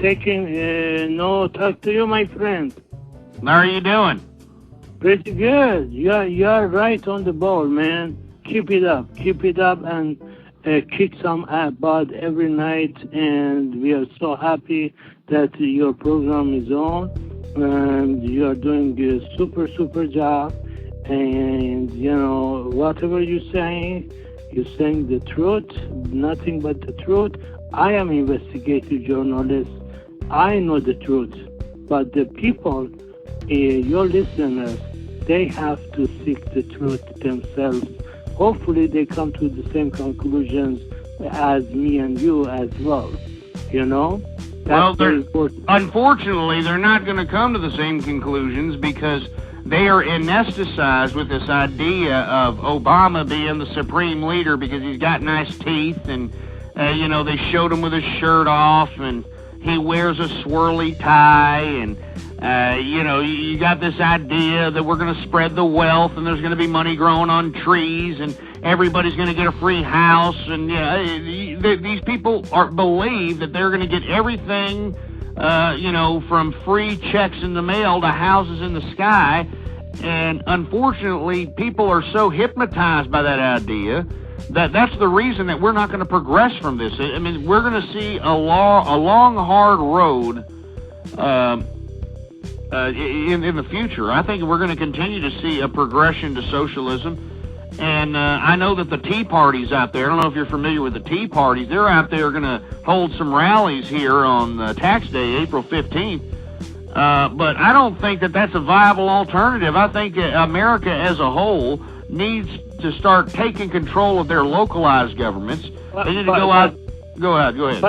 talk to you, my friend. How are you doing? Pretty good. You are right on the ball, man. Keep it up, and kick some butt every night. And we are so happy that your program is on, and you are doing a super job. And whatever you're saying the truth, nothing but the truth. I am investigative journalist. I know the truth, but the people, your listeners, they have to seek the truth themselves. Hopefully they come to the same conclusions as me and you as well. Well, unfortunately, they're not going to come to the same conclusions because they are anesthetized with this idea of Obama being the supreme leader because he's got nice teeth and, they showed him with his shirt off and he wears a swirly tie and, you got this idea that we're going to spread the wealth and there's going to be money growing on trees and everybody's going to get a free house. And, these people believe that they're going to get everything, from free checks in the mail to houses in the sky. And unfortunately, people are so hypnotized by that idea that's the reason that we're not going to progress from this. I mean, we're going to see a long, hard road in the future. I think we're going to continue to see a progression to socialism. And I know that the Tea Party's out there. I don't know if you're familiar with the Tea Parties. They're out there going to hold some rallies here on tax day, April 15th. But I don't think that that's a viable alternative. I think America as a whole needs to start taking control of their localized governments. They need to go out. Go ahead.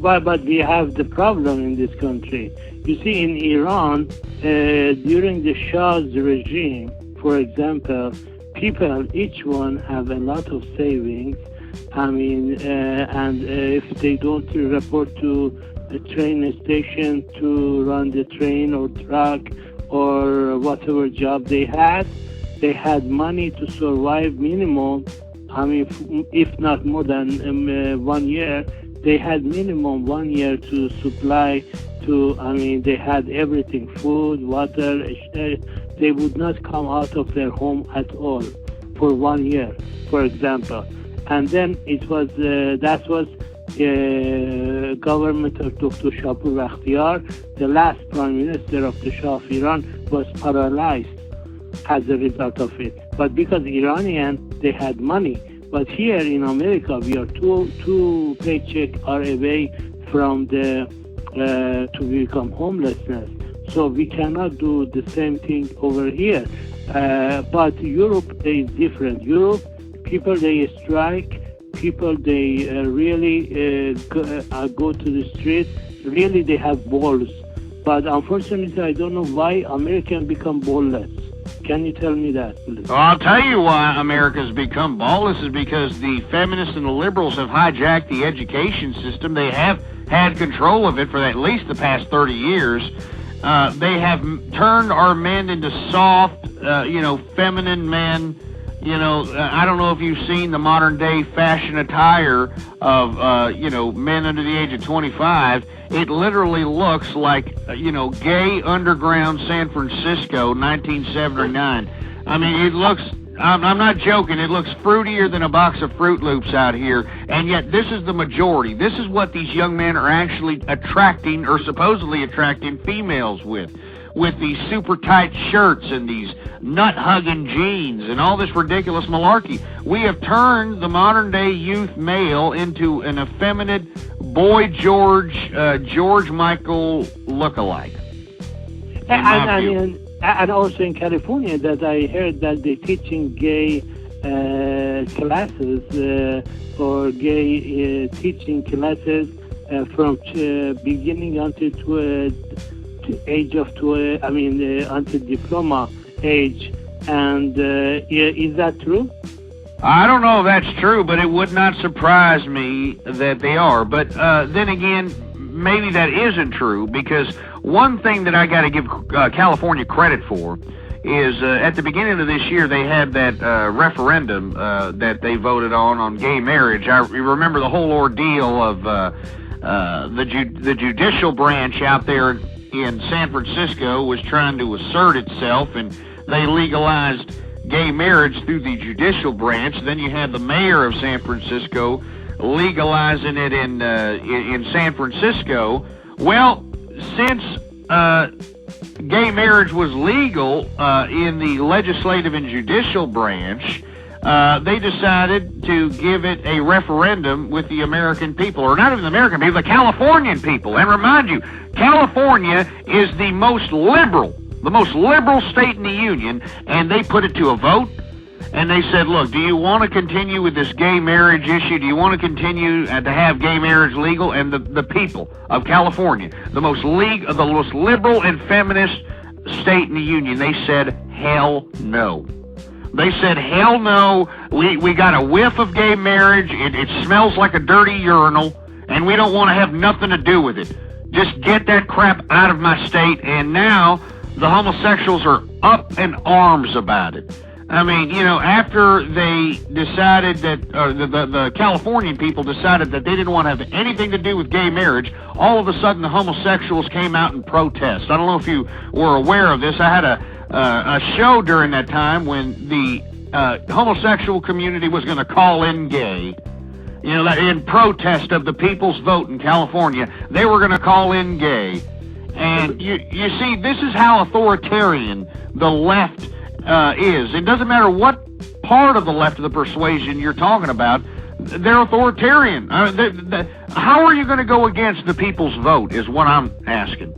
But we have the problem in this country. You see, in Iran, during the Shah's regime, for example, people, each one have a lot of savings. I mean, and if they don't report to a train station to run the train or truck or whatever job they had money to survive minimum. I mean, if not more than 1 year, they had minimum 1 year to supply to, I mean, they had everything, food, water. They would not come out of their home at all for 1 year, for example. And then it was, that was government of Dr. Shapur Bakhtiyar, the last prime minister of the Shah of Iran, was paralyzed as a result of it. But because Iranian, they had money. But here in America, we are two paychecks are away from the to become homelessness. So we cannot do the same thing over here. But Europe is different. Europe, people, they strike. People, they really go to the street. Really, they have balls. But unfortunately, I don't know why Americans become ballless. Can you tell me that, please? Well, I'll tell you why America's become ballless is because the feminists and the liberals have hijacked the education system. They have had control of it for at least the past 30 years. They have turned our men into soft, feminine men. I don't know if you've seen the modern day fashion attire of, men under the age of 25. It literally looks like, gay underground San Francisco, 1979. I mean, it looks, I'm not joking, it looks fruitier than a box of Fruit Loops out here, and yet this is the majority. This is what these young men are actually attracting, or supposedly attracting females with these super tight shirts and these nut-hugging jeans and all this ridiculous malarkey. We have turned the modern-day youth male into an effeminate Boy George Michael lookalike. And also in California, that I heard that they're teaching gay classes or gay teaching classes from beginning until age of until diploma age. And is that true? I don't know if that's true, but it would not surprise me that they are. But then again, maybe that isn't true, because one thing that I got to give California credit for is at the beginning of this year they had that referendum that they voted on gay marriage. I remember the whole ordeal of the judicial branch out there in San Francisco was trying to assert itself, and they legalized gay marriage through the judicial branch. Then you had the mayor of San Francisco legalizing it in San Francisco. Well, since gay marriage was legal in the legislative and judicial branch, they decided to give it a referendum with the American people, or not even the American people, the Californian people. And remind you, California is the most liberal state in the union, and they put it to a vote. And they said, look, do you want to continue with this gay marriage issue? Do you want to continue to have gay marriage legal? And the people of California, the most liberal and feminist state in the union, they said, hell no. They said, hell no, we got a whiff of gay marriage, it smells like a dirty urinal, and we don't want to have nothing to do with it. Just get that crap out of my state. And now the homosexuals are up in arms about it. I mean, you know, after they decided that, the Californian people decided that they didn't want to have anything to do with gay marriage, all of a sudden the homosexuals came out and protest. I don't know if you were aware of this. I had a show during that time when the homosexual community was going to call in gay. You know, in protest of the people's vote in California, they were going to call in gay. And you see, this is how authoritarian the left is. It doesn't matter what part of the left of the persuasion you're talking about, they're authoritarian. How are you going to go against the people's vote is what I'm asking.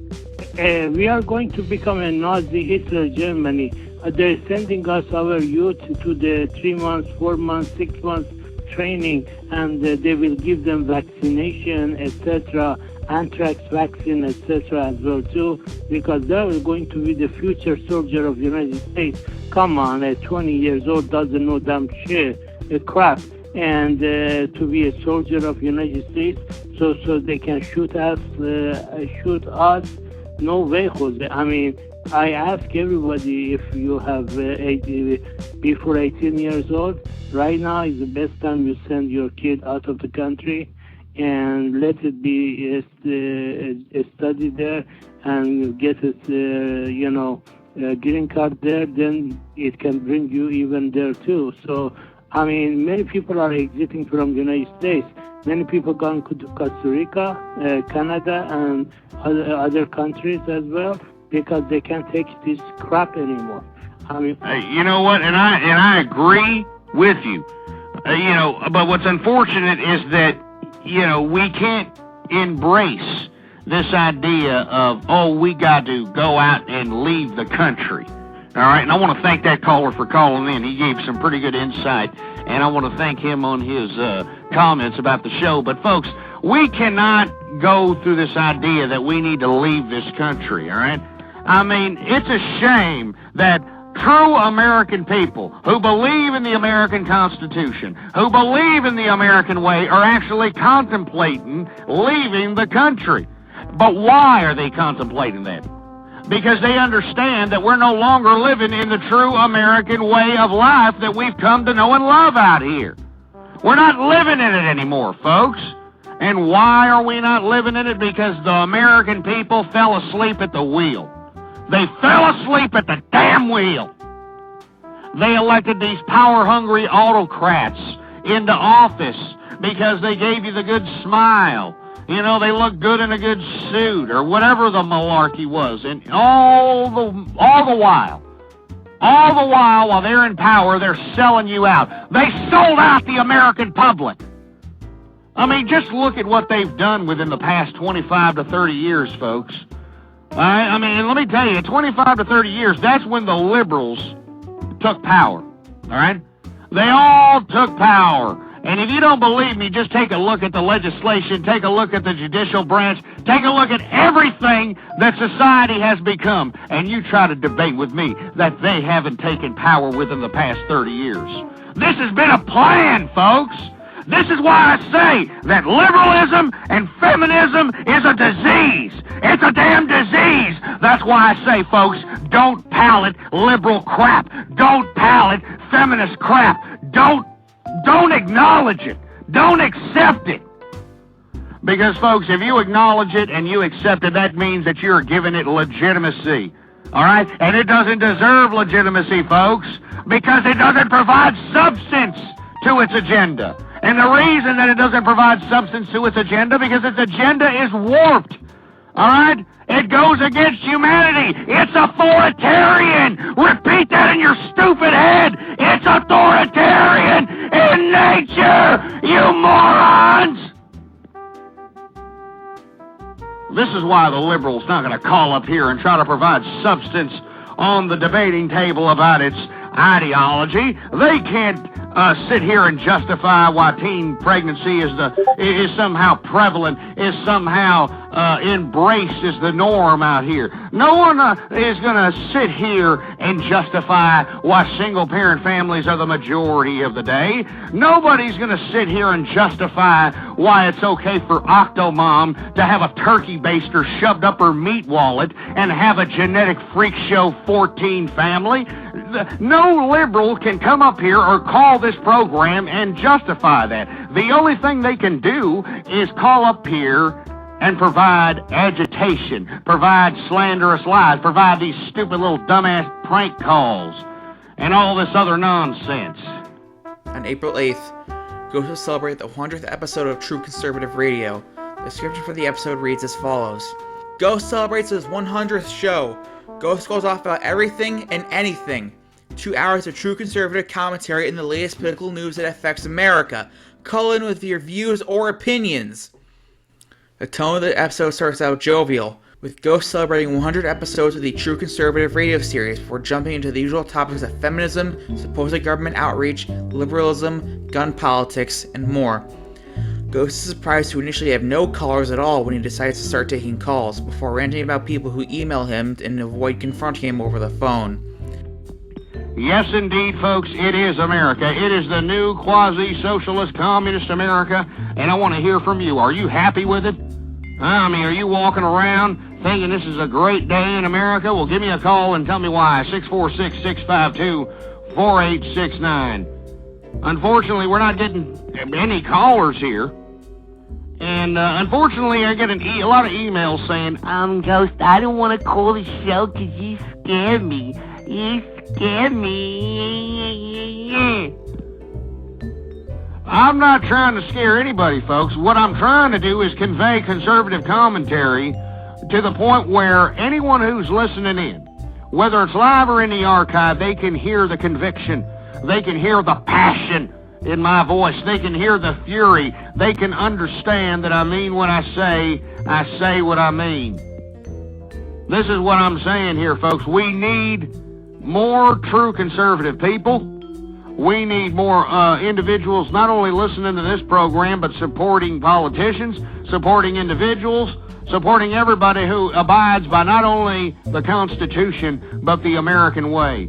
We are going to become a Nazi Hitler Germany. They're sending us our youth to the 3 months, 4 months, 6 months training, and they will give them vaccination, etc., anthrax vaccine, etc. as well too, because they are going to be the future soldier of the United States. Come on, a 20 years old doesn't know damn shit, crap, and to be a soldier of the United States, so they can shoot us. No way, Jose. I mean, I ask everybody, if you have before 18 years old, right now is the best time you send your kid out of the country and let it be a study there and get it, green card there, then it can bring you even there too. So, I mean, many people are exiting from the United States. Many people going to Costa Rica, Canada, and other countries as well, because they can't take this crap anymore. I mean, you know what? And I agree with you. But what's unfortunate is that we can't embrace this idea of, we got to go out and leave the country. All right, and I want to thank that caller for calling in. He gave some pretty good insight, and I want to thank him on his comments about the show. But, folks, we cannot go through this idea that we need to leave this country, all right? I mean, it's a shame that true American people who believe in the American Constitution, who believe in the American way, are actually contemplating leaving the country. But why are they contemplating that? Because they understand that we're no longer living in the true American way of life that we've come to know and love out here. We're not living in it anymore, folks. And why are we not living in it? Because the American people fell asleep at the wheel. They fell asleep at the damn wheel. They elected these power-hungry autocrats into office because they gave you the good smile. They look good in a good suit or whatever the malarkey was. And all the while while they're in power, they're selling you out. They sold out the American public. I mean, just look at what they've done within the past 25 to 30 years, folks. All right? I mean, let me tell you, 25 to 30 years, that's when the liberals took power. All right? They all took power. And if you don't believe me, just take a look at the legislation, take a look at the judicial branch, take a look at everything that society has become, and you try to debate with me that they haven't taken power within the past 30 years. This has been a plan, folks. This is why I say that liberalism and feminism is a disease. It's a damn disease. That's why I say, folks, don't palate liberal crap. Don't palate feminist crap. Don't acknowledge it. Don't accept it. Because, folks, if you acknowledge it and you accept it, that means that you're giving it legitimacy. All right? And it doesn't deserve legitimacy, folks, because it doesn't provide substance to its agenda. And the reason that it doesn't provide substance to its agenda, because its agenda is warped. All right? It goes against humanity. It's authoritarian. Repeat that in your stupid head. It's authoritarian in nature, you morons! This is why the liberals not going to call up here and try to provide substance on the debating table about its ideology. They can't sit here and justify why teen pregnancy is somehow prevalent, is somehow embraced as the norm out here. No one is going to sit here and justify why single-parent families are the majority of the day. Nobody's going to sit here and justify why it's okay for Octomom to have a turkey baster shoved up her meat wallet and have a genetic freak show 14 family. No liberal can come up here or call this program and justify that. The only thing they can do is call up here and provide agitation, provide slanderous lies, provide these stupid little dumbass prank calls, and all this other nonsense. On April 8th, Ghost will celebrate the 100th episode of True Conservative Radio. The description for the episode reads as follows. Ghost celebrates his 100th show. Ghost goes off about everything and anything. 2 hours of true conservative commentary in the latest political news that affects America. Call in with your views or opinions. The tone of the episode starts out jovial, with Ghost celebrating 100 episodes of the True Conservative radio series before jumping into the usual topics of feminism, supposed government outreach, liberalism, gun politics, and more. Ghost is surprised to initially have no callers at all when he decides to start taking calls, before ranting about people who email him and avoid confronting him over the phone. Yes, indeed, folks, it is America. It is the new quasi-socialist communist America, and I want to hear from you. Are you happy with it? I mean, are you walking around thinking this is a great day in America? Well, give me a call and tell me why. 646-652-4869. Unfortunately, we're not getting any callers here. And unfortunately, I get a lot of emails saying, Ghost, I don't want to call the show because you scare me. You scare me. I'm not trying to scare anybody, folks. What I'm trying to do is convey conservative commentary to the point where anyone who's listening in, whether it's live or in the archive, they can hear the conviction. They can hear the passion in my voice. They can hear the fury. They can understand that I mean what I say what I mean. This is what I'm saying here, folks. We need more true conservative people. We need more individuals not only listening to this program, but supporting politicians, supporting individuals, supporting everybody who abides by not only the Constitution, but the American way.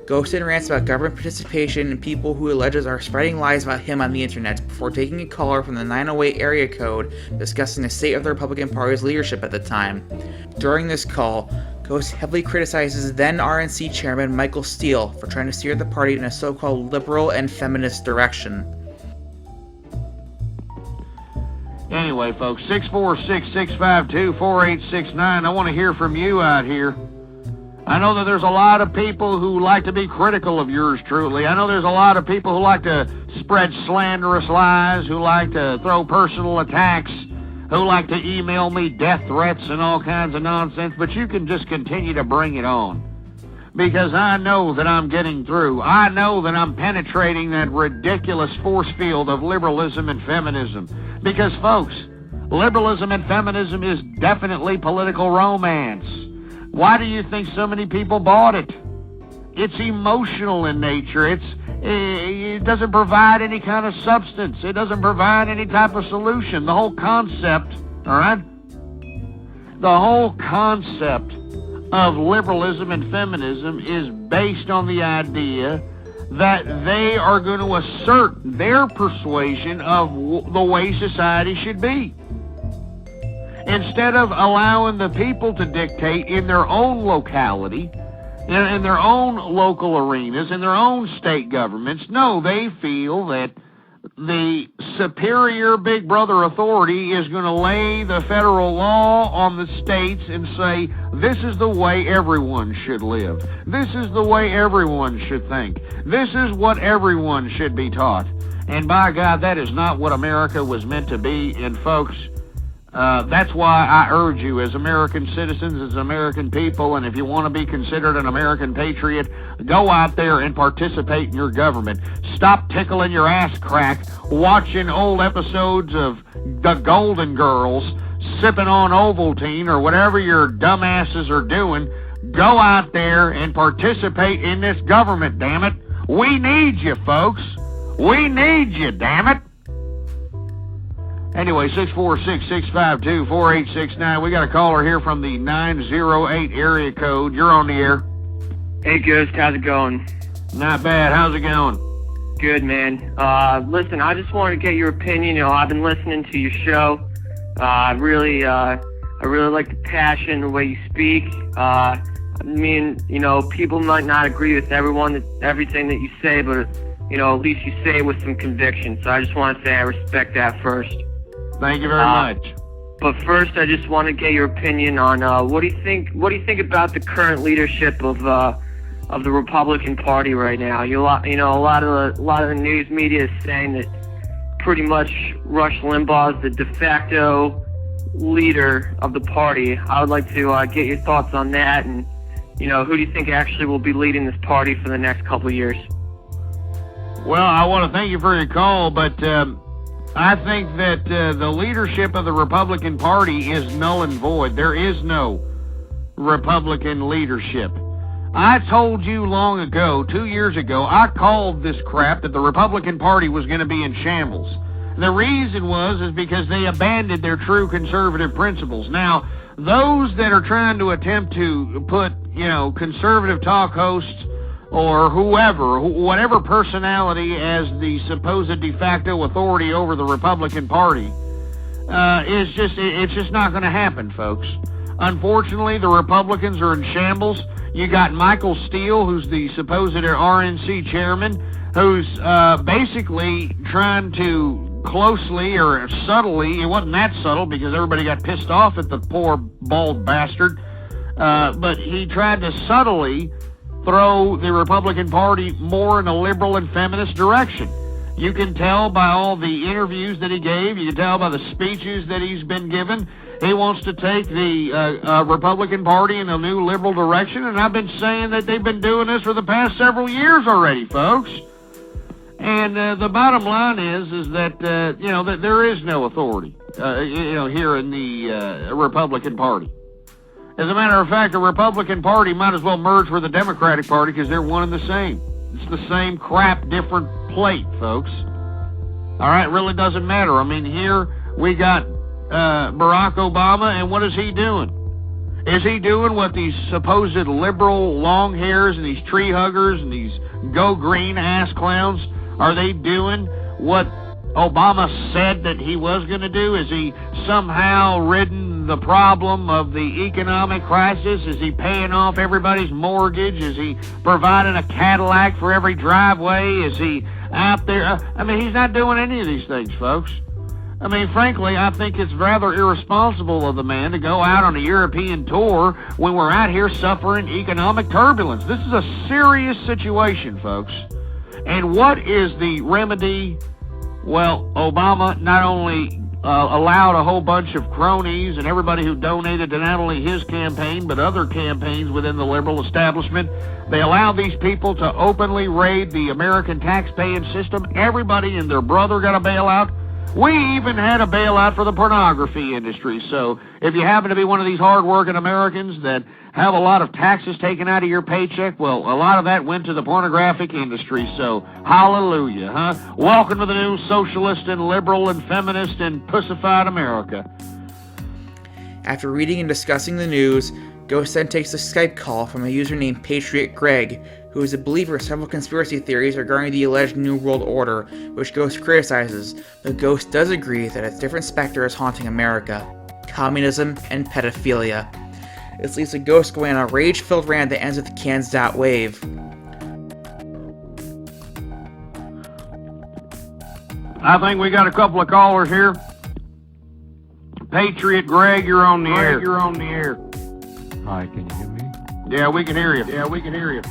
Ghost then rants about government participation and people who alleges are spreading lies about him on the internet before taking a caller from the 908 area code discussing the state of the Republican Party's leadership at the time. During this call, Ghost heavily criticizes then RNC chairman Michael Steele for trying to steer the party in a so-called liberal and feminist direction. Anyway, folks, 646-652-4869. I want to hear from you out here. I know that there's a lot of people who like to be critical of yours truly. I know there's a lot of people who like to spread slanderous lies, who like to throw personal attacks, who like to email me death threats and all kinds of nonsense, but you can just continue to bring it on. Because I know that I'm getting through. I know that I'm penetrating that ridiculous force field of liberalism and feminism. Because, folks, liberalism and feminism is definitely political romance. Why do you think so many people bought it? It's emotional in nature. It doesn't provide any kind of substance. It doesn't provide any type of solution. The whole concept, all right? The whole concept of liberalism and feminism is based on the idea that they are going to assert their persuasion of the way society should be. Instead of allowing the people to dictate in their own locality, in their own local arenas, in their own state governments, no, they feel that the superior big brother authority is going to lay the federal law on the states and say, this is the way everyone should live. This is the way everyone should think. This is what everyone should be taught. And by God, that is not what America was meant to be. And folks, that's why I urge you as American citizens, as American people, and if you want to be considered an American patriot, go out there and participate in your government. Stop tickling your ass crack watching old episodes of the Golden Girls, sipping on Ovaltine or whatever your dumbasses are doing. Go out there and participate in this government, damn it. We need you, folks. We need you, damn it. Anyway, 646-652-4869. We got a caller here from the 908 area code. You're on the air. Hey, Ghost. How's it going? Not bad. How's it going? Good, man. Listen, I just wanted to get your opinion. You know, I've been listening to your show. I really like the passion, the way you speak. I mean, you know, people might not agree with everything that you say, but, you know, at least you say it with some conviction. So I just want to say I respect that first. Thank you very much. But first, I just want to get your opinion on what do you think about the current leadership of the Republican Party right now? A lot of the news media is saying that pretty much Rush Limbaugh is the de facto leader of the party. I would like to get your thoughts on that, and you know, who do you think actually will be leading this party for the next couple of years? Well, I want to thank you for your call, but I think that the leadership of the Republican Party is null and void. There is no Republican leadership. I told you long ago, 2 years ago, I called this crap that the Republican Party was going to be in shambles. The reason is because they abandoned their true conservative principles. Now, those that are trying to attempt to put, you know, conservative talk hosts or whatever personality as the supposed de facto authority over the Republican Party, it's just not going to happen, folks. Unfortunately, the Republicans are in shambles. You got Michael Steele, who's the supposed RNC chairman, who's basically trying to closely or subtly, it wasn't that subtle because everybody got pissed off at the poor bald bastard, but he tried to subtly throw the Republican Party more in a liberal and feminist direction. You can tell by all the interviews that he gave. You can tell by the speeches that he's been given. He wants to take the Republican Party in a new liberal direction, and I've been saying that they've been doing this for the past several years already, folks. And the bottom line is that that there is no authority, here in the Republican Party. As a matter of fact, the Republican Party might as well merge with the Democratic Party because they're one and the same. It's the same crap, different plate, folks. All right, really doesn't matter. I mean, here we got Barack Obama, and what is he doing? Is he doing what these supposed liberal long hairs and these tree huggers and these go green ass clowns, are they doing what Obama said that he was going to do? Is he somehow ridden the problem of the economic crisis? Is he paying off everybody's mortgage? Is he providing a Cadillac for every driveway? Is he out there? I mean, he's not doing any of these things, folks. I mean, frankly, I think it's rather irresponsible of the man to go out on a European tour when we're out here suffering economic turbulence. This is a serious situation, folks. And what is the remedy? Well, Obama not only allowed a whole bunch of cronies and everybody who donated to not only his campaign but other campaigns within the liberal establishment, they allowed these people to openly raid the American tax-paying system. Everybody and their brother got a bailout. We even had a bailout for the pornography industry. So if you happen to be one of these hard-working Americans that have a lot of taxes taken out of your paycheck, well, a lot of that went to the pornographic industry. So hallelujah, huh? Welcome to the new socialist and liberal and feminist and pussified America. After reading and discussing the news, Ghost then takes a Skype call from a user named Patriot Greg, who is a believer of several conspiracy theories regarding the alleged New World Order, which Ghost criticizes, but Ghost does agree that a different specter is haunting America: communism and pedophilia. This leaves the Ghost going on a rage-filled rant that ends with the cans.wave. I think we got a couple of callers here. Patriot Greg, you're on the air. You're on the air. Hi, can you hear me? Yeah, we can hear you.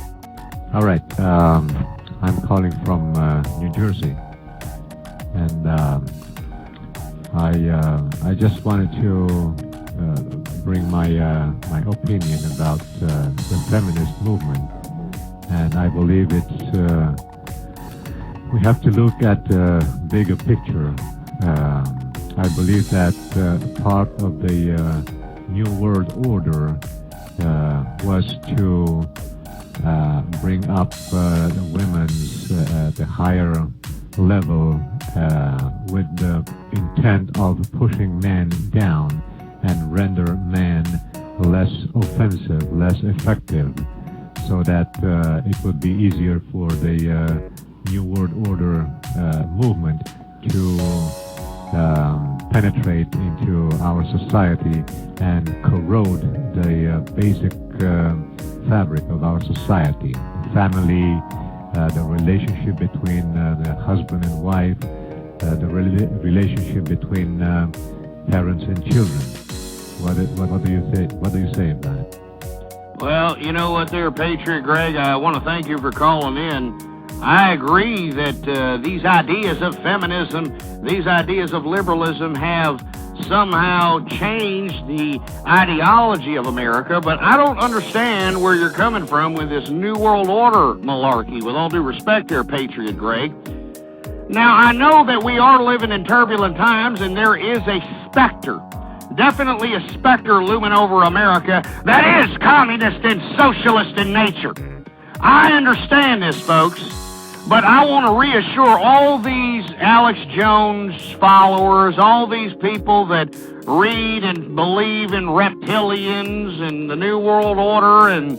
All right. I'm calling from New Jersey, and I just wanted to bring my opinion about the feminist movement, and I believe it's we have to look at the bigger picture. I believe that part of the New World Order was to bring up the women's the higher level with the intent of pushing men down and render men less offensive, less effective, so that it would be easier for the New World Order movement to penetrate into our society and corrode the basic fabric of our society. Family, the relationship between the husband and wife, the relationship between parents and children. What do you say? What do you say about it? Well, you know what there, Patriot Greg, I want to thank you for calling in. I agree that these ideas of feminism, these ideas of liberalism have somehow changed the ideology of America, but I don't understand where you're coming from with this New World Order malarkey, with all due respect there, Patriot Greg. Now, I know that we are living in turbulent times, and there is a specter, definitely a specter looming over America that is communist and socialist in nature. I understand this, folks. But I want to reassure all these Alex Jones followers, all these people that read and believe in reptilians and the New World Order and,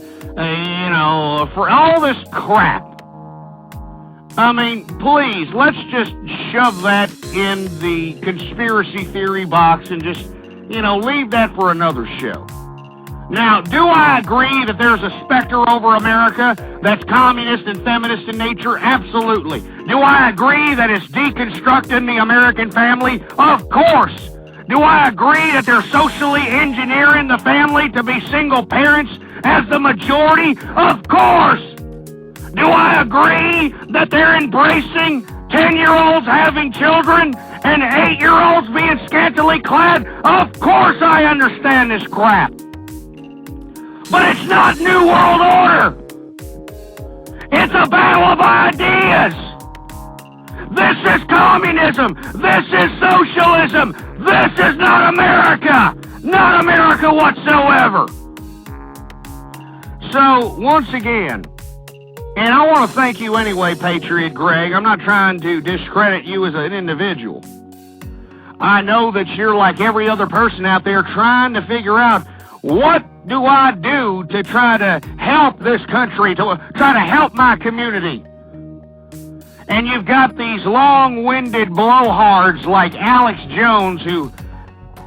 for all this crap. I mean, please, let's just shove that in the conspiracy theory box and just, leave that for another show. Now, do I agree that there's a specter over America that's communist and feminist in nature? Absolutely. Do I agree that it's deconstructing the American family? Of course. Do I agree that they're socially engineering the family to be single parents as the majority? Of course. Do I agree that they're embracing 10-year-olds having children and 8-year-olds being scantily clad? Of course I understand this crap. But it's not New World Order. It's a battle of ideas. This is communism. This is socialism. This is not America. Not America whatsoever. So, once again, and I want to thank you anyway, Patriot Greg. I'm not trying to discredit you as an individual. I know that you're like every other person out there trying to figure out, what do I do to try to help this country, to try to help my community? And you've got these long-winded blowhards like Alex Jones who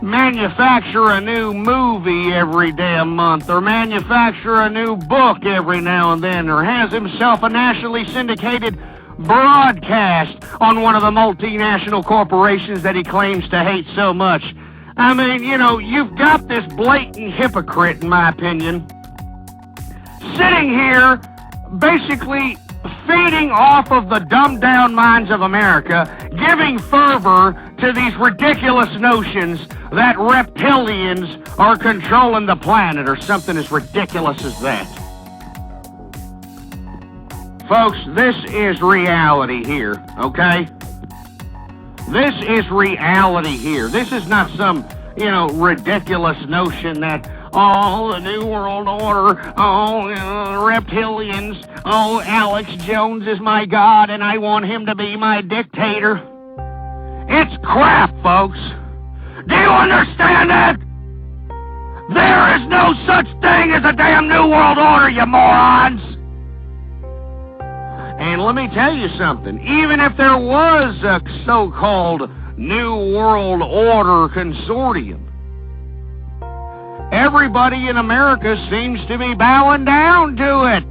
manufacture a new movie every damn month, or manufacture a new book every now and then, or has himself a nationally syndicated broadcast on one of the multinational corporations that he claims to hate so much. I mean, you've got this blatant hypocrite, in my opinion, sitting here basically feeding off of the dumbed-down minds of America, giving fervor to these ridiculous notions that reptilians are controlling the planet, or something as ridiculous as that. Folks, this is reality here, okay? This is reality here. This is not some, ridiculous notion that, the New World Order, reptilians, Alex Jones is my God and I want him to be my dictator. It's crap, folks. Do you understand that? There is no such thing as a damn New World Order, you morons. And let me tell you something, even if there was a so-called New World Order consortium, everybody in America seems to be bowing down to it.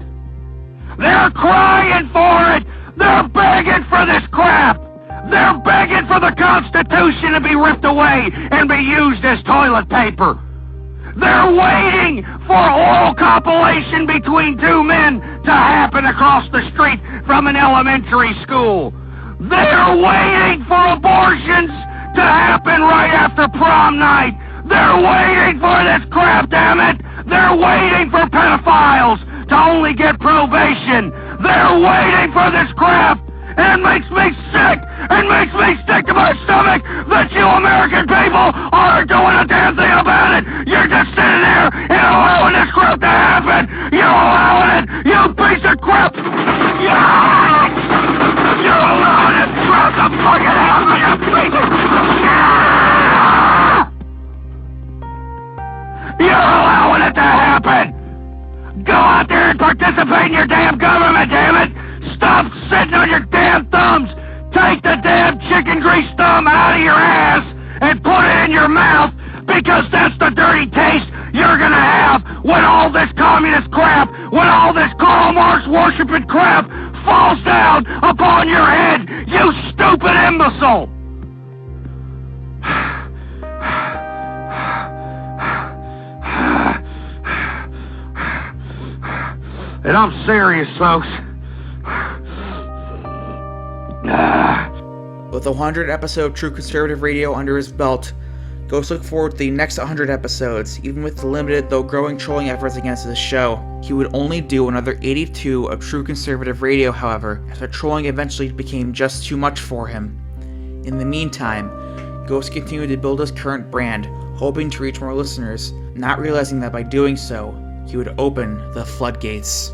They're crying for it. They're begging for this crap. They're begging for the Constitution to be ripped away and be used as toilet paper. They're waiting for oral copulation between two men to happen across the street from an elementary school. They're waiting for abortions to happen right after prom night. They're waiting for this crap, damn it! They're waiting for pedophiles to only get probation. They're waiting for this crap! And it makes me sick! It makes me sick to my stomach that you American people aren't doing a damn thing about it! You're just sitting there and allowing this crap to happen! You're allowing it! You piece of crap! You're allowing this crap to fucking happen! You piece of You're allowing it to happen! Go out there and participate in your damn government, damn it! Stop sitting on your damn thumbs! Take the damn chicken grease thumb out of your ass and put it in your mouth, because that's the dirty taste you're gonna have when all this communist crap, when all this Karl Marx worshiping crap falls down upon your head, you stupid imbecile! And I'm serious, folks. With 100 episode True Conservative Radio under his belt, Ghost look forward to the next 100 episodes. Even with the limited though growing trolling efforts against this show, he would only do another 82 of True Conservative Radio, however, as the trolling eventually became just too much for him. In the meantime, Ghost continued to build his current brand, hoping to reach more listeners, not realizing that by doing so, he would open the floodgates.